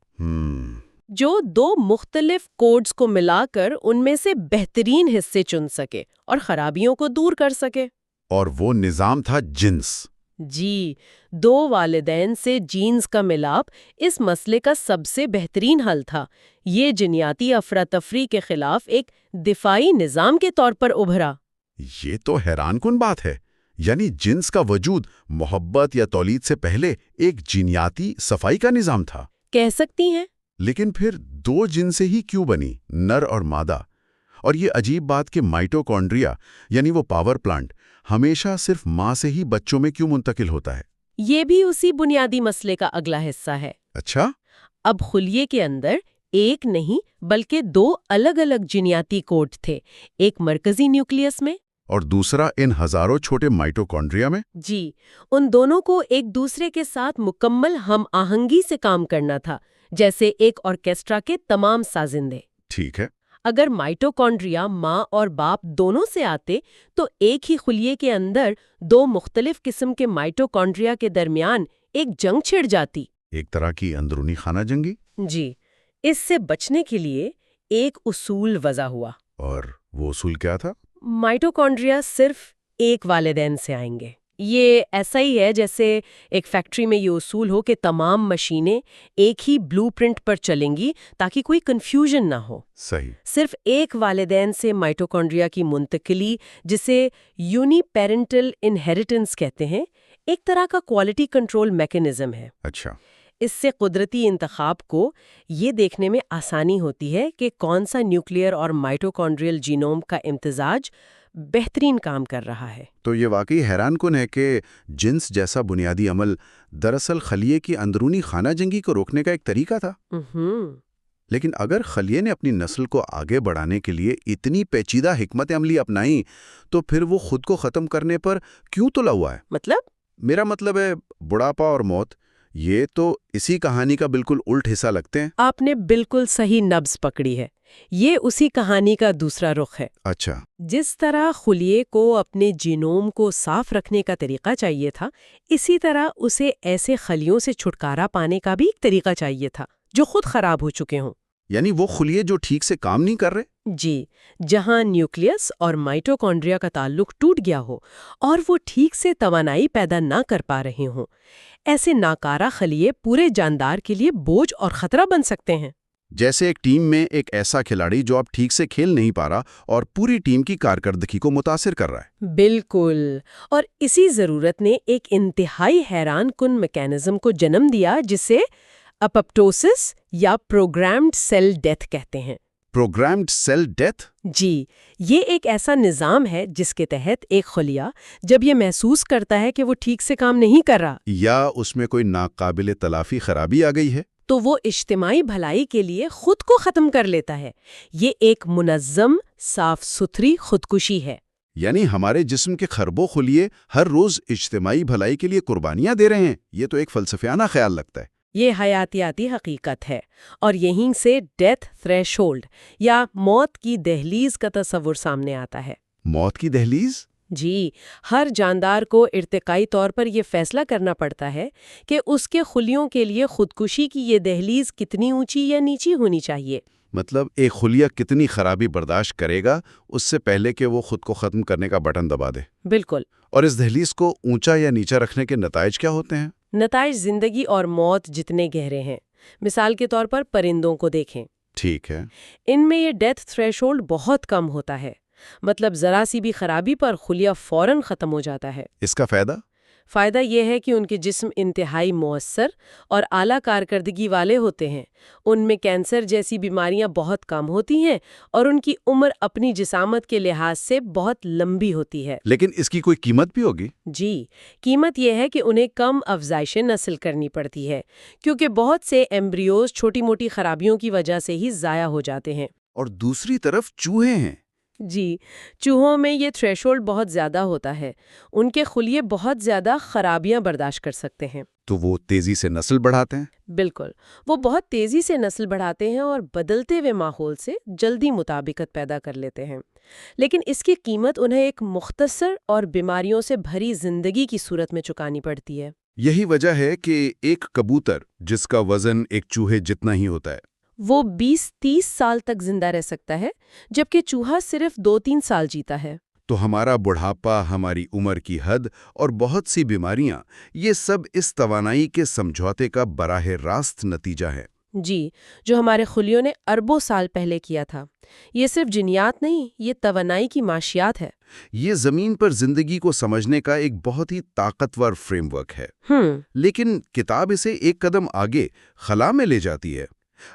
جو دو مختلف کوڈز کو ملا کر ان میں سے بہترین حصے چن سکے اور خرابیوں کو دور کر سکے۔ اور وہ نظام تھا جنس۔ جی، دو والدین سے جینز کا ملاپ اس مسئلے کا سب سے بہترین حل تھا۔ یہ جینیاتی افراتفری کے خلاف ایک دفاعی نظام کے طور پر ابھرا۔ یہ تو حیران کن بات ہے، یعنی جنس کا وجود محبت یا تولید سے پہلے ایک جینیاتی صفائی کا نظام تھا، کہہ سکتی ہیں۔ لیکن پھر دو جنسیں ہی کیوں بنی، نر اور مادہ؟ اور یہ عجیب بات کہ مائٹوکونڈریا یعنی وہ پاور پلانٹ ہمیشہ صرف ماں سے ہی بچوں میں کیوں منتقل ہوتا ہے؟ یہ بھی اسی بنیادی مسئلے کا اگلا حصہ ہے۔ اچھا، اب خلیے کے اندر ایک نہیں بلکہ دو الگ الگ جینیاتی کوڈ تھے، ایک مرکزی نیوکلیس میں اور دوسرا ان ہزاروں چھوٹے مائٹوکونڈریا میں۔ جی، ان دونوں کو ایک دوسرے کے ساتھ مکمل ہم آہنگی سے کام کرنا تھا، جیسے ایک آرکیسٹرا کے تمام سازندے۔ ٹھیک ہے۔ اگر مائٹوکونڈریا ماں اور باپ دونوں سے آتے تو ایک ہی خلیے کے اندر دو مختلف قسم کے مائٹوکونڈریا کے درمیان ایک جنگ چھڑ جاتی۔ ایک طرح کی اندرونی خانہ جنگی۔ جی، اس سے بچنے کے لیے ایک اصول وضع ہوا۔ اور وہ اصول کیا تھا؟ مائٹوکونڈریا صرف ایک والدین سے آئیں گے۔ یہ ایسا ہی ہے جیسے ایک فیکٹری میں یہ اصول ہو کہ تمام مشینیں ایک ہی بلو پرنٹ پر چلیں گی تاکہ کوئی کنفیوژن نہ ہو۔ صحیح۔ صرف ایک والدین سے مائٹوکونڈریا کی منتقلی، جسے یونی پیرنٹل انہیریٹنس کہتے ہیں، ایک طرح کا کوالٹی کنٹرول میکانزم ہے۔ اچھا۔ اس سے قدرتی انتخاب کو یہ دیکھنے میں آسانی ہوتی ہے کہ کون سا نیوکلیئر اور مائٹوکونڈریل جینوم کا امتزاج بہترین کام کر رہا ہے۔ تو یہ واقعی حیران کن ہے کہ جنس جیسا بنیادی عمل دراصل خلیے کی اندرونی خانہ جنگی کو روکنے کا ایک طریقہ تھا۔ لیکن اگر خلیے نے اپنی نسل کو آگے بڑھانے کے لیے اتنی پیچیدہ حکمت عملی اپنائی تو پھر وہ خود کو ختم کرنے پر کیوں تلا ہوا ہے؟ میرا مطلب ہے بڑھاپا اور موت، یہ تو اسی کہانی کا بالکل الٹ حصہ لگتے ہیں۔ آپ نے بالکل صحیح نبض پکڑی ہے، یہ اسی کہانی کا دوسرا رخ ہے۔ اچھا۔ جس طرح خلیے کو اپنے جینوم کو صاف رکھنے کا طریقہ چاہیے تھا، اسی طرح اسے ایسے خلیوں سے چھٹکارا پانے کا بھی ایک طریقہ چاہیے تھا جو خود خراب ہو چکے ہوں۔ یعنی وہ خلیے جو ٹھیک سے کام نہیں کر رہے؟ جی، جہاں نیوکلیس اور مائٹوکونڈریا کا تعلق ٹوٹ گیا ہو اور وہ ٹھیک سے توانائی پیدا نہ کر پا رہے ہوں، ایسے ناکارہ خلیے پورے جاندار کے لیے بوجھ اور خطرہ بن سکتے ہیں۔ جیسے ایک ٹیم میں ایک ایسا کھلاڑی جو اب ٹھیک سے کھیل نہیں پا رہا اور پوری ٹیم کی کارکردگی کو متاثر کر رہا ہے۔ بالکل، اور اسی ضرورت نے ایک انتہائی حیران کن میکانزم کو جنم دیا جسے اپپٹوسس یا پروگرامڈ سیل ڈیتھ کہتے ہیں۔ Programmed cell death? جی، یہ ایک ایسا نظام ہے جس کے تحت ایک خلیہ جب یہ محسوس کرتا ہے کہ وہ ٹھیک سے کام نہیں کر رہا یا اس میں کوئی ناقابل تلافی خرابی آ گئی ہے تو وہ اجتماعی بھلائی کے لیے خود کو ختم کر لیتا ہے۔ یہ ایک منظم، صاف ستھری خودکشی ہے۔ یعنی ہمارے جسم کے خربوں خلیے ہر روز اجتماعی بھلائی کے لیے قربانیاں دے رہے ہیں۔ یہ تو ایک فلسفیانہ خیال لگتا ہے۔ یہ حیاتیاتی حقیقت ہے، اور یہیں سے ڈیتھ تھریشولڈ یا موت کی دہلیز کا تصور سامنے آتا ہے۔ موت کی دہلیز؟ جی، ہر جاندار کو ارتقائی طور پر یہ فیصلہ کرنا پڑتا ہے کہ اس کے خلیوں کے لیے خودکشی کی یہ دہلیز کتنی اونچی یا نیچی ہونی چاہیے۔ مطلب ایک خلیہ کتنی خرابی برداشت کرے گا اس سے پہلے کہ وہ خود کو ختم کرنے کا بٹن دبا دے؟ بالکل۔ اور اس دہلیز کو اونچا یا نیچا رکھنے کے نتائج کیا ہوتے ہیں؟ نتائج زندگی اور موت جتنے گہرے ہیں۔ مثال کے طور پر پرندوں کو دیکھیں۔ ٹھیک ہے۔ ان میں یہ ڈیتھ تھریشولڈ بہت کم ہوتا ہے، مطلب ذرا سی بھی خرابی پر خلیہ فوراً ختم ہو جاتا ہے۔ اس کا فائدہ؟ فائدہ یہ ہے کہ ان کے جسم انتہائی مؤثر اور اعلیٰ کارکردگی والے ہوتے ہیں، ان میں کینسر جیسی بیماریاں بہت کم ہوتی ہیں اور ان کی عمر اپنی جسامت کے لحاظ سے بہت لمبی ہوتی ہے۔ لیکن اس کی کوئی قیمت بھی ہوگی؟ جی، قیمت یہ ہے کہ انہیں کم افزائش نسل کرنی پڑتی ہے، کیونکہ بہت سے ایمبریوز چھوٹی موٹی خرابیوں کی وجہ سے ہی ضائع ہو جاتے ہیں۔ اور دوسری طرف چوہے ہیں۔ جی، چوہوں میں یہ تھریشولڈ بہت زیادہ ہوتا ہے، ان کے خلیے بہت زیادہ خرابیاں برداشت کر سکتے ہیں۔ تو وہ تیزی سے نسل بڑھاتے ہیں؟ بالکل، وہ بہت تیزی سے نسل بڑھاتے ہیں اور بدلتے ہوئے ماحول سے جلدی مطابقت پیدا کر لیتے ہیں، لیکن اس کی قیمت انہیں ایک مختصر اور بیماریوں سے بھری زندگی کی صورت میں چکانی پڑتی ہے۔ یہی وجہ ہے کہ ایک کبوتر جس کا وزن ایک چوہے جتنا ہی ہوتا ہے، وہ 20-30 سال تک زندہ رہ سکتا ہے، جبکہ چوہا صرف 2-3 سال جیتا ہے۔ تو ہمارا بڑھاپا، ہماری عمر کی حد اور بہت سی بیماریاں، یہ سب اس توانائی کے سمجھوتے کا براہ راست نتیجہ ہے۔ جی، جو ہمارے خلیوں نے اربوں سال پہلے کیا تھا۔ یہ صرف جینیات نہیں، یہ توانائی کی معاشیات ہے۔ یہ زمین پر زندگی کو سمجھنے کا ایک بہت ہی طاقتور فریم ورک ہے۔ لیکن کتاب اسے ایک قدم آگے خلا میں لے جاتی ہے۔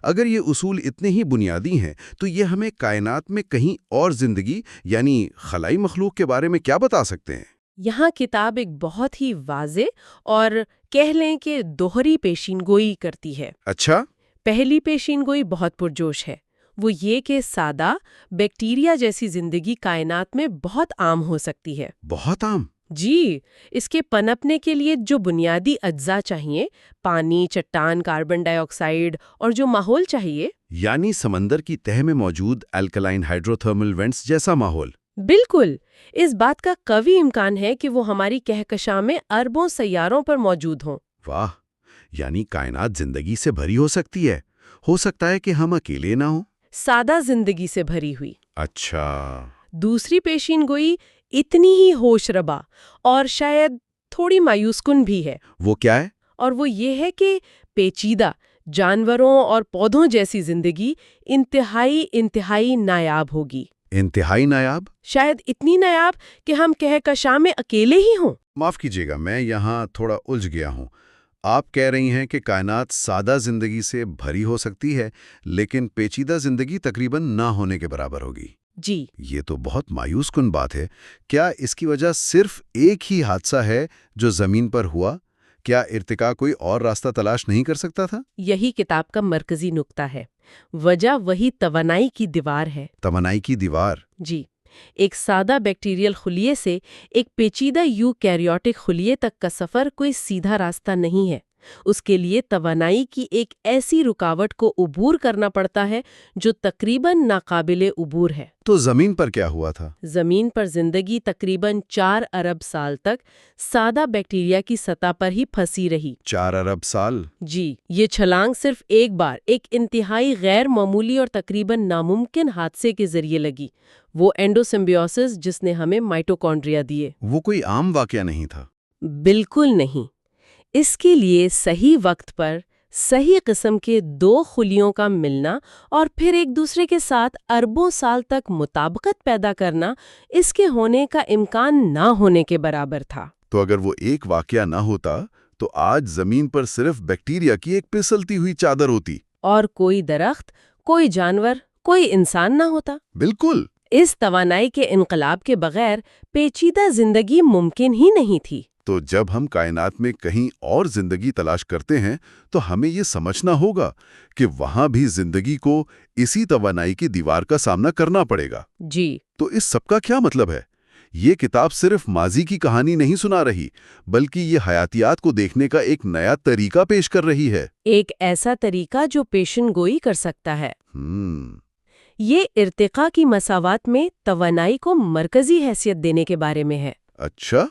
اگر یہ اصول اتنے ہی بنیادی ہیں تو یہ ہمیں کائنات میں کہیں اور زندگی یعنی خلائی مخلوق کے بارے میں کیا بتا سکتے ہیں؟ یہاں کتاب ایک بہت ہی واضح اور کہہ لیں کہ دوہری پیشین گوئی کرتی ہے۔ اچھا؟ پہلی پیشین گوئی بہت پرجوش ہے، وہ یہ کہ سادہ بیکٹیریا جیسی زندگی کائنات میں بہت عام ہو سکتی ہے۔ بہت عام؟ جی، اس کے پنپنے کے لیے جو بنیادی اجزاء چاہیے، پانی، چٹان، کاربن ڈائی آکسائیڈ اور جو ماحول چاہیے، یعنی سمندر کی تہہ میں موجود الکلائن ہائیڈروتھرمل وینٹس جیسا ماحول۔ بالکل، اس بات کا قوی امکان ہے کہ وہ ہماری کہکشاں میں اربوں سیاروں پر موجود ہوں۔ واہ، یعنی کائنات زندگی سے بھری ہو سکتی ہے۔ ہو سکتا ہے کہ ہم اکیلے نہ ہوں؟ سادہ زندگی سے بھری ہوئی۔ اچھا۔ دوسری پیشین گوئی اتنی ہی ہوش ربا اور شاید تھوڑی مایوس کن بھی ہے۔ وہ کیا ہے؟ اور وہ یہ ہے کہ پیچیدہ جانوروں اور پودوں جیسی زندگی انتہائی نایاب ہوگی۔ انتہائی نایاب؟ شاید اتنی نایاب کہ ہم کہکشاں میں اکیلے ہی ہوں۔ معاف کیجیے گا، میں یہاں تھوڑا الجھ گیا ہوں۔ آپ کہہ رہی ہیں کہ کائنات سادہ زندگی سے بھری ہو سکتی ہے، لیکن پیچیدہ زندگی تقریباً نہ ہونے کے برابر ہوگی۔ جی، یہ تو بہت مایوس کن بات ہے۔ کیا اس کی وجہ صرف ایک ہی حادثہ ہے جو زمین پر ہوا؟ کیا ارتقاء کوئی اور راستہ تلاش نہیں کر سکتا تھا؟ یہی کتاب کا مرکزی نقطہ ہے۔ وجہ وہی توانائی کی دیوار ہے۔ توانائی کی دیوار؟ جی، ایک سادہ بیکٹیریل خلیے سے ایک پیچیدہ یوکیریوٹک خلیے تک کا سفر کوئی سیدھا راستہ نہیں ہے۔ اس کے لیے توانائی کی ایک ایسی رکاوٹ کو عبور کرنا پڑتا ہے جو تقریباً ناقابل عبور ہے۔ تو زمین پر کیا ہوا تھا؟ زمین پر زندگی تقریباً 4 ارب سال تک سادہ بیکٹیریا کی سطح پر ہی پھنسی رہی۔ 4 ارب سال؟ جی، یہ چھلانگ صرف ایک بار ایک انتہائی غیر معمولی اور تقریباً ناممکن حادثے کے ذریعے لگی، وہ اینڈوسمبیوسس جس نے ہمیں مائٹوکونڈریا دیے۔ وہ کوئی عام واقعہ نہیں تھا؟ بالکل نہیں۔ اس کے لیے صحیح وقت پر صحیح قسم کے 2 خلیوں کا ملنا اور پھر ایک دوسرے کے ساتھ اربوں سال تک مطابقت پیدا کرنا اس کے ہونے کا امکان نہ ہونے کے برابر تھا۔ تو اگر وہ ایک واقعہ نہ ہوتا تو آج زمین پر صرف بیکٹیریا کی ایک پھسلتی ہوئی چادر ہوتی، اور کوئی درخت، کوئی جانور، کوئی انسان نہ ہوتا۔ بالکل۔ اس توانائی کے انقلاب کے بغیر پیچیدہ زندگی ممکن ہی نہیں تھی۔ تو جب ہم کائنات میں کہیں اور زندگی تلاش کرتے ہیں تو ہمیں یہ سمجھنا ہوگا کہ وہاں بھی زندگی کو اسی توانائی کی دیوار کا سامنا کرنا پڑے گا۔ جی۔ تو اس سب کا کیا مطلب ہے؟ یہ کتاب صرف ماضی کی کہانی نہیں سنا رہی، بلکہ یہ حیاتیات کو دیکھنے کا ایک نیا طریقہ پیش کر رہی ہے۔ ایک ایسا طریقہ جو پیشن گوئی کر سکتا ہے۔ یہ ارتقاء کی مساوات میں توانائی کو مرکزی حیثیت دینے کے بارے میں ہے۔ اچھا۔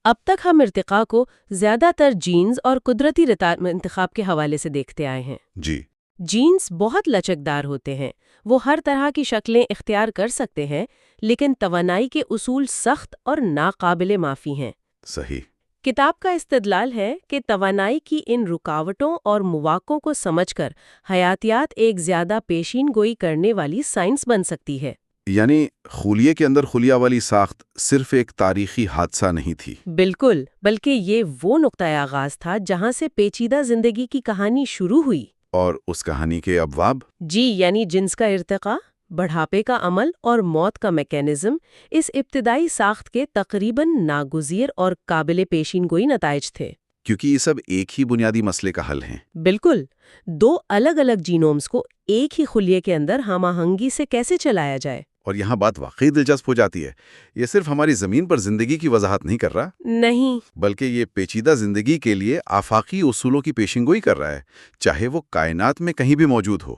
اب تک ہم ارتقاء کو زیادہ تر جینز اور قدرتی انتخاب کے حوالے سے دیکھتے آئے ہیں۔ جی۔ جینز بہت لچکدار ہوتے ہیں، وہ ہر طرح کی شکلیں اختیار کر سکتے ہیں، لیکن توانائی کے اصول سخت اور ناقابل معافی ہیں۔ صحیح۔ کتاب کا استدلال ہے کہ توانائی کی ان رکاوٹوں اور مواقعوں کو سمجھ کر حیاتیات ایک زیادہ پیشین گوئی کرنے والی سائنس بن سکتی ہے۔ یعنی خلیے کے اندر خلیہ والی ساخت صرف ایک تاریخی حادثہ نہیں تھی۔ بالکل، بلکہ یہ وہ نقطۂ آغاز تھا جہاں سے پیچیدہ زندگی کی کہانی شروع ہوئی۔ اور اس کہانی کے ابواب؟ جی، یعنی جنس کا ارتقاء، بڑھاپے کا عمل اور موت کا میکینزم اس ابتدائی ساخت کے تقریباً ناگزیر اور قابل پیشین گوئی نتائج تھے۔ کیونکہ یہ سب ایک ہی بنیادی مسئلے کا حل ہیں۔ بالکل، دو الگ الگ جینومز کو ایک ہی خلیے کے اندر ہم آہنگی سے کیسے چلایا جائے۔ اور یہاں بات واقعی دلچسپ ہو جاتی ہے۔ یہ صرف ہماری زمین پر زندگی کی وضاحت نہیں کر رہا، نہیں، بلکہ یہ پیچیدہ زندگی کے لیے آفاقی اصولوں کی پیشنگوئی کر رہا ہے، چاہے وہ کائنات میں کہیں بھی موجود ہو۔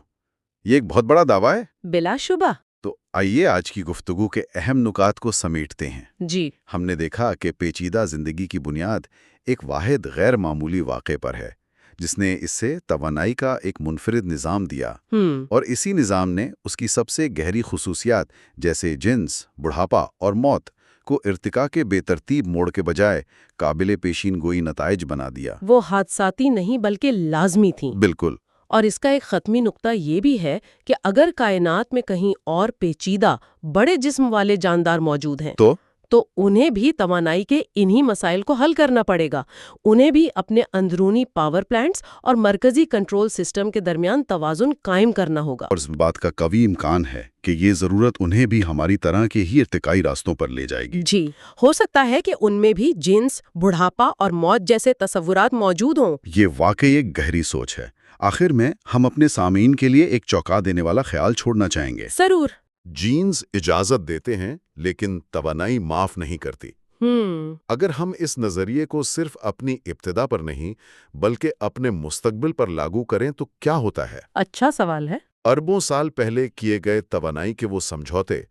یہ ایک بہت بڑا دعویٰ ہے۔ بلا شبہ۔ تو آئیے آج کی گفتگو کے اہم نکات کو سمیٹتے ہیں۔ جی، ہم نے دیکھا کہ پیچیدہ زندگی کی بنیاد ایک واحد غیر معمولی واقعے پر ہے، جس نے اس سے توانائی کا ایک منفرد نظام دیا، اور اسی نظام نے اس کی سب سے گہری خصوصیات جیسے جنس، بڑھاپا اور موت کو ارتقاء کے بے ترتیب موڑ کے بجائے قابل پیشین گوئی نتائج بنا دیا۔ وہ حادثاتی نہیں بلکہ لازمی تھیں۔ بالکل۔ اور اس کا ایک ختمی نقطہ یہ بھی ہے کہ اگر کائنات میں کہیں اور پیچیدہ بڑے جسم والے جاندار موجود ہیں تو انہیں بھی توانائی کے انہی مسائل کو حل کرنا پڑے گا۔ انہیں بھی اپنے اندرونی پاور پلانٹس اور مرکزی کنٹرول سسٹم کے درمیان توازن قائم کرنا ہوگا۔ اور اس بات کا قوی امکان ہے کہ یہ ضرورت انہیں بھی ہماری طرح کے ہی ارتقائی راستوں پر لے جائے گی۔ جی، ہو سکتا ہے کہ ان میں بھی جنس، بڑھاپا اور موت جیسے تصورات موجود ہوں۔ یہ واقعی ایک گہری سوچ ہے۔ آخر میں ہم اپنے سامعین کے لیے ایک چونکا دینے والا خیال چھوڑنا چاہیں گے۔ ضرور۔ جینز اجازت دیتے ہیں لیکن توانائی معاف نہیں کرتی۔ اگر ہم اس نظریے کو صرف اپنی ابتدا پر نہیں بلکہ اپنے مستقبل پر لاگو کریں تو کیا ہوتا ہے؟ اچھا سوال ہے۔ اربوں سال پہلے کیے گئے توانائی کے وہ سمجھوتے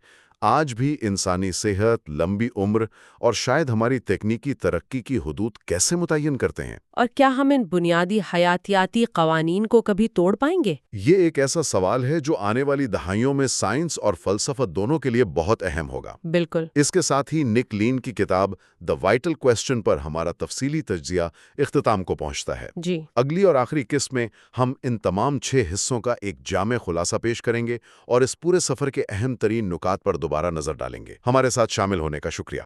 آج بھی انسانی صحت، لمبی عمر اور شاید ہماری تکنیکی ترقی کی حدود کیسے متعین کرتے ہیں؟ اور کیا ہم ان بنیادی حیاتیاتی قوانین کو کبھی توڑ پائیں گے؟ یہ ایک ایسا سوال ہے جو آنے والی دہائیوں میں سائنس اور فلسفہ دونوں کے لیے بہت اہم ہوگا۔ بالکل۔ اس کے ساتھ ہی نک لین کی کتاب دی وائٹل کوسچن پر ہمارا تفصیلی تجزیہ اختتام کو پہنچتا ہے۔ جی۔ اگلی اور آخری قسط میں ہم ان تمام 6 حصوں کا ایک جامع خلاصہ پیش کریں گے اور اس پورے سفر کے اہم ترین نکات پر دوبارہ نظر ڈالیں گے۔ ہمارے ساتھ شامل ہونے کا شکریہ۔